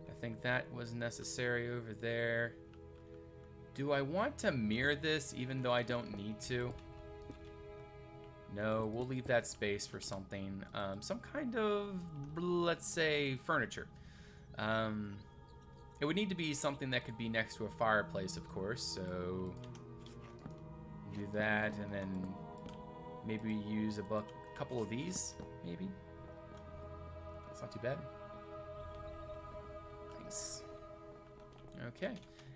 I think that was necessary over there. Do I want to mirror this even though I don't need to? No, we'll leave that space for something. Some kind of, let's say, furniture. It would need to be something that could be next to a fireplace, of course, so... do that, and then maybe use a couple of these, maybe. That's not too bad. Nice. Okay.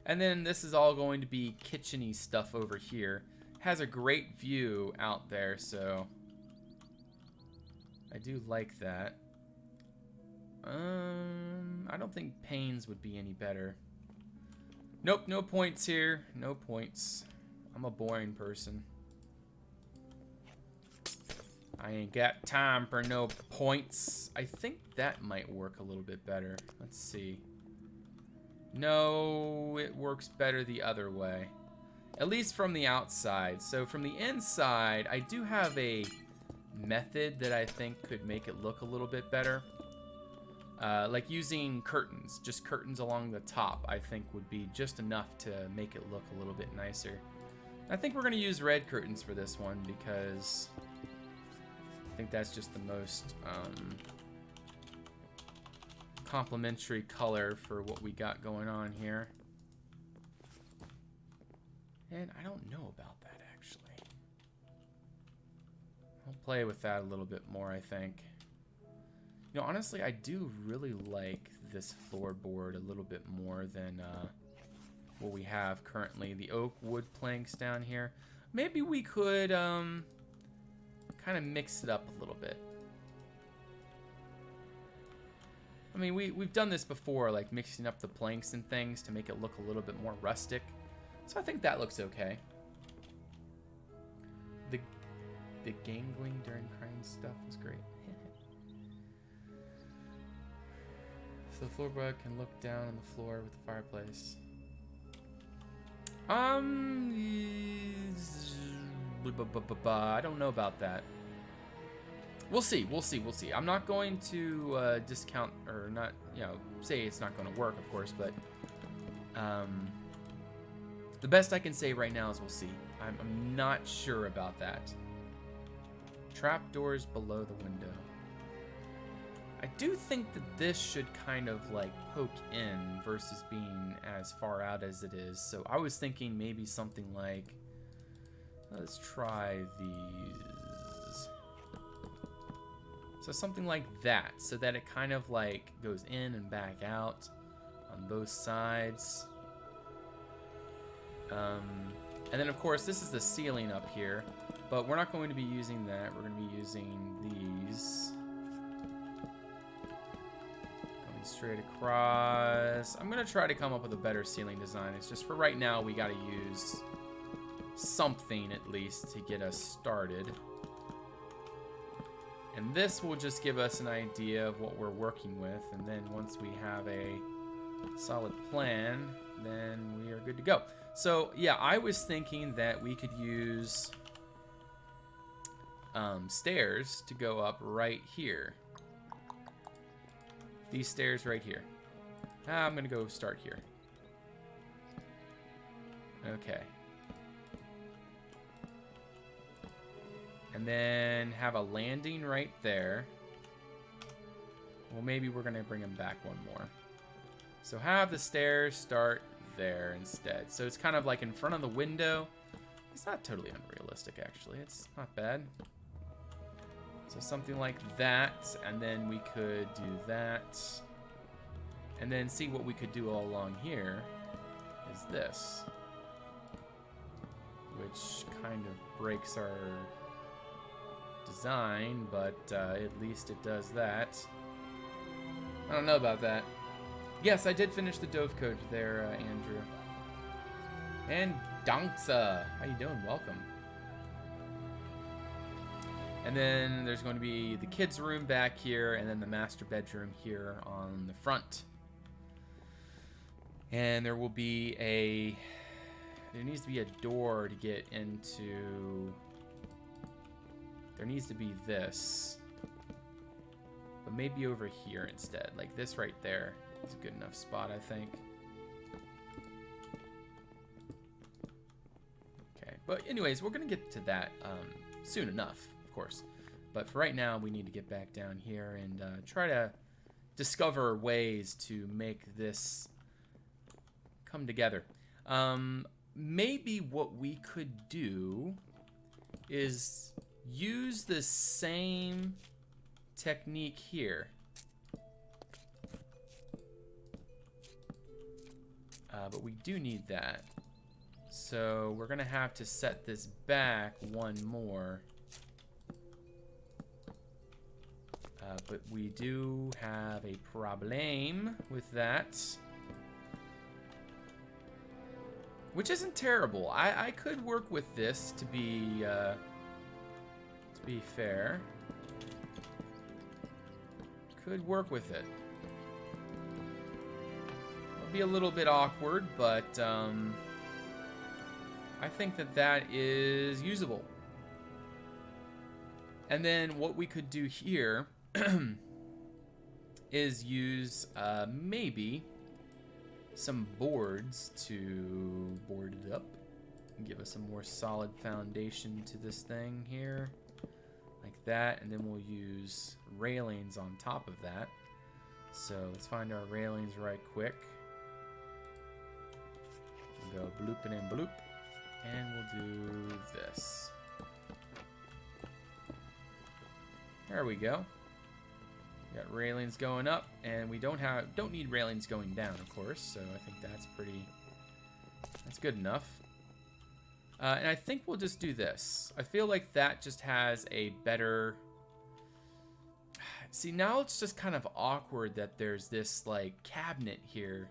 And then this is all going to be kitchen-y stuff over here. Has a great view out there, so I do like that. I don't think panes would be any better. Nope, no points here. No points. I'm a boring person. I ain't got time for no points. I think that might work a little bit better. Let's see. No, it works better the other way. At least from the outside. So from the inside, I do have a method that I think could make it look a little bit better. Like using curtains. Just curtains along the top, I think would be just enough to make it look a little bit nicer. I think we're going to use red curtains for this one because I think that's just the most complementary color for what we got going on here. And I don't know about that, actually. I'll play with that a little bit more, I think. You know, honestly, I do really like this floorboard a little bit more than what we have currently. The oak wood planks down here. Maybe we could kind of mix it up a little bit. I mean, we've done this before, like mixing up the planks and things to make it look a little bit more rustic. So I think that looks okay. The gangling during crying stuff was great. So the floorboard can look down on the floor with the fireplace. I don't know about that. We'll see. I'm not going to discount or not, you know, say it's not going to work, of course, but the best I can say right now is we'll see. I'm not sure about that. Trapdoors below the window. I do think that this should kind of like poke in versus being as far out as it is. So I was thinking maybe something like, let's try these. So something like that, so that it kind of like goes in and back out on both sides. And then, of course, this is the ceiling up here. But we're not going to be using that. We're going to be using these. Going straight across. I'm going to try to come up with a better ceiling design. It's just for right now, we got to use something at least to get us started. And this will just give us an idea of what we're working with. And then once we have a solid plan, then we are good to go. So, yeah, I was thinking that we could use stairs to go up right here. These stairs right here. I'm going to go start here. Okay. And then have a landing right there. Well, maybe we're going to bring them back one more. So have the stairs start there instead. So it's kind of like in front of the window. It's not totally unrealistic, actually. It's not bad. So something like that, and then we could do that. And then see what we could do all along here is this. Which kind of breaks our design, but at least it does that. I don't know about that. Yes, I did finish the Dove Code there, Andrew. And Donksa, how you doing? Welcome. And then there's going to be the kids' room back here, and then the master bedroom here on the front. And there will be there needs to be a door to get into. There needs to be this. But maybe over here instead. Like this right there is a good enough spot, I think. Okay. But anyways, we're going to get to that soon enough, of course. But for right now, we need to get back down here and try to discover ways to make this come together. Maybe what we could do is use the same technique here. But we do need that. So we're going to have to set this back one more. But we do have a problem with that. Which isn't terrible. I could work with this to be fair. Could work with it. It'll be a little bit awkward, but I think that is usable. And then what we could do here is use maybe some boards to board it up and give us a more solid foundation to this thing here, like that, and then we'll use railings on top of that. So let's find our railings right quick. We'll go blooping and bloop, and we'll do this. There we go. We got railings going up, and we don't need railings going down, of course. So I think that's good enough. And I think we'll just do this. I feel like that just has a better. See, now it's just kind of awkward that there's this like cabinet here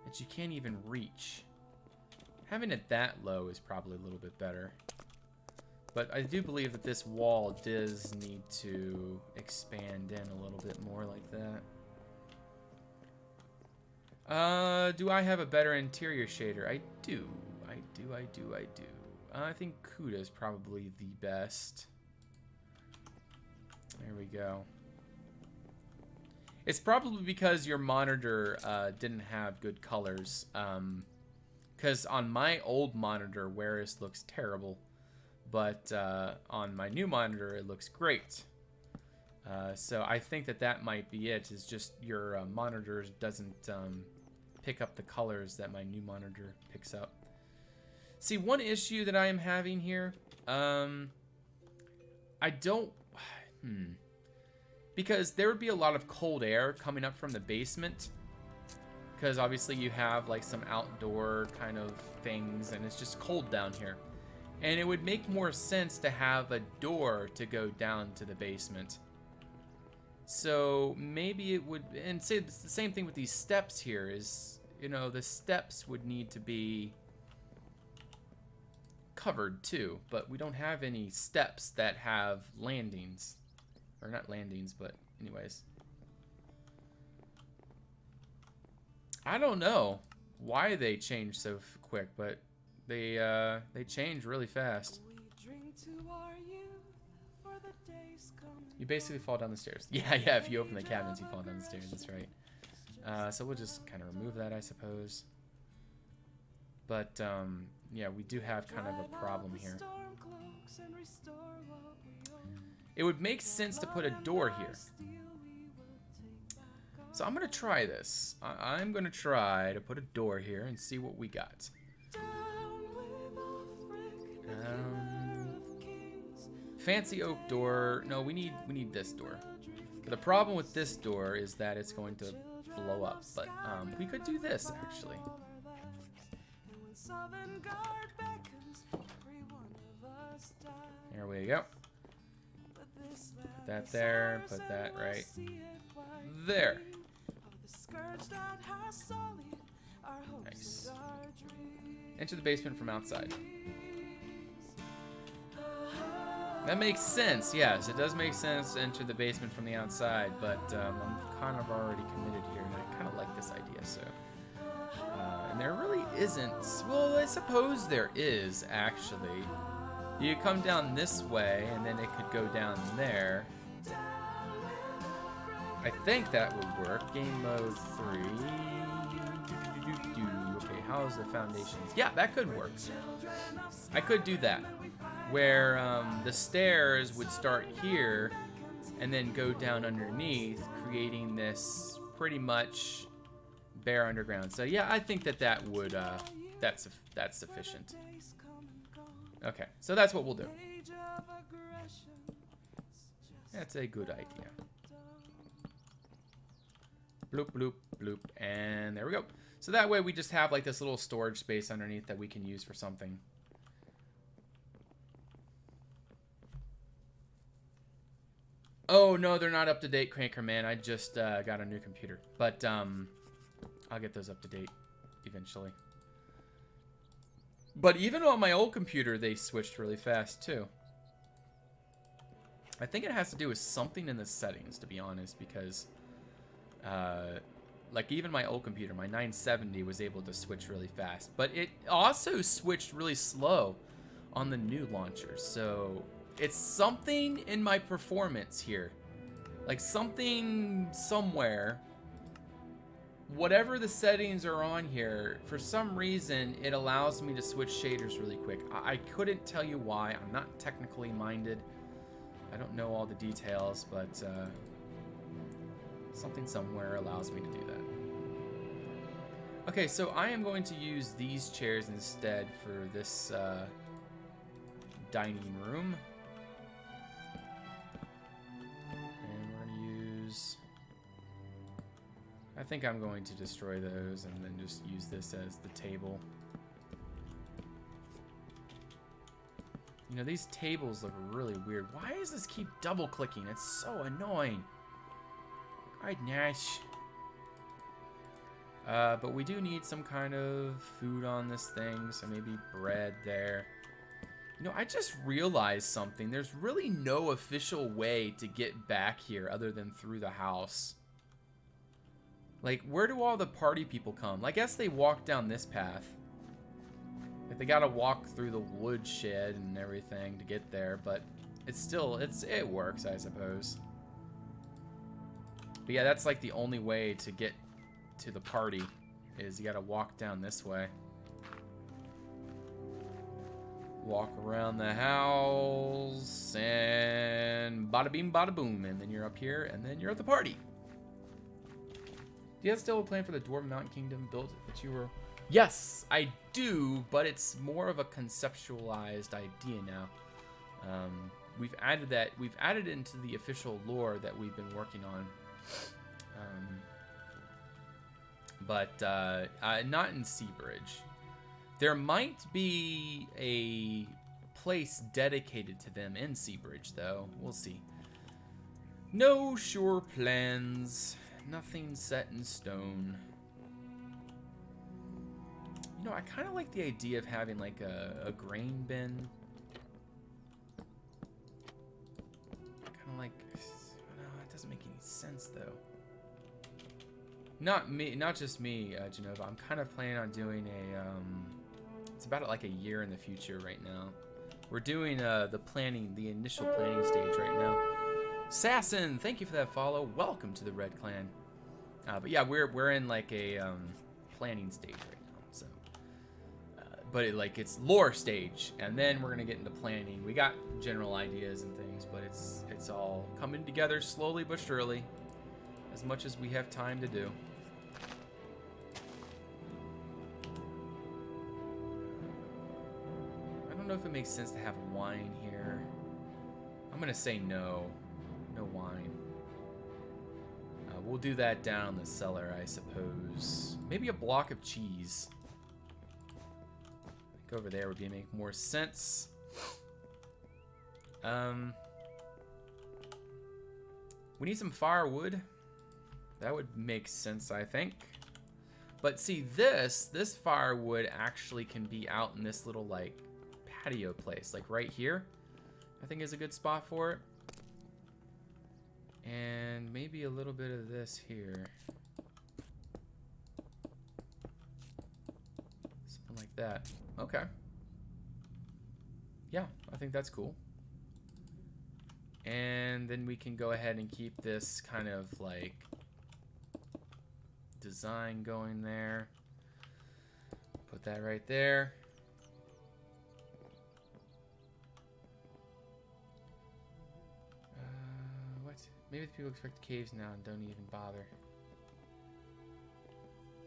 that you can't even reach. Having it that low is probably a little bit better. But I do believe that this wall does need to expand in a little bit more like that. Do I have a better interior shader? I do. I think Kuda is probably the best. There we go. It's probably because your monitor didn't have good colors. Because on my old monitor, Whereas looks terrible. But on my new monitor, it looks great. So I think that might be it. Is just your monitor doesn't pick up the colors that my new monitor picks up. See, one issue that I am having here, I don't, because there would be a lot of cold air coming up from the basement. because obviously you have like some outdoor kind of things and it's just cold down here. And it would make more sense to have a door to go down to the basement. So maybe it would, and say it's the same thing with these steps here is, you know, the steps would need to be covered too, but we don't have any steps that have landings. Or not landings, but anyways. I don't know why they changed so quick, but they change really fast. You basically fall down the stairs. Yeah, if you open the cabinets, you fall down the stairs. That's right. So we'll just kind of remove that, I suppose. But, yeah, we do have kind of a problem here. It would make sense to put a door here. So I'm going to try this. I'm going to try to put a door here and see what we got. Fancy oak door. No, we need this door. But the problem with this door is that it's going to blow up. But we could do this actually. There we go. Put that there. Put that right there. Nice. Enter the basement from outside. That makes sense, yes. It does make sense to enter the basement from the outside, but I'm kind of already committed here, and I kind of like this idea, so. And there really isn't. Well, I suppose there is, actually. You come down this way, and then it could go down there. I think that would work. Game mode 3. Okay, how's the foundations? Yeah, that could work. I could do that. Where the stairs would start here and then go down underneath, creating this pretty much bare underground. So yeah, I think that would that's sufficient. Okay, so that's what we'll do. That's a good idea. Bloop, bloop, bloop, and there we go. So that way we just have like this little storage space underneath that we can use for something. Oh, no, they're not up to date, Cranker Man. I just got a new computer. But I'll get those up to date eventually. But even on my old computer, they switched really fast, too. I think it has to do with something in the settings, to be honest, because like even my old computer, my 970, was able to switch really fast. But it also switched really slow on the new launcher, so it's something in my performance here. Like something somewhere. Whatever the settings are on here, for some reason, it allows me to switch shaders really quick. I couldn't tell you why. I'm not technically minded. I don't know all the details, but something somewhere allows me to do that. Okay, so I am going to use these chairs instead for this dining room. I think I'm going to destroy those and then just use this as the table. You know, these tables look really weird. Why does this keep double clicking? It's so annoying. Goodness. But we do need some kind of food on this thing, so maybe bread there. You know, I just realized something. There's really no official way to get back here other than through the house. Like, where do all the party people come? I guess they walk down this path. Like, they gotta walk through the wood shed and everything to get there, but it's still, it works, I suppose. But yeah, that's like the only way to get to the party, is you gotta walk down this way. Walk around the house, and bada bing, bada boom, and then you're up here, and then you're at the party. Do you have still a plan for the Dwarven Mountain Kingdom build that you were? Yes, I do, but it's more of a conceptualized idea now. We've added that. We've added it into the official lore that we've been working on. but not in Seabridge. There might be a place dedicated to them in Seabridge, though. We'll see. No sure plans. Nothing set in stone. You know, I kind of like the idea of having like a grain bin. Kind of like, no, it doesn't make any sense though. Not me, not just me, Genova. I'm kind of planning on doing a, it's about like a year in the future right now. We're doing the initial planning stage right now. Sassin, thank you for that follow. Welcome to the Red Clan. But yeah, we're in like a planning stage right now. So, but it's lore stage, and then we're gonna get into planning. We got general ideas and things, but it's all coming together slowly but surely, as much as we have time to do. I don't know if it makes sense to have wine here. I'm gonna say no. No wine. We'll do that down in the cellar, I suppose. Maybe a block of cheese. I think over there would make more sense. We need some firewood. That would make sense, I think. But see, this firewood actually can be out in this little like patio place, like right here. I think is a good spot for it. And maybe a little bit of this here. Something like that. Okay. Yeah, I think that's cool. And then we can go ahead and keep this kind of like design going there. Put that right there. Maybe the people expect caves now and don't even bother.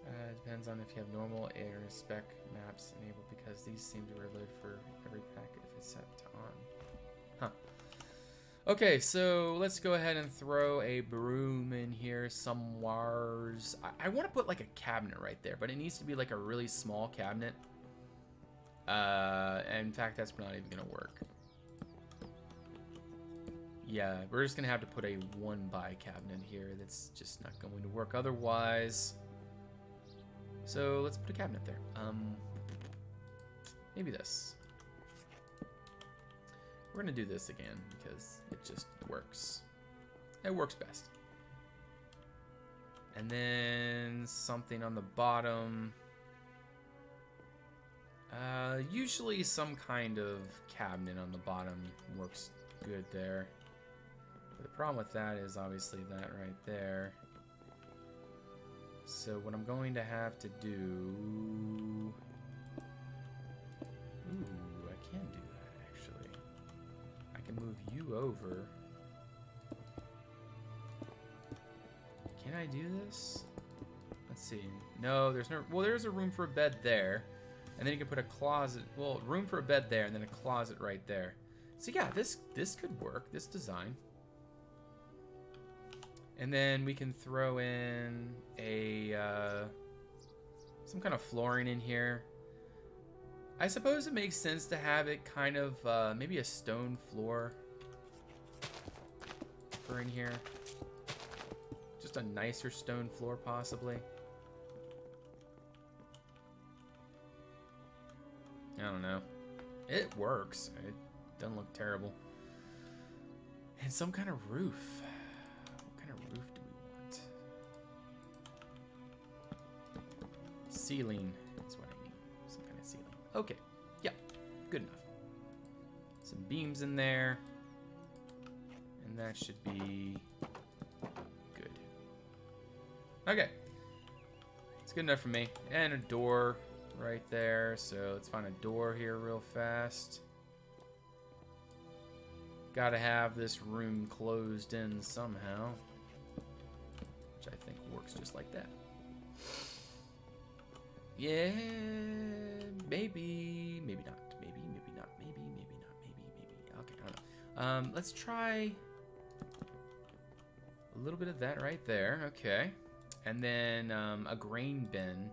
It depends on if you have normal air spec maps enabled, because these seem to reload for every packet if it's set to on. Huh. Okay, so let's go ahead and throw a broom in here somewhere. I want to put like a cabinet right there, but it needs to be like a really small cabinet. And in fact, that's not even going to work. Yeah, we're just gonna have to put a 1x cabinet here. That's just not going to work otherwise. So let's put a cabinet there. Maybe this. We're gonna do this again because it just works. It works best. And then something on the bottom. Usually some kind of cabinet on the bottom works good there. The problem with that is obviously that right there. So what I'm going to have to do... Ooh, I can do that actually. I can move you over. Can I do this? Let's see. No, there's no... Well, there's a room for a bed there. And then you can put a closet... Well, room for a bed there and then a closet right there. So yeah, this could work, this design. And then we can throw in a some kind of flooring in here. I suppose it makes sense to have it kind of maybe a stone floor for in here. Just a nicer stone floor possibly. I don't know. It works. It doesn't look terrible. And some kind of roof. Roof do we want? Ceiling is what I mean. Some kind of ceiling. Okay. Yeah. Good enough. Some beams in there. And that should be good. Okay. It's good enough for me. And a door right there. So let's find a door here real fast. Gotta have this room closed in somehow. I think works just like that. Yeah, maybe not. Maybe not. Maybe not. Maybe. Okay, I don't know. Let's try a little bit of that right there. Okay, And then a grain bin.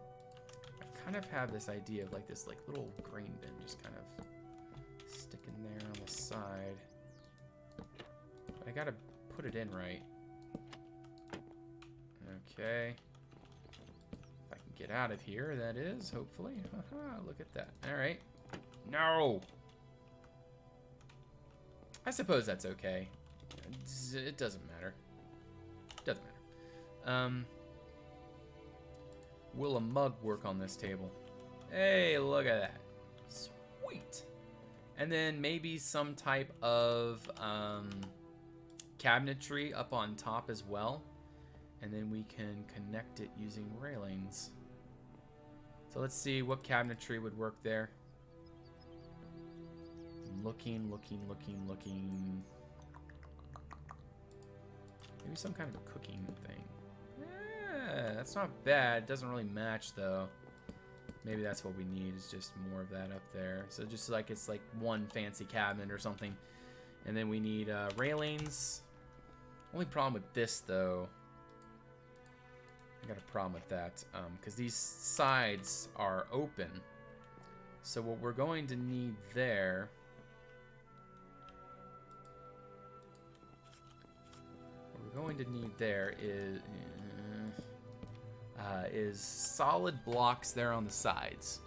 I kind of have this idea of like this like little grain bin just kind of sticking there on the side. But I gotta put it in right. Okay. If I can get out of here, that is, hopefully. Haha, look at that. Alright. No! I suppose that's okay. It doesn't matter. Doesn't matter. Will a mug work on this table? Hey, look at that. Sweet. And then maybe some type of cabinetry up on top as well. And then we can connect it using railings. So let's see what cabinetry would work there. Looking. Maybe some kind of a cooking thing. Yeah, that's not bad. It doesn't really match though. Maybe that's what we need, is just more of that up there. So just like it's like one fancy cabinet or something. And then we need railings. Only problem with this though, I got a problem with that, because these sides are open. So what we're going to need there is solid blocks there on the sides.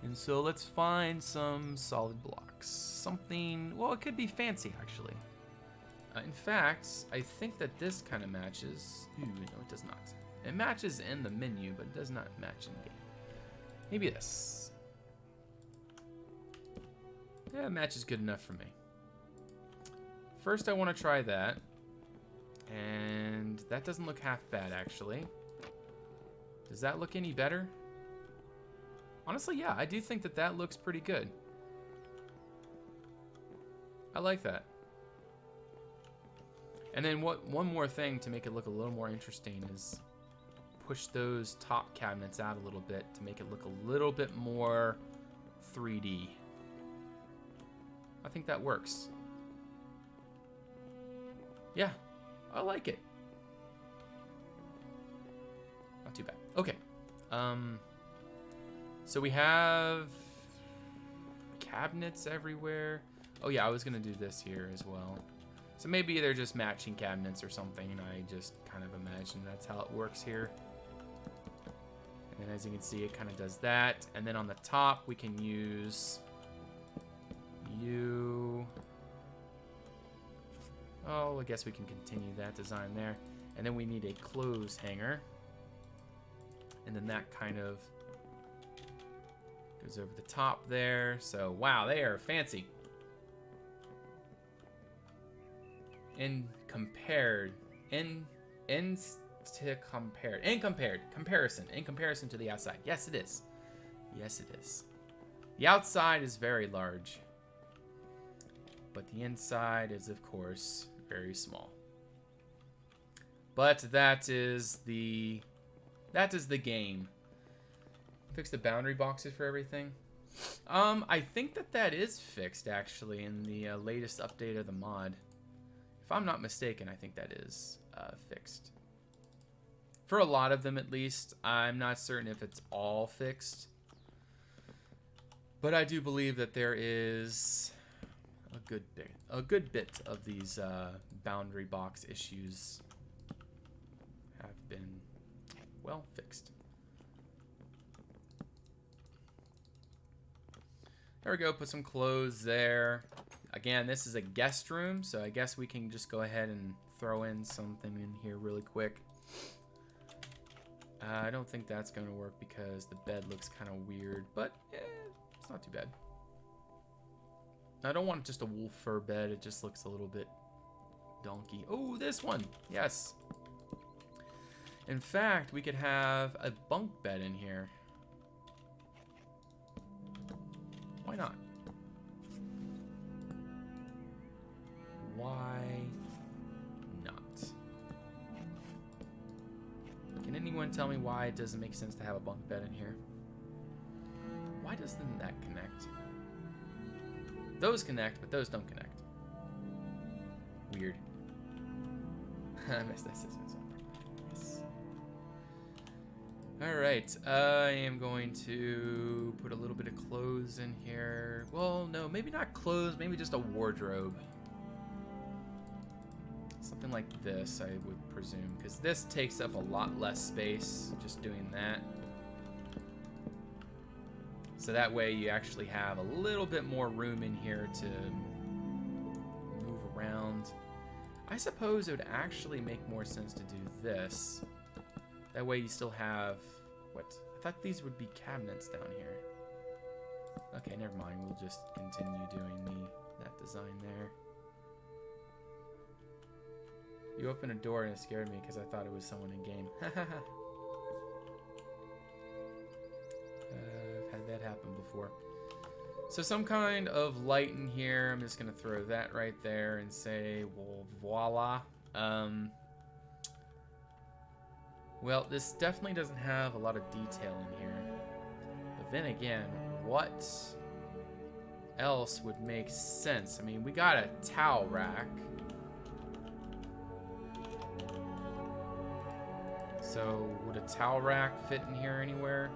And so let's find some solid blocks. Something, well, it could be fancy actually. In fact, I think that this kind of matches. Ooh, no, it does not. It matches in the menu, but it does not match in game. Maybe this. Yeah, it matches good enough for me. First, I want to try that. And that doesn't look half bad, actually. Does that look any better? Honestly, yeah, I do think that that looks pretty good. I like that. And then one more thing to make it look a little more interesting is push those top cabinets out a little bit to make it look a little bit more 3D. I think that works. Yeah, I like it. Not too bad. Okay. So we have cabinets everywhere. Oh yeah, I was gonna do this here as well. So maybe they're just matching cabinets or something, and I just kind of imagine that's how it works here. And then as you can see, it kind of does that. And then on the top, we can use you. Oh, I guess we can continue that design there. And then we need a clothes hanger. And then that kind of goes over the top there. So, wow, they are fancy. In comparison to the outside. Yes, it is. Yes, it is. The outside is very large, but the inside is, of course, very small. But that is the game. Fix the boundary boxes for everything. I think that is fixed actually in the latest update of the mod. If I'm not mistaken, I think that is fixed. For a lot of them, at least. I'm not certain if it's all fixed. But I do believe that there is a good bit of these boundary box issues have been well fixed. There we go. Put some clothes there. Again, this is a guest room, so I guess we can just go ahead and throw in something in here really quick. I don't think that's going to work because the bed looks kind of weird, but it's not too bad. I don't want just a wool fur bed. It just looks a little bit donkey. Oh, this one. Yes. In fact, we could have a bunk bed in here. Why not? Why not? Can anyone tell me why it doesn't make sense to have a bunk bed in here? Why doesn't that connect? Those connect, but those don't connect. Weird. I missed that. Yes. Alright, I am going to put a little bit of clothes in here. Well, no, maybe not clothes, maybe just a wardrobe. Something like this, I would presume, because this takes up a lot less space, just doing that. So that way you actually have a little bit more room in here to move around. I suppose it would actually make more sense to do this. That way you still have, what? I thought these would be cabinets down here. Okay, never mind. We'll just continue doing that design there. You opened a door and it scared me because I thought it was someone in game. I've had that happen before. So some kind of light in here. I'm just going to throw that right there and say, well, voila. Well, this definitely doesn't have a lot of detail in here. But then again, what else would make sense? I mean, we got a towel rack. So, would a towel rack fit in here anywhere?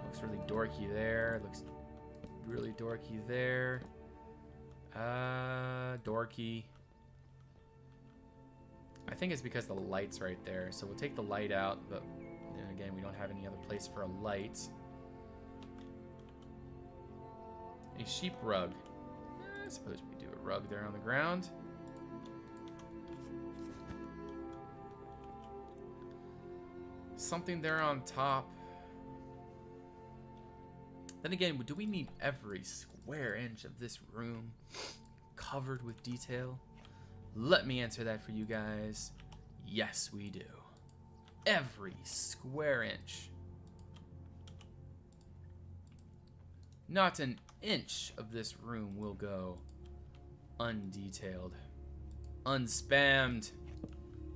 Looks really dorky there. Looks really dorky there. Dorky. I think it's because the light's right there. So we'll take the light out, but then again, we don't have any other place for a light. A sheep rug. I suppose we do a rug there on the ground. Something there on top. Then again, do we need every square inch of this room covered with detail? Let me answer that for you guys. Yes, we do. Every square inch. Not an inch of this room will go undetailed, unspammed.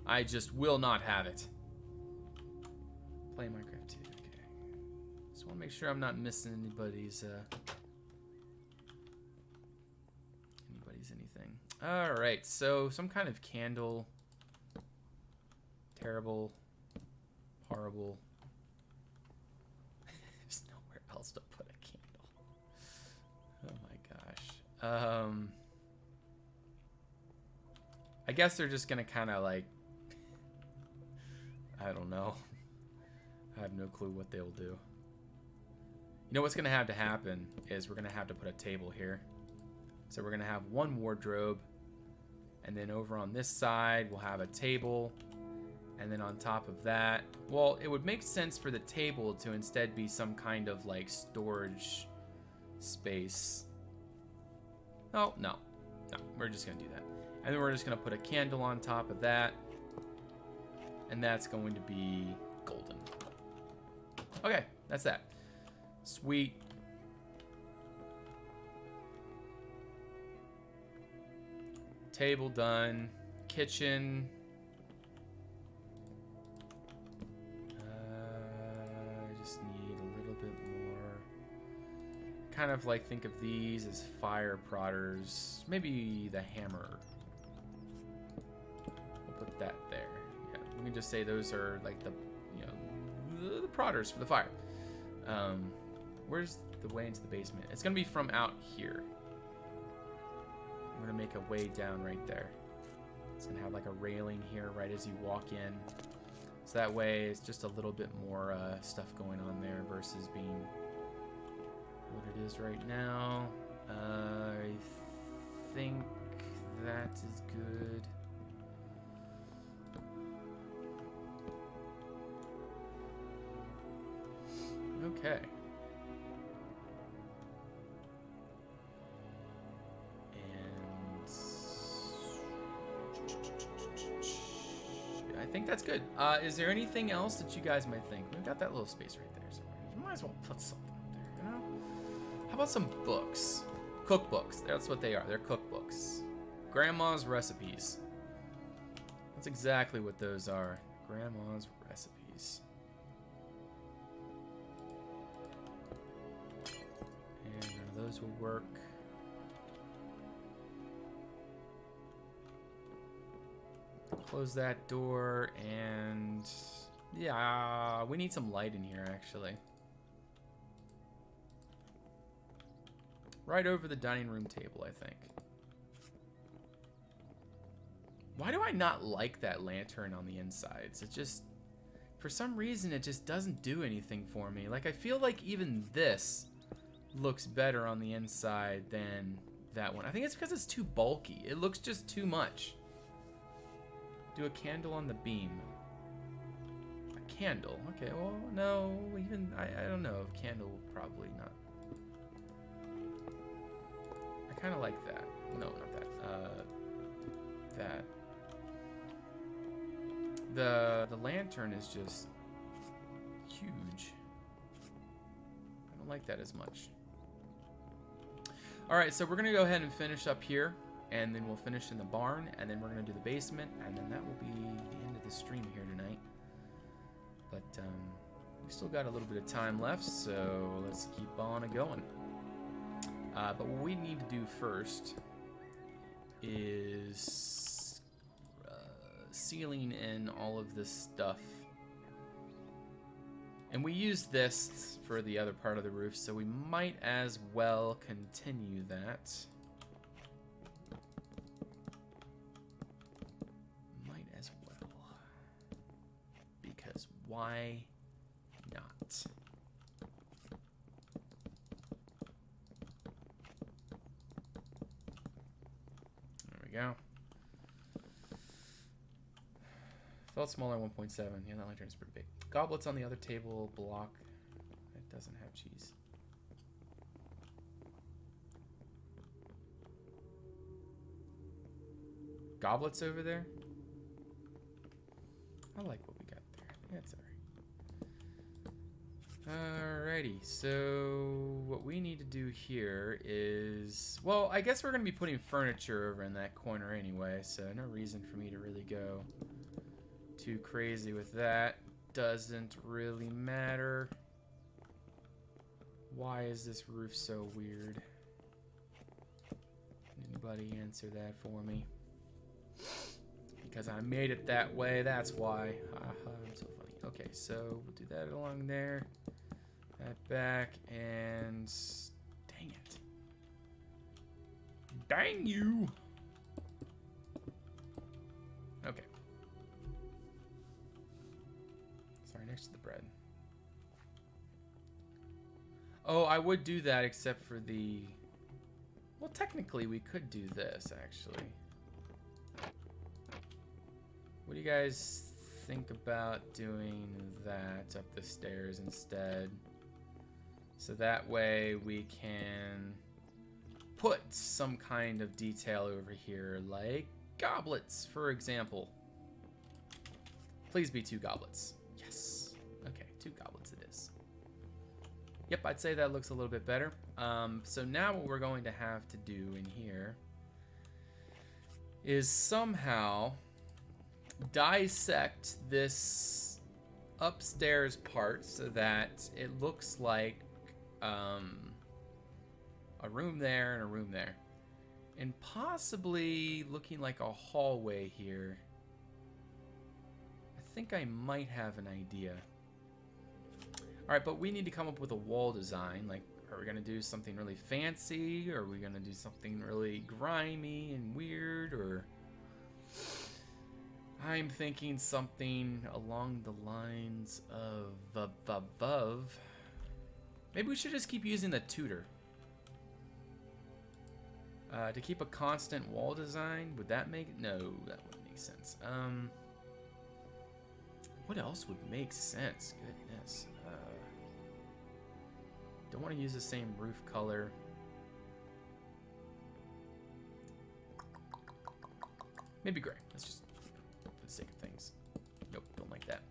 I just will not have it. Play Minecraft too. Okay. Just want to make sure I'm not missing anybody's anything. All right. So some kind of candle. Terrible. Horrible. There's nowhere else to put a candle. Oh my gosh. I guess they're just gonna kind of like, I don't know. I have no clue what they'll do. You know what's gonna have to happen is we're gonna have to put a table here. So we're gonna have one wardrobe, and then over on this side we'll have a table, and then on top of that, well, it would make sense for the table to instead be some kind of like storage space. Oh, no, we're just gonna do that. And then we're just gonna put a candle on top of that, and that's going to be golden. Okay, that's that. Sweet. Table done. Kitchen. I just need a little bit more. Kind of like think of these as fire prodders. Maybe the hammer. We'll put that there. Yeah, we can just say those are like the, you know, the prodders for the fire. Where's the way into the basement? It's gonna be from out here. I'm gonna make a way down right there. It's gonna have like a railing here right as you walk in. So that way it's just a little bit more stuff going on there versus being what it is right now. I think that is good. Okay. And I think that's good. Is there anything else that you guys might think? We've got that little space right there, so you might as well put something up there, you know? How about some books? Cookbooks. That's what they are. They're cookbooks. Grandma's recipes. That's exactly what those are. Grandma's recipes. And none of those will work. Close that door and Yeah, we need some light in here, actually. Right over the dining room table, I think. Why do I not like that lantern on the insides? It just, for some reason, it just doesn't do anything for me. Like, I feel like even this looks better on the inside than that one. I think it's because it's too bulky. It looks just too much. Do a candle on the beam. A candle. Okay, well, no, even, I don't know. A candle probably not. I kind of like that. No, not that. That. The lantern is just huge. I don't like that as much. All right, so we're gonna go ahead and finish up here, and then we'll finish in the barn, and then we're gonna do the basement, and then that will be the end of the stream here tonight. But we still got a little bit of time left, so let's keep on going. But what we need to do first is sealing in all of this stuff. And we used this for the other part of the roof, so we might as well continue that. Might as well. Because why not? There we go. Felt smaller, 1.7. Yeah, that lantern's pretty big. Goblets on the other table block. It doesn't have cheese. Goblets over there? I like what we got there. Yeah, it's alright. Alrighty, so what we need to do here is... Well, I guess we're going to be putting furniture over in that corner anyway, so no reason for me to really go too crazy with that. Doesn't really matter. Why is this roof so weird? Anybody answer that for me? Because I made it that way, that's why. Haha, I'm so funny. Okay, so we'll do that along there. That back, and... Dang it. Dang you! Okay. Sorry, next to the bread. Oh, I would do that except for the... Well, technically, we could do this, actually. What do you guys think about doing that up the stairs instead? So that way we can put some kind of detail over here, like goblets, for example. Please be 2 goblets. Yes. Okay, 2 goblets it is. Yep, I'd say that looks a little bit better. So now what we're going to have to do in here is somehow dissect this upstairs part so that it looks like a room there and a room there, and possibly looking like a hallway here. I think I might have an idea. Alright, but we need to come up with a wall design. Like, are we going to do something really fancy? Or are we going to do something really grimy and weird? Or... I'm thinking something along the lines of above. Maybe we should just keep using the tutor. To keep a constant wall design, would that make... No, that wouldn't make sense. What else would make sense? Goodness. Don't want to use the same roof color. Maybe gray. Let's just... for the sake of things. Nope, don't like that.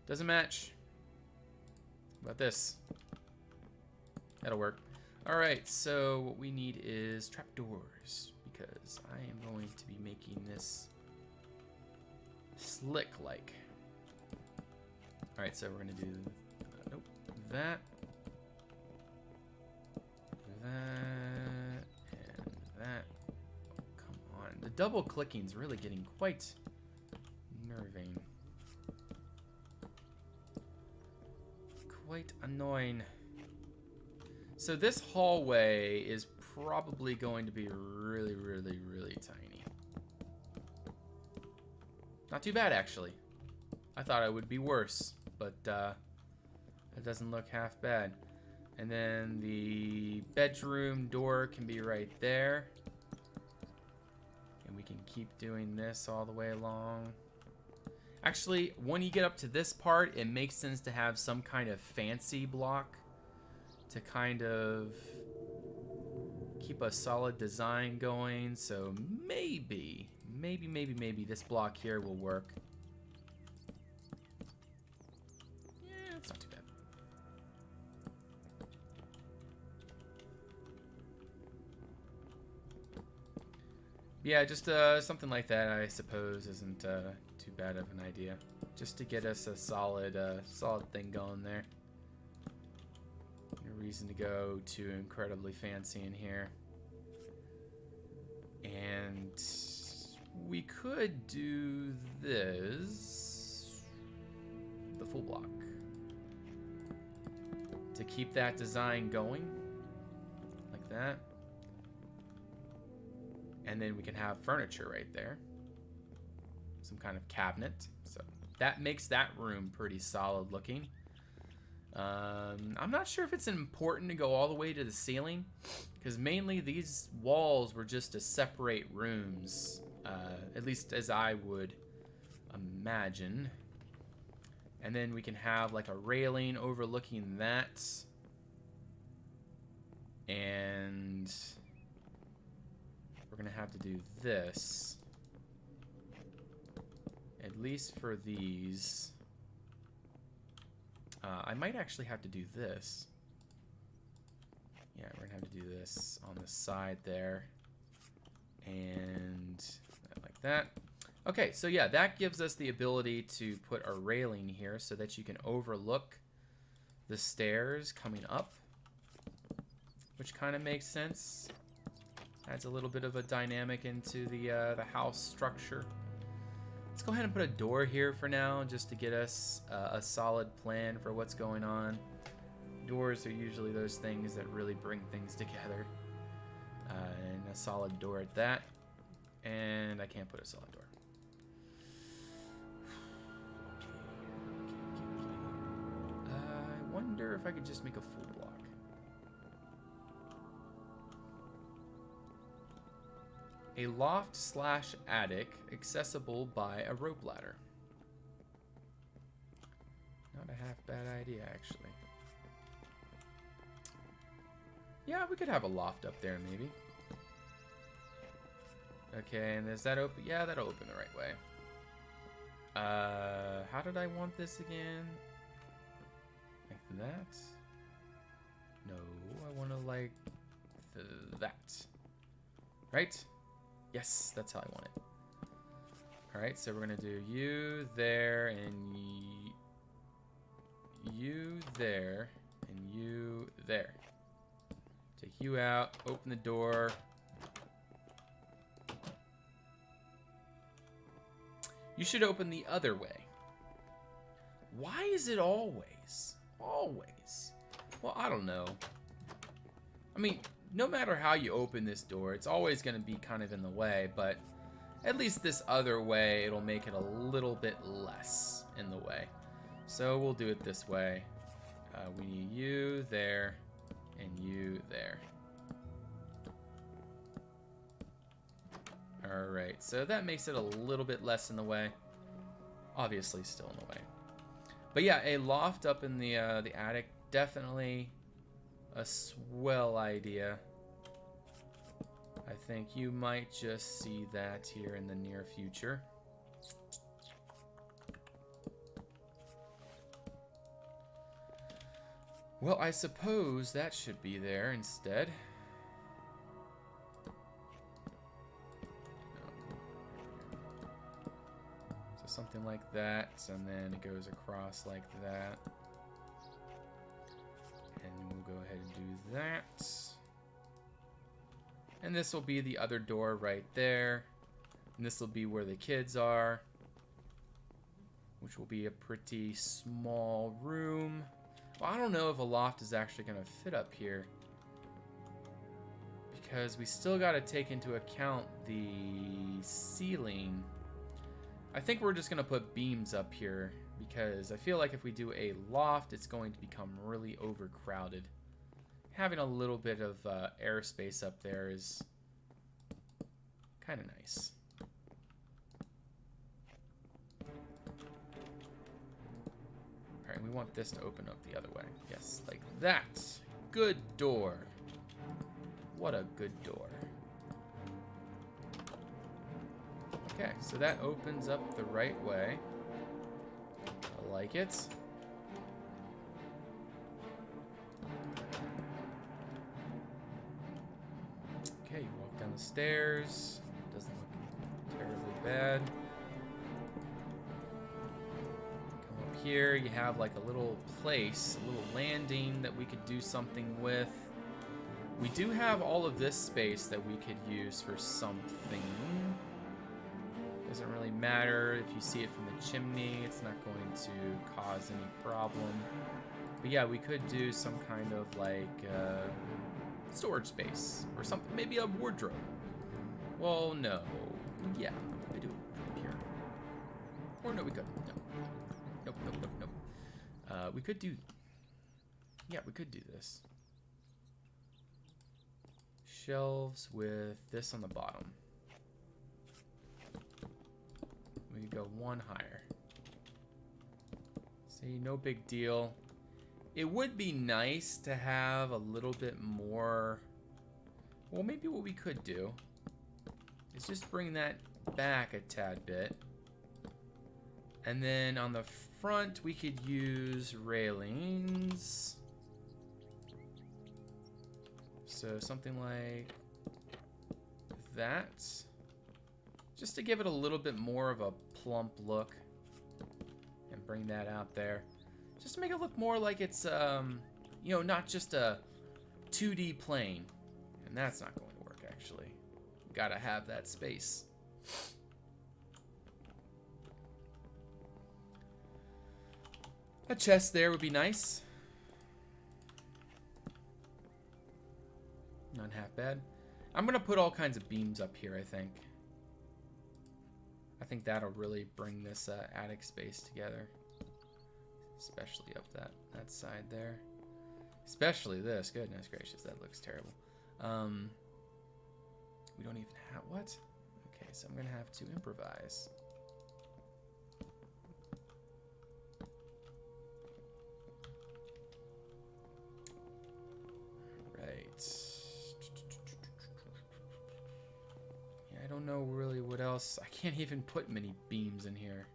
Doesn't match. How about this? That'll work. Alright, so what we need is trapdoors, because I am going to be making this slick-like. Alright, so we're going to do nope, that, and that. Oh, come on. The double clicking is really getting quite nerving. quite annoying. So this hallway is probably going to be really, really, really tiny. Not too bad, actually. I thought it would be worse, but it doesn't look half bad. And then the bedroom door can be right there. And we can keep doing this all the way along. Actually, when you get up to this part, it makes sense to have some kind of fancy block to kind of keep a solid design going. So maybe this block here will work. Yeah, it's not too bad. Yeah, just something like that, I suppose, isn't too bad of an idea. Just to get us a solid thing going there. No reason to go too incredibly fancy in here. And we could do this, the full block, to keep that design going, like that. And then we can have furniture right there. Some kind of cabinet. So that makes that room pretty solid looking. I'm not sure if it's important to go all the way to the ceiling, because mainly these walls were just to separate rooms, at least as I would imagine. And then we can have like a railing overlooking that. And we're gonna have to do this, at least for these. I might actually have to do this. Yeah, we're gonna have to do this on the side there, and like that. Okay, so yeah, that gives us the ability to put a railing here so that you can overlook the stairs coming up, which kind of makes sense. Adds a little bit of a dynamic into the house structure. Let's go ahead and put a door here for now, just to get us a solid plan for what's going on. Doors are usually those things that really bring things together. And a solid door at that. And I can't put a solid door. Okay. I wonder if I could just make a full block. A loft/attic accessible by a rope ladder. Not a half bad idea, actually. Yeah, we could have a loft up there, maybe. Okay, and is that open? Yeah, that'll open the right way. How did I want this again? Like that? No, I want to like that. Right? Yes, that's how I want it. Alright, so we're going to do you there, and you there, and you there. Take you out, open the door. You should open the other way. Why is it always? Always. Well, I don't know. I mean, no matter how you open this door, it's always going to be kind of in the way, but at least this other way, it'll make it a little bit less in the way. So we'll do it this way. We need you there and you there. Alright, so that makes it a little bit less in the way. Obviously still in the way. But yeah, a loft up in the attic, definitely a swell idea. I think you might just see that here in the near future. Well, I suppose that should be there instead. So something like that, and then it goes across like that. And we'll go ahead and do that. And this will be the other door right there. And this will be where the kids are, which will be a pretty small room. Well, I don't know if a loft is actually going to fit up here. Because we still got to take into account the ceiling. I think we're just going to put beams up here. Because I feel like if we do a loft, it's going to become really overcrowded. Having a little bit of airspace up there is kind of nice. Alright, we want this to open up the other way. Yes, like that. Good door. What a good door. Okay, so that opens up the right way. I like it. Okay, you walk down the stairs. Doesn't look terribly bad. Come up here, you have like a little place, a little landing that we could do something with. We do have all of this space that we could use for something. Doesn't really matter if you see it from the chimney. It's not going to cause any problem. But yeah, we could do some kind of like storage space or something. Maybe a wardrobe. Well, no. Yeah, we could do a wardrobe here. Or no, we couldn't. No. Nope, nope, nope, nope. We could do... Yeah, we could do this. Shelves with this on the bottom. We go one higher. See, no big deal. It would be nice to have a little bit more... Well, maybe what we could do is just bring that back a tad bit. And then on the front, we could use railings. So something like that. Just to give it a little bit more of a plump look. And bring that out there. Just to make it look more like it's, you know, not just a 2D plane. And that's not going to work, actually. Gotta have that space. A chest there would be nice. Not half bad. I'm going to put all kinds of beams up here, I think. I think that'll really bring this attic space together. Especially up that side there. Especially this. Goodness gracious, that looks terrible. We don't even have... What? Okay, so I'm going to have to improvise. I don't know really what else. I can't even put many beams in here.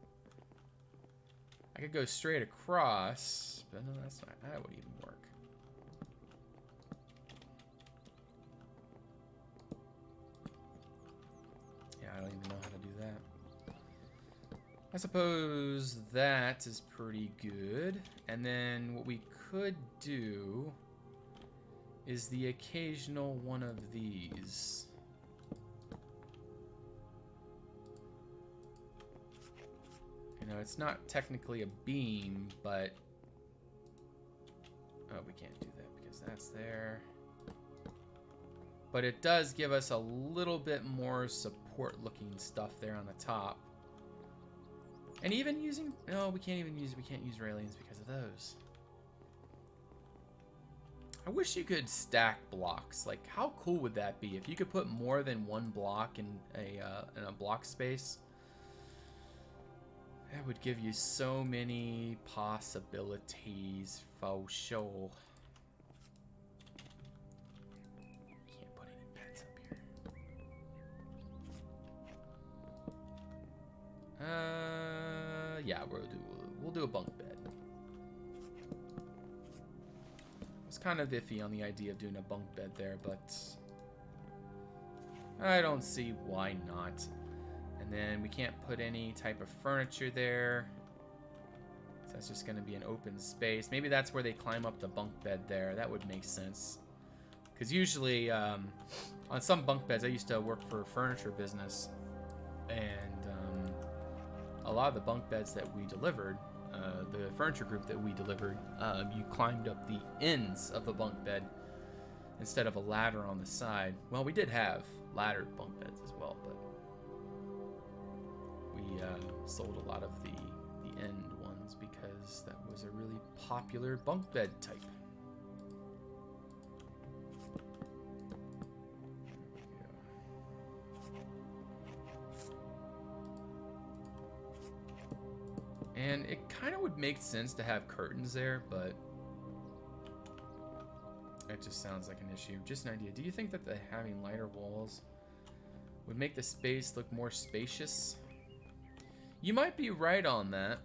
I could go straight across, but no, that's not. That would even work. Yeah, I don't even know how to do that. I suppose that is pretty good. And then what we could do is the occasional one of these. You know, it's not technically a beam, but... Oh, we can't do that because that's there. But it does give us a little bit more support-looking stuff there on the top. And even using... No, we can't use railings because of those. I wish you could stack blocks. Like, how cool would that be if you could put more than one block in a block space? That would give you so many possibilities for sure. Can't put any beds up here. Yeah, we'll do a bunk bed. I was kind of iffy on the idea of doing a bunk bed there, but I don't see why not. And then we can't put any type of furniture there. So that's just going to be an open space. Maybe that's where they climb up the bunk bed there. That would make sense. Because usually on some bunk beds, I used to work for a furniture business. And a lot of the bunk beds that we delivered, the furniture group that we delivered, you climbed up the ends of the bunk bed instead of a ladder on the side. Well, we did have laddered bunk beds as well, but we sold a lot of the end ones because that was a really popular bunk bed type. And it kind of would make sense to have curtains there, but it just sounds like an issue. Just an idea. Do you think that having lighter walls would make the space look more spacious? You might be right on that.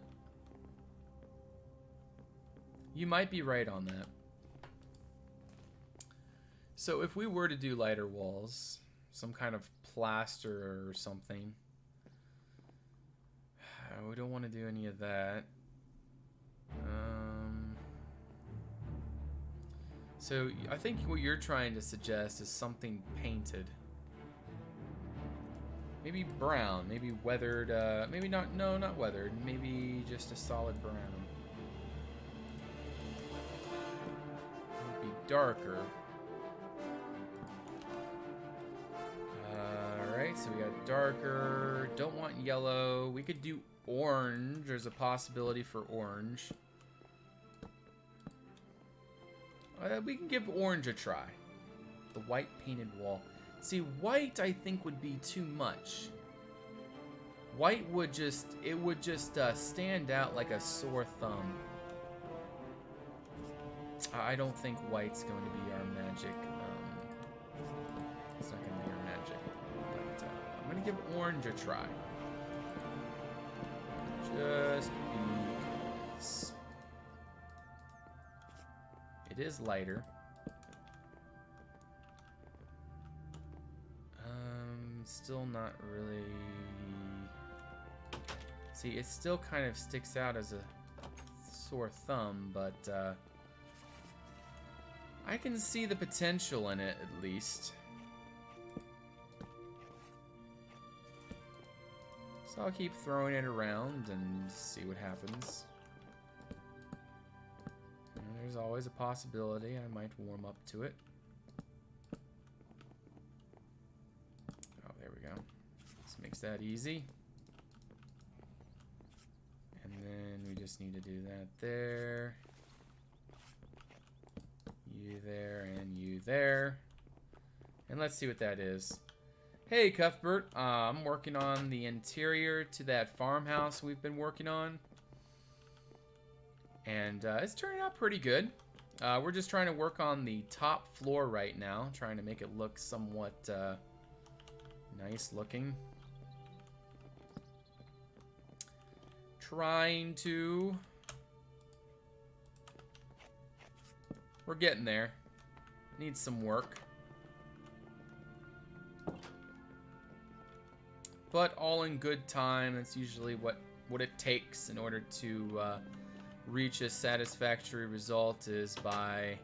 You might be right on that. So if we were to do lighter walls, some kind of plaster or something, we don't want to do any of that. So I think what you're trying to suggest is something painted. Maybe brown, maybe weathered, maybe not, no, not weathered, maybe just a solid brown. It would be darker. Alright, so we got darker, don't want yellow. We could do orange, there's a possibility for orange. We can give orange a try. The white painted wall. See, white I think would be too much. White would just, it would just stand out like a sore thumb. I don't think white's going to be our magic. It's not going to be our magic. But I'm going to give orange a try. Just because. It is lighter. Still not really. See, it still kind of sticks out as a sore thumb, but I can see the potential in it at least. So I'll keep throwing it around and see what happens. And there's always a possibility I might warm up to it. This makes that easy. And then we just need to do that there. You there and you there. And let's see what that is. Hey, Cuthbert. I'm working on the interior to that farmhouse we've been working on. And it's turning out pretty good. We're just trying to work on the top floor right now. Trying to make it look somewhat nice looking. Trying to. We're getting there. Needs some work. But all in good time. That's usually what it takes in order to reach a satisfactory result, is by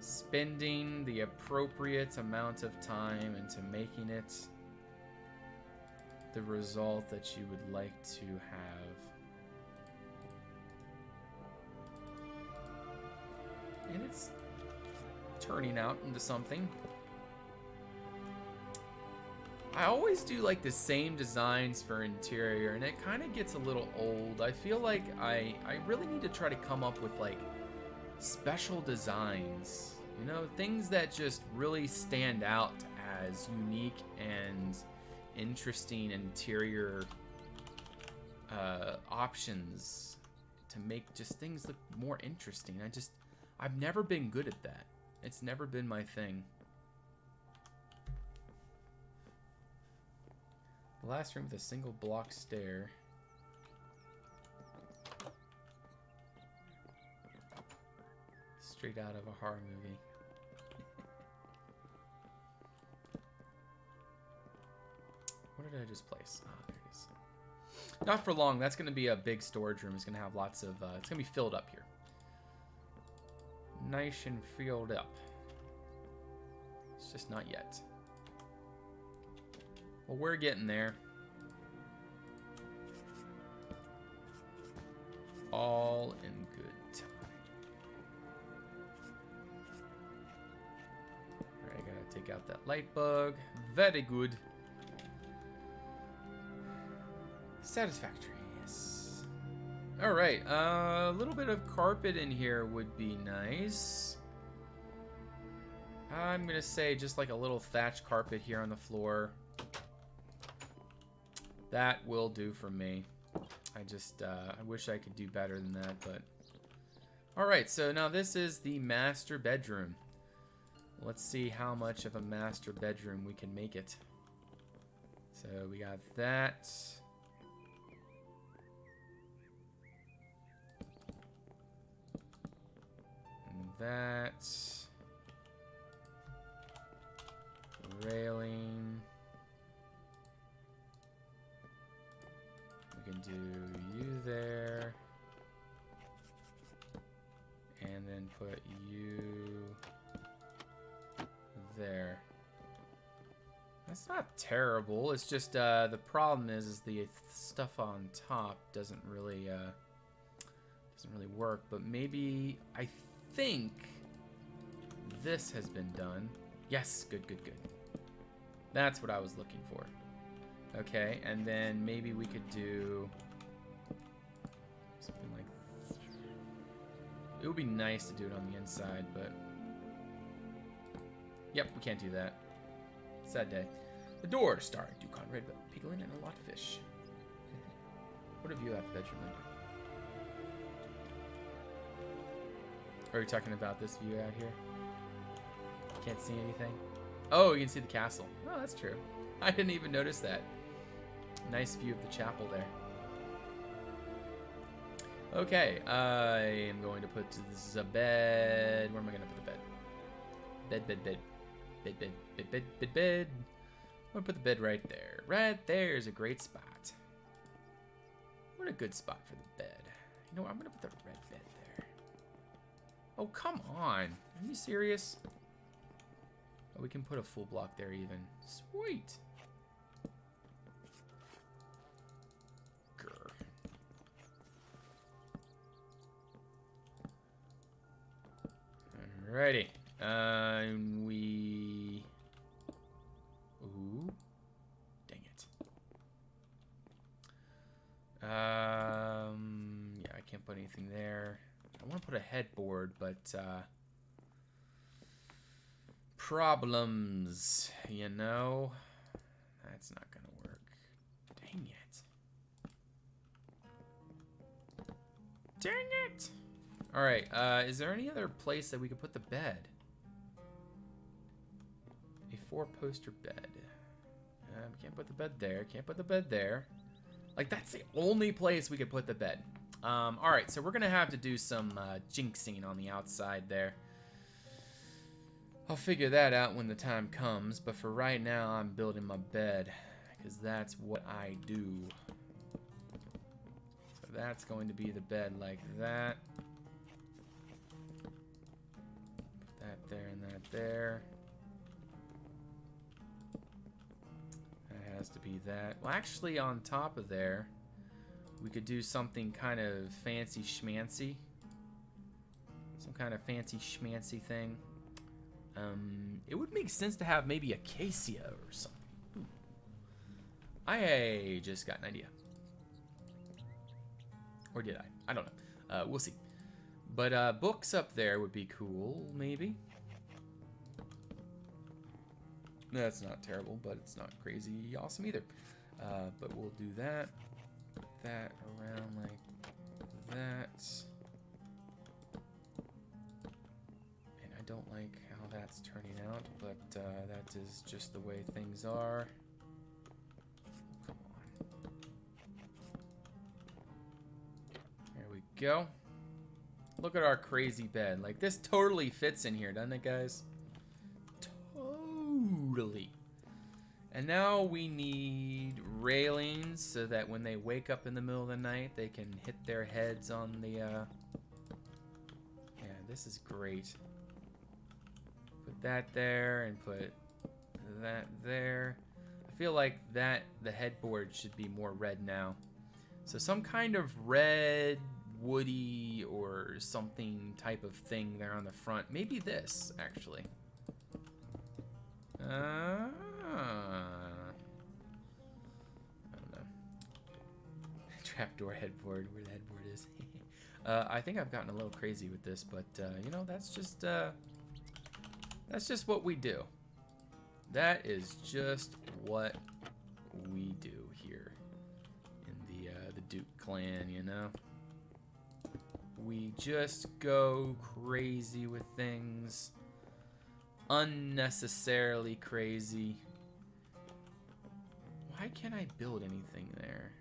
spending the appropriate amount of time into making it the result that you would like to have. And it's turning out into something. I always do like the same designs for interior, and it kind of gets a little old. I feel like I really need to try to come up with like special designs, you know, things that just really stand out as unique and interesting interior options to make just things look more interesting. I've never been good at that. It's never been my thing. The last room with a single block stair. Straight out of a horror movie. What did I just place? Oh, there it is. Not for long. That's going to be a big storage room. It's going to have lots of... it's going to be filled up here. Nice and filled up. It's just not yet. Well, we're getting there. All in good time. Alright, gotta take out that light bug. Very good. Satisfactory, yes. Alright, a little bit of carpet in here would be nice. I'm gonna say just like a little thatch carpet here on the floor. That will do for me. I just, I wish I could do better than that, but... Alright, so now this is the master bedroom. Let's see how much of a master bedroom we can make it. So we got that. And that. Railing. We can do you there. And then put you there. That's not terrible. It's just the problem is the stuff on top doesn't really work. But maybe I think this has been done. Yes, good, good, good. That's what I was looking for. Okay, and then maybe we could do something like... It would be nice to do it on the inside, but... Yep, we can't do that. Sad day. The Door, starring Ducon Red, Piglin, and a lot of fish. What a view out the bedroom window. Are you talking about this view out here? Can't see anything? Oh, you can see the castle. Oh, that's true. I didn't even notice that. Nice view of the chapel there. Okay, I am going to put the bed. Where am I going to put the bed? Bed. I'm going to put the bed right there. Right there is a great spot. What a good spot for the bed. You know what? I'm going to put the red bed there. Oh, come on. Are you serious? Oh, we can put a full block there even. Sweet. Grr. Alrighty. We... Ooh. Dang it. Yeah, I can't put anything there. I want to put a headboard, but, problems, you know? That's not gonna work. Dang it. Dang it! Alright, is there any other place that we could put the bed? A 4-poster bed. Can't put the bed there. Can't put the bed there. Like, that's the only place we could put the bed. Alright, so we're gonna have to do some jinxing on the outside there. I'll figure that out when the time comes, but for right now, I'm building my bed, because that's what I do. So that's going to be the bed like that. Put that there and that there. That has to be that. Well, actually, on top of there, we could do something kind of fancy schmancy. Some kind of fancy schmancy thing. It would make sense to have maybe acacia or something. Ooh. I just got an idea. Or did I? I don't know. We'll see. But books up there would be cool, maybe. That's not terrible, but it's not crazy awesome either. But we'll do that. Put that around like that. And I don't like how that's turning out, but that is just the way things are. Come on. There we go. Look at our crazy bed. Like, this totally fits in here, doesn't it, guys? Totally. And now we need railings so that when they wake up in the middle of the night, they can hit their heads on the, Yeah, this is great. Put that there and put that there. I feel like that the headboard should be more red now. So some kind of red woody or something type of thing there on the front. Maybe this, actually. I don't know. Trapdoor headboard, where the headboard is. I think I've gotten a little crazy with this, but you know, that's just what we do. That is just what we do here in the Duke clan, you know. We just go crazy with things, unnecessarily crazy. Why can't I build anything there?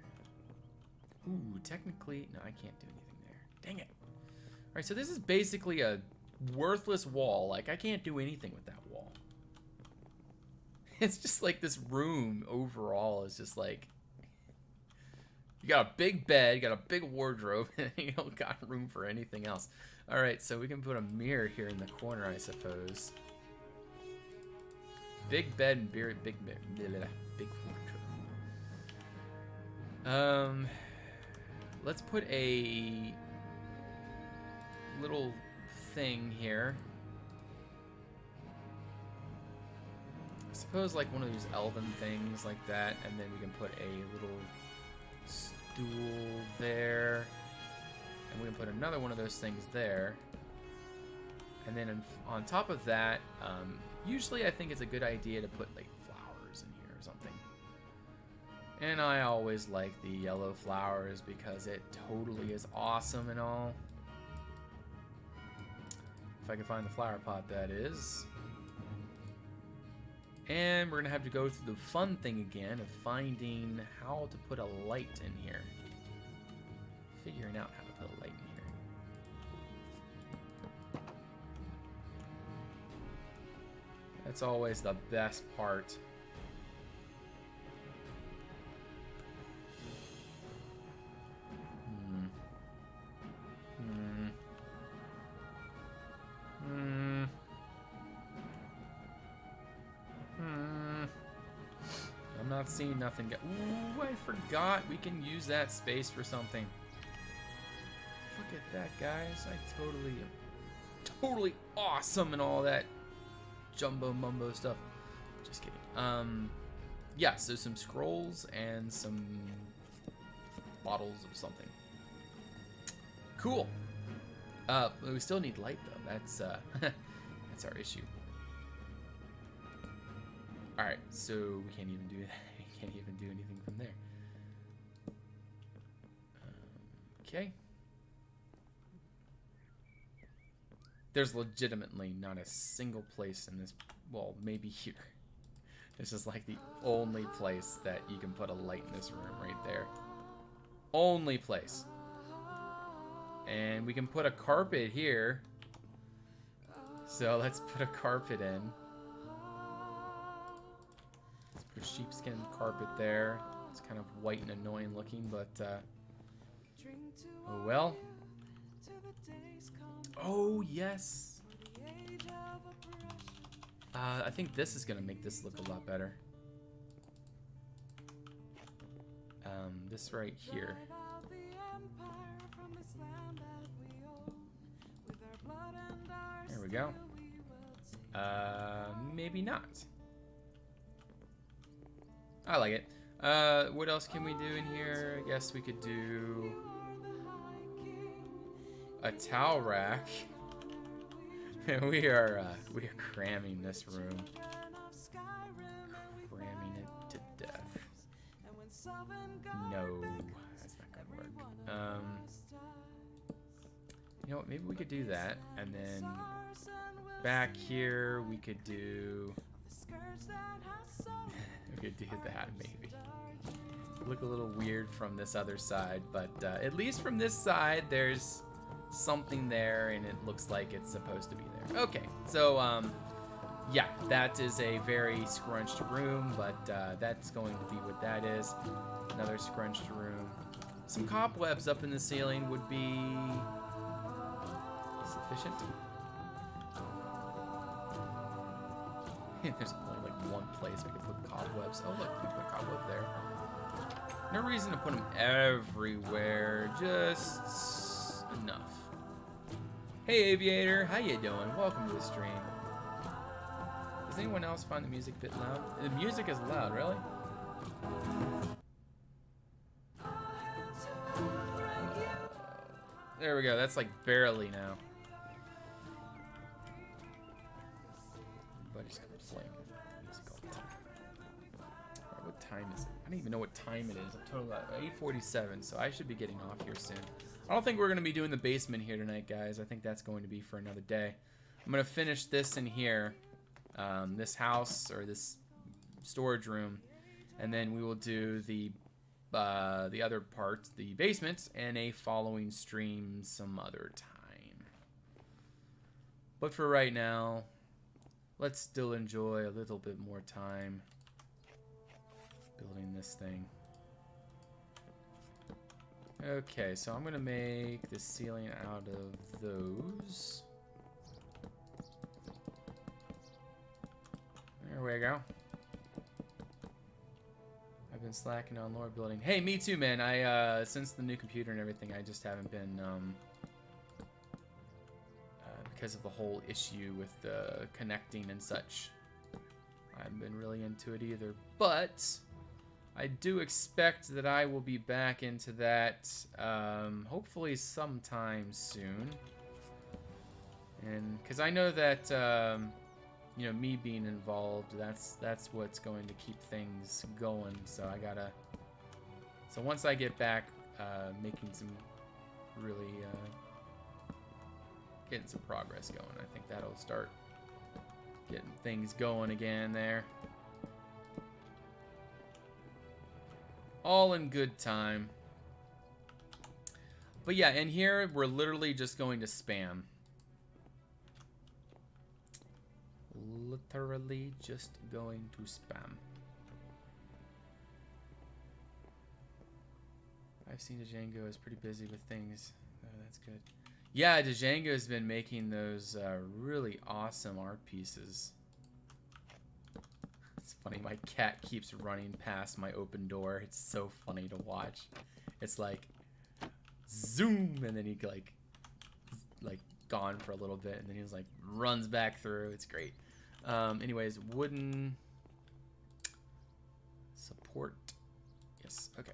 Ooh, technically, no, I can't do anything there. Dang it. All right, so this is basically a worthless wall. Like, I can't do anything with that wall. It's just like this room overall is just like, you got a big bed, you got a big wardrobe, and you don't got room for anything else. All right, so we can put a mirror here in the corner, I suppose. Big bed and big wardrobe. Let's put a little thing here. I suppose like one of those elven things like that, and then we can put a little stool there, and we can put another one of those things there, and then on top of that, usually I think it's a good idea to put like flowers in here or something. And I always like the yellow flowers because it totally is awesome and all. If I can find the flower pot, that is. And we're gonna have to go through the fun thing again of finding how to put a light in here. Figuring out how to put a light in here. That's always the best part. I'm not seeing nothing. Ooh, I forgot we can use that space for something. Look at that, guys. I totally awesome and all that jumbo mumbo stuff. Just kidding. Yeah, so some scrolls and some bottles of something. Cool. We still need light though. That's that's our issue. All right, so we can't even do that. We can't even do anything from there. Okay. There's legitimately not a single place in this. Well, maybe here. This is like the only place that you can put a light in this room right there. Only place. And we can put a carpet here. So let's put a carpet in. Let's put a sheepskin carpet there. It's kind of white and annoying looking, but oh well. Oh yes. I think this is gonna make this look a lot better. This right here. There we go. Maybe not. I like it. What else can we do in here? I guess we could do a towel rack. we are cramming this room. Cramming it to death. No, that's not gonna work. You know what? Maybe we could do that, and then back here we could do. We could do that maybe. Look a little weird from this other side, but at least from this side, there's something there, and it looks like it's supposed to be there. Okay, so yeah, that is a very scrunched room, but that's going to be what that is. Another scrunched room. Some cobwebs up in the ceiling would be sufficient. There's only like one place we can put cobwebs. Oh look, we put a cobweb there. No reason to put them everywhere. Just Hey Aviator, how you doing? Welcome to the stream. Does anyone else find the music a bit loud? The music is loud, really? There we go, that's like barely now. Everybody's complaining about music all the time. Alright, what time is it? I don't even know what time it is. I'm totally 8:47, so I should be getting off here soon. I don't think we're going to be doing the basement here tonight, guys. I think that's going to be for another day. I'm going to finish this in here, this house or this storage room, and then we will do the other part, the basement, and a following stream some other time. But for right now, let's still enjoy a little bit more time building this thing. Okay, so I'm gonna make the ceiling out of those. There we go. I've been slacking on lore building. Hey, me too, man. I since the new computer and everything, I just haven't been because of the whole issue with the connecting and such. I haven't been really into it either, but I do expect that I will be back into that hopefully sometime soon. And because I know that you know, me being involved, that's what's going to keep things going. So I gotta. So once I get back, making some really getting some progress going, I think that'll start getting things going again there. All in good time. But yeah, in here, we're literally just going to spam. Literally just going to spam. I've seen Django is pretty busy with things. Oh, that's good. Yeah, Django has been making those really awesome art pieces. It's funny, my cat keeps running past my open door. It's so funny to watch. It's like zoom, and then he like gone for a little bit, and then he's like runs back through. It's great. Anyways, wooden support. Yes, okay.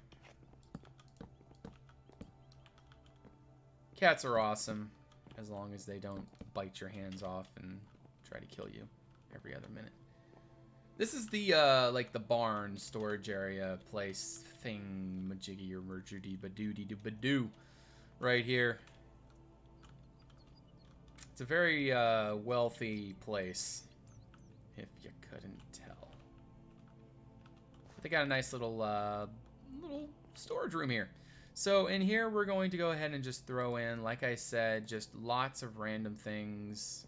Cats are awesome as long as they don't bite your hands off and try to kill you every other minute. This is the like the barn storage area place thing majiggy or merjudy badoody do badoo right here. It's a very wealthy place, if you couldn't tell. But they got a nice little little storage room here. So in here we're going to go ahead and just throw in, like I said, just lots of random things.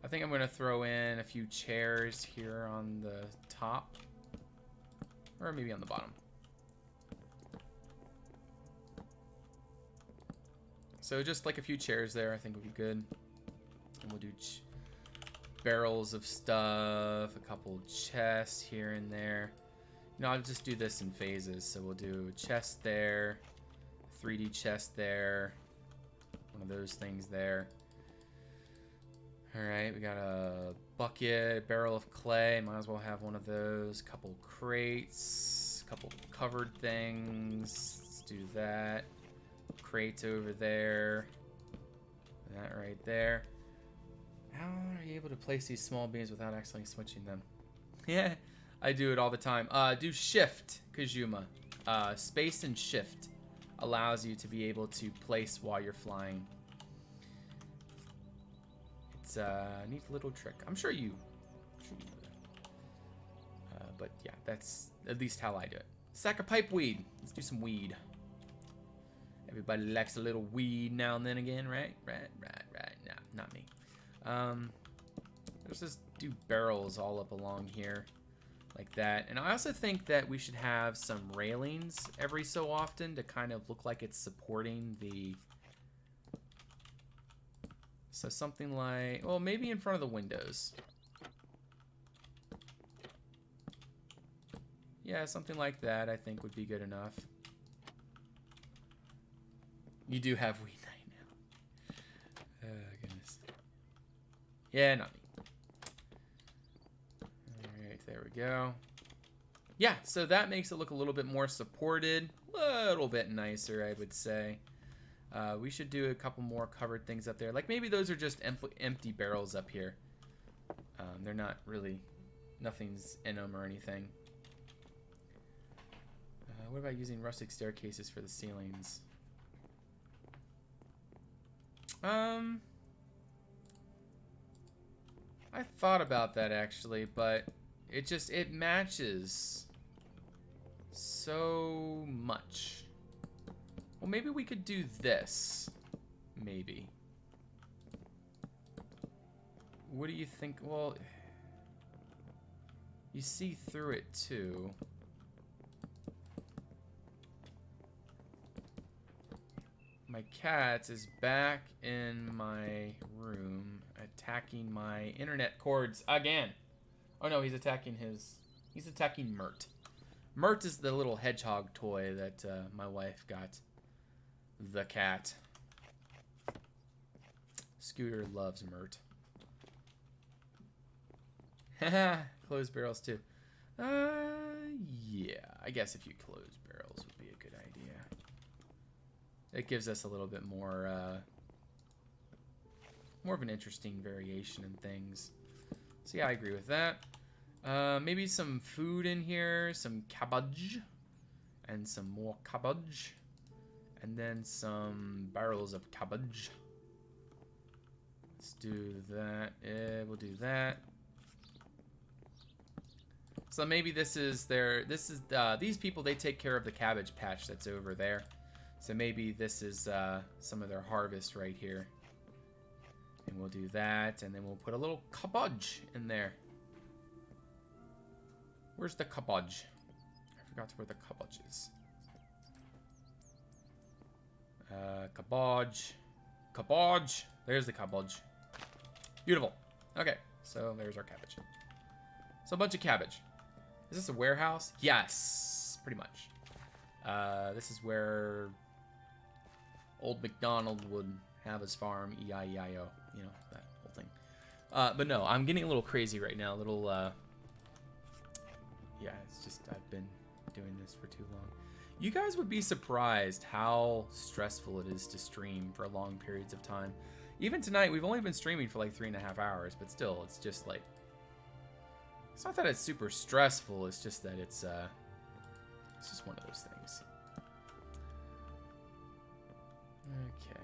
I think I'm going to throw in a few chairs here on the top. Or maybe on the bottom. So just like a few chairs there I think would be good. And we'll do barrels of stuff, a couple chests here and there. You know, I'll just do this in phases. So we'll do a chest there, 3D chest there, one of those things there. Alright, we got a bucket, a barrel of clay, might as well have one of those, a couple crates, a couple covered things, let's do that. Crates over there, that right there. How are you able to place these small beams without accidentally switching them? Yeah, I do it all the time. Do shift, Kazuma. Space and shift allows you to be able to place while you're flying. It's a neat little trick. I'm sure you know that. But yeah, that's at least how I do it. Sack of pipe weed. Let's do some weed. Everybody likes a little weed now and then again, right? Right. No, not me. Let's just do barrels all up along here like that. And I also think that we should have some railings every so often to kind of look like it's supporting the... So something like, well, maybe in front of the windows. Yeah, something like that I think would be good enough. You do have weed night now. Okay. Yeah, not me. Alright, there we go. Yeah, so that makes it look a little bit more supported. A little bit nicer, I would say. We should do a couple more covered things up there. Like maybe those are just empty barrels up here. They're not really, nothing's in them or anything. What about using rustic staircases for the ceilings? I thought about that actually, but it matches so much. Well, maybe we could do this. Maybe. What do you think? Well, you see through it too. My cat is back in my room attacking my internet cords again. Oh no, he's attacking Mert. Mert is the little hedgehog toy that my wife got the cat. Scooter loves Mert. Haha, closed barrels too. Yeah, I guess if you close barrels would be a good idea. It gives us a little bit more of an interesting variation in things. So yeah, I agree with that. Maybe some food in here, some cabbage, and some more cabbage, and then some barrels of cabbage. Let's do that. We'll do that. So maybe this is these people, they take care of the cabbage patch that's over there. So maybe this is some of their harvest right here. And we'll do that, and then we'll put a little cabbage in there. Where's the cabbage? I forgot where the cabbage is. Cabbage. Cabbage. There's the cabbage. Beautiful. Okay, so there's our cabbage. So a bunch of cabbage. Is this a warehouse? Yes, pretty much. This is where old MacDonald would have his farm, E-I-E-I-O, you know, that whole thing. But no, I'm getting a little crazy right now. Yeah, it's just, I've been doing this for too long. You guys would be surprised how stressful it is to stream for long periods of time. Even tonight, we've only been streaming for like 3.5 hours, but still, it's just like, it's not that it's super stressful, it's just that it's just one of those things. Okay.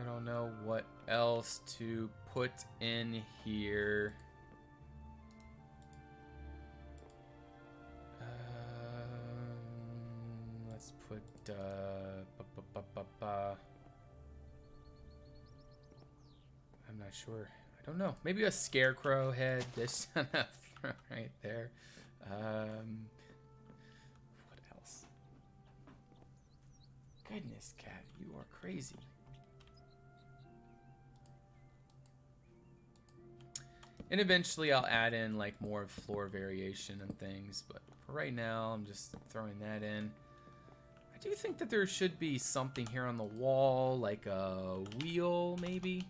I don't know what else to put in here. Let's put I'm not sure. I don't know. Maybe a scarecrow head just right there. What else? Goodness, cat, you are crazy. And eventually I'll add in like more floor variation and things, but for right now I'm just throwing that in. I do think that there should be something here on the wall, like a wheel maybe.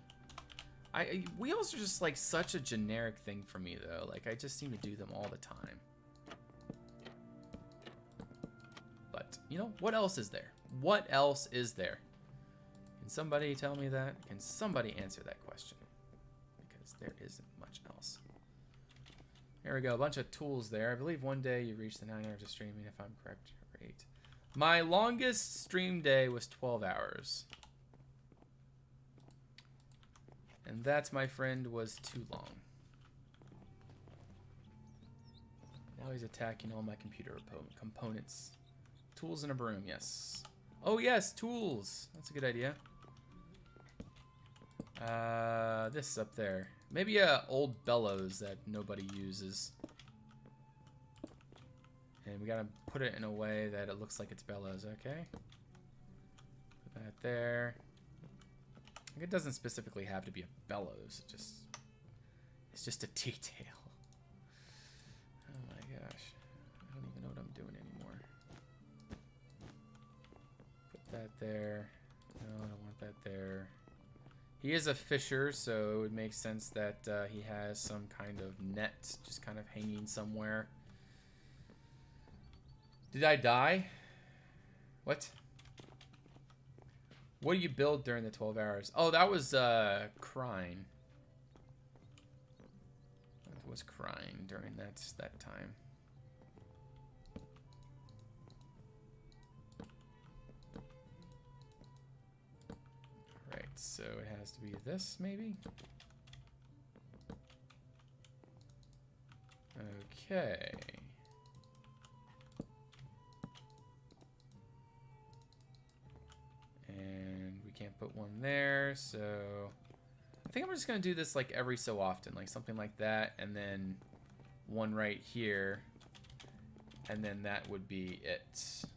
Wheels are just like such a generic thing for me though. Like I just seem to do them all the time. But you know, what else is there? What else is there? Can somebody tell me that? Can somebody answer that question? Because there isn't much else. There we go, a bunch of tools there. I believe one day you reached the 9 hours of streaming, if I'm correct. Great. My longest stream day was 12 hours. And that, my friend, was too long. Now he's attacking all my computer components. Tools and a broom, yes. Oh yes, tools. That's a good idea. This up there. Maybe a old bellows that nobody uses. And we gotta put it in a way that it looks like it's bellows, okay? Put that there. It doesn't specifically have to be a bellows, it's just a detail. Oh my gosh. I don't even know what I'm doing anymore. Put that there. there. He is a fisher, so it would make sense that he has some kind of net just kind of hanging somewhere. Did I die? What? What do you build during the 12 hours? Oh, that was crying. That was crying during that time. Right, so it has to be this, maybe? Okay. And we can't put one there, so I think I'm just gonna do this like every so often, like something like that, and then one right here, and then that would be it. So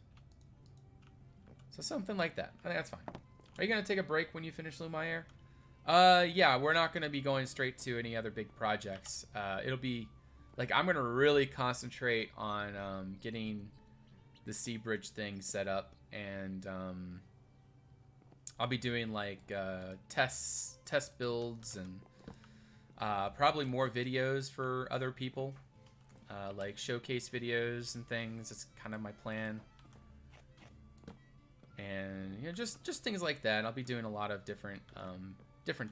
something like that. I think that's fine. Are you gonna take a break when you finish Lumiere? Yeah, we're not gonna be going straight to any other big projects. It'll be like I'm gonna really concentrate on getting the sea bridge thing set up, and I'll be doing like test builds and probably more videos for other people, like showcase videos and things. It's kind of my plan. And you know, just things like that. I'll be doing a lot of different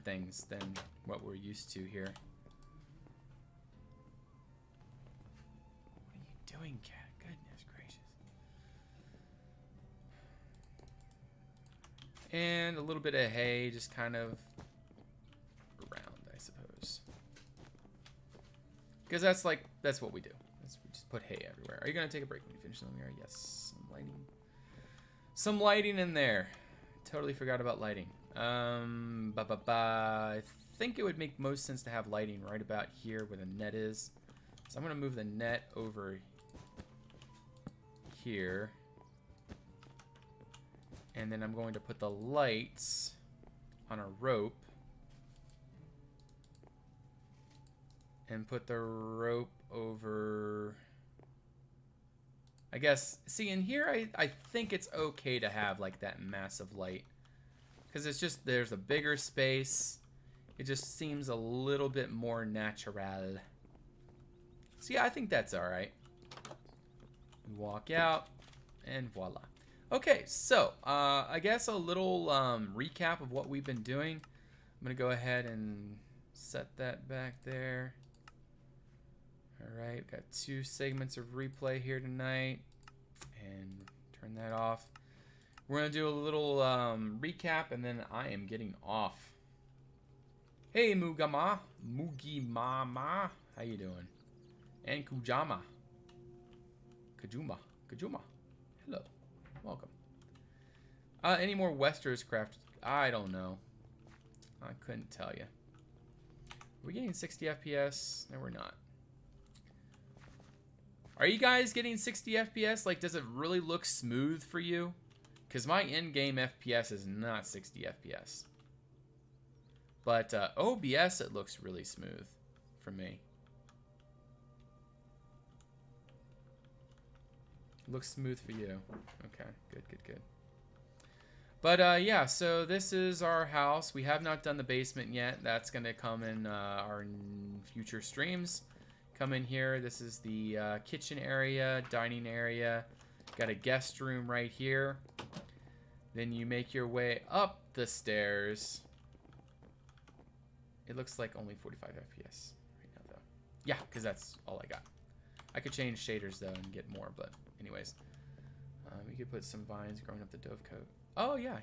things than what we're used to here. What are you doing, cat? Goodness gracious. And a little bit of hay, just kind of around, I suppose. Because that's what we do. We just put hay everywhere. Are you gonna take a break when you finish the Lumiere? Yes, some lighting. Some lighting in there. Totally forgot about lighting. I think it would make most sense to have lighting right about here where the net is. So I'm gonna move the net over here. And then I'm going to put the lights on a rope. And put the rope over... I guess, see, in here, I think it's okay to have, like, that massive light. Because it's just, there's a bigger space. It just seems a little bit more natural. So, yeah, I think that's alright. Walk out, and voila. Okay, so, I guess a little recap of what we've been doing. I'm going to go ahead and set that back there. Alright, we've got 2 segments of replay here tonight. And turn that off. We're going to do a little recap, and then I am getting off. Hey, Mugama. Mugimama. How you doing? And Kujama. Kajuma. Hello. Welcome. Any more Westeros craft? I don't know. I couldn't tell you. Are we getting 60 FPS? No, we're not. Are you guys getting 60 FPS? Like, does it really look smooth for you? Because my in-game FPS is not 60 FPS. But OBS, it looks really smooth for me. Looks smooth for you. Okay, good. But yeah, so this is our house. We have not done the basement yet. That's going to come in our future streams. Come in here. This is the kitchen area, dining area. Got a guest room right here. Then you make your way up the stairs. It looks like only 45 FPS right now, though. Yeah, because that's all I got. I could change shaders, though, and get more, but anyways. We could put some vines growing up the dovecote. Oh, yeah.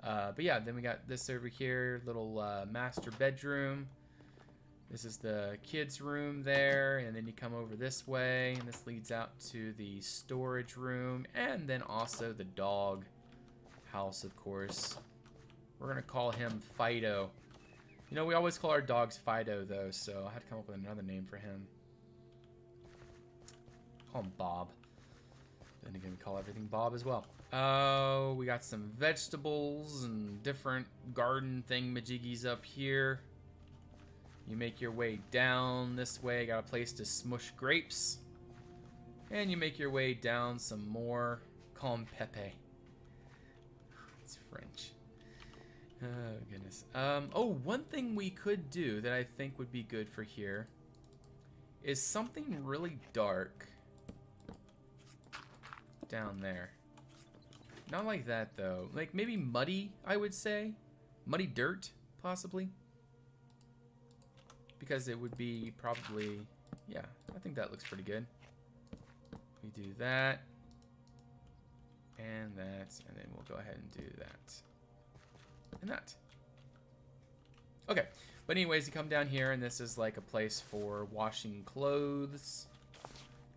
But yeah, then we got this over here, little master bedroom. This is the kids' room there, and then you come over this way, and this leads out to the storage room, and then also the dog house, of course. We're going to call him Fido. You know, we always call our dogs Fido, though, so I have to come up with another name for him. Call him Bob. Then again, we call everything Bob as well. Oh, we got some vegetables and different garden thingamajiggies up here. You make your way down this way. Got a place to smush grapes. And you make your way down some more. Call him Pepe. It's French. Oh, goodness. Oh, one thing we could do that I think would be good for here is something really dark down there. Not like that, though. Like, maybe muddy, I would say. Muddy dirt, possibly. Because it would be probably... Yeah, I think that looks pretty good. We do that. And that. And then we'll go ahead and do that. And that. Okay. But anyways, you come down here, and this is like a place for washing clothes.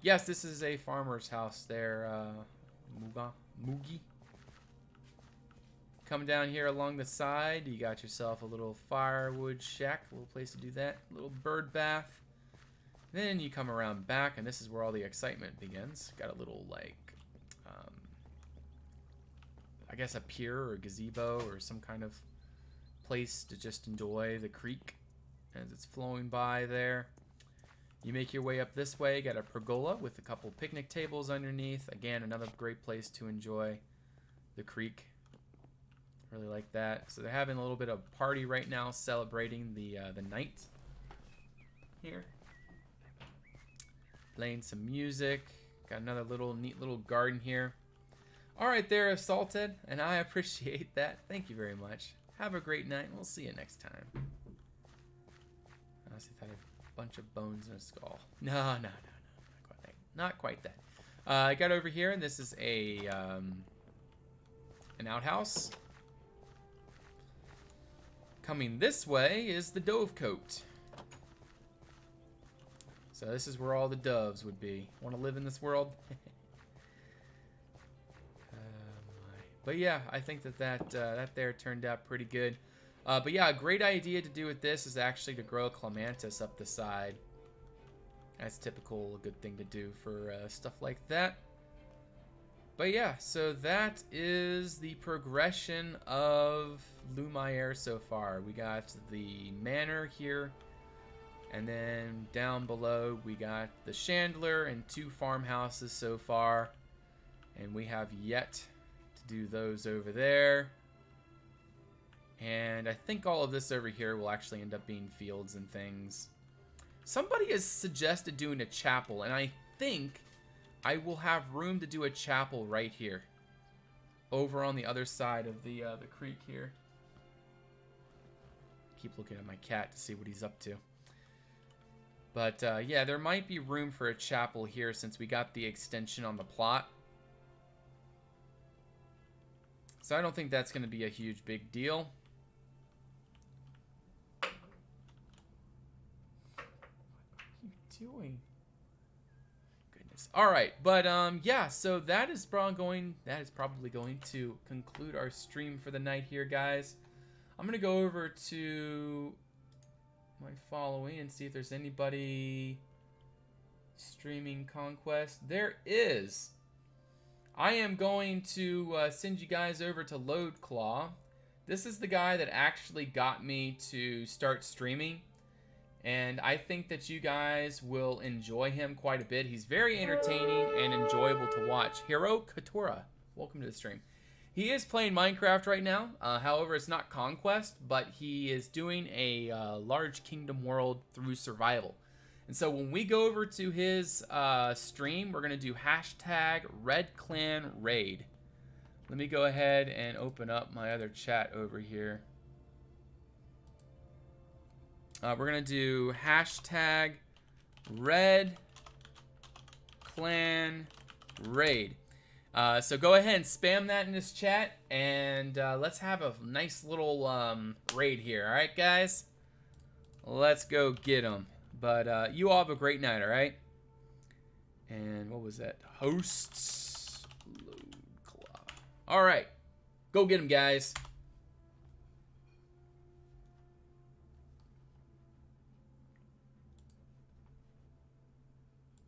Yes, this is a farmer's house there. Moogie. Come down here along the side. You got yourself a little firewood shack. A little place to do that. A little bird bath. Then you come around back, and this is where all the excitement begins. Got a little, like, I guess a pier or a gazebo or some kind of place to just enjoy the creek as it's flowing by there. You make your way up this way. Got a pergola with a couple picnic tables underneath. Again, another great place to enjoy the creek. Really like that. So they're having a little bit of party right now, celebrating the night here. Playing some music. Got another neat little garden here. All right there, Assaulted, and I appreciate that. Thank you very much. Have a great night. We'll see you next time. I see if I had a bunch of bones and a skull. No, not quite that. I got over here, and this is a an outhouse. Coming this way is the Dovecote. So this is where all the doves would be. Want to live in this world? But yeah, I think that there turned out pretty good. But yeah, a great idea to do with this is actually to grow a clematis up the side. That's typical, a good thing to do for stuff like that. But yeah, so that is the progression of Lumiere so far. We got the manor here. And then down below, we got the Chandler and 2 farmhouses so far. And we have yet to do those over there. And I think all of this over here will actually end up being fields and things. Somebody has suggested doing a chapel, and I think I will have room to do a chapel right here. Over on the other side of the creek here. Keep looking at my cat to see what he's up to. But, yeah, there might be room for a chapel here since we got the extension on the plot. So I don't think that's going to be a huge big deal. What are you doing? Goodness. All right, but yeah, so that is probably going to conclude our stream for the night here, guys. I'm going to go over to my following and see if there's anybody streaming Conquest. There is. I am going to send you guys over to Loadclaw. This is the guy that actually got me to start streaming, and I think that you guys will enjoy him quite a bit. He's very entertaining and enjoyable to watch. Hiro Katora, welcome to the stream. He is playing Minecraft right now. However, it's not Conquest, but he is doing a large kingdom world through survival. And so when we go over to his stream, we're going to do #RedClanRaid. Let me go ahead and open up my other chat over here. We're going to do #RedClanRaid. So go ahead and spam that in this chat, and let's have a nice little raid here. All right, guys? Let's go get them. But you all have a great night, all right? And what was that? Hosts. Load claw. All right. Go get them, guys.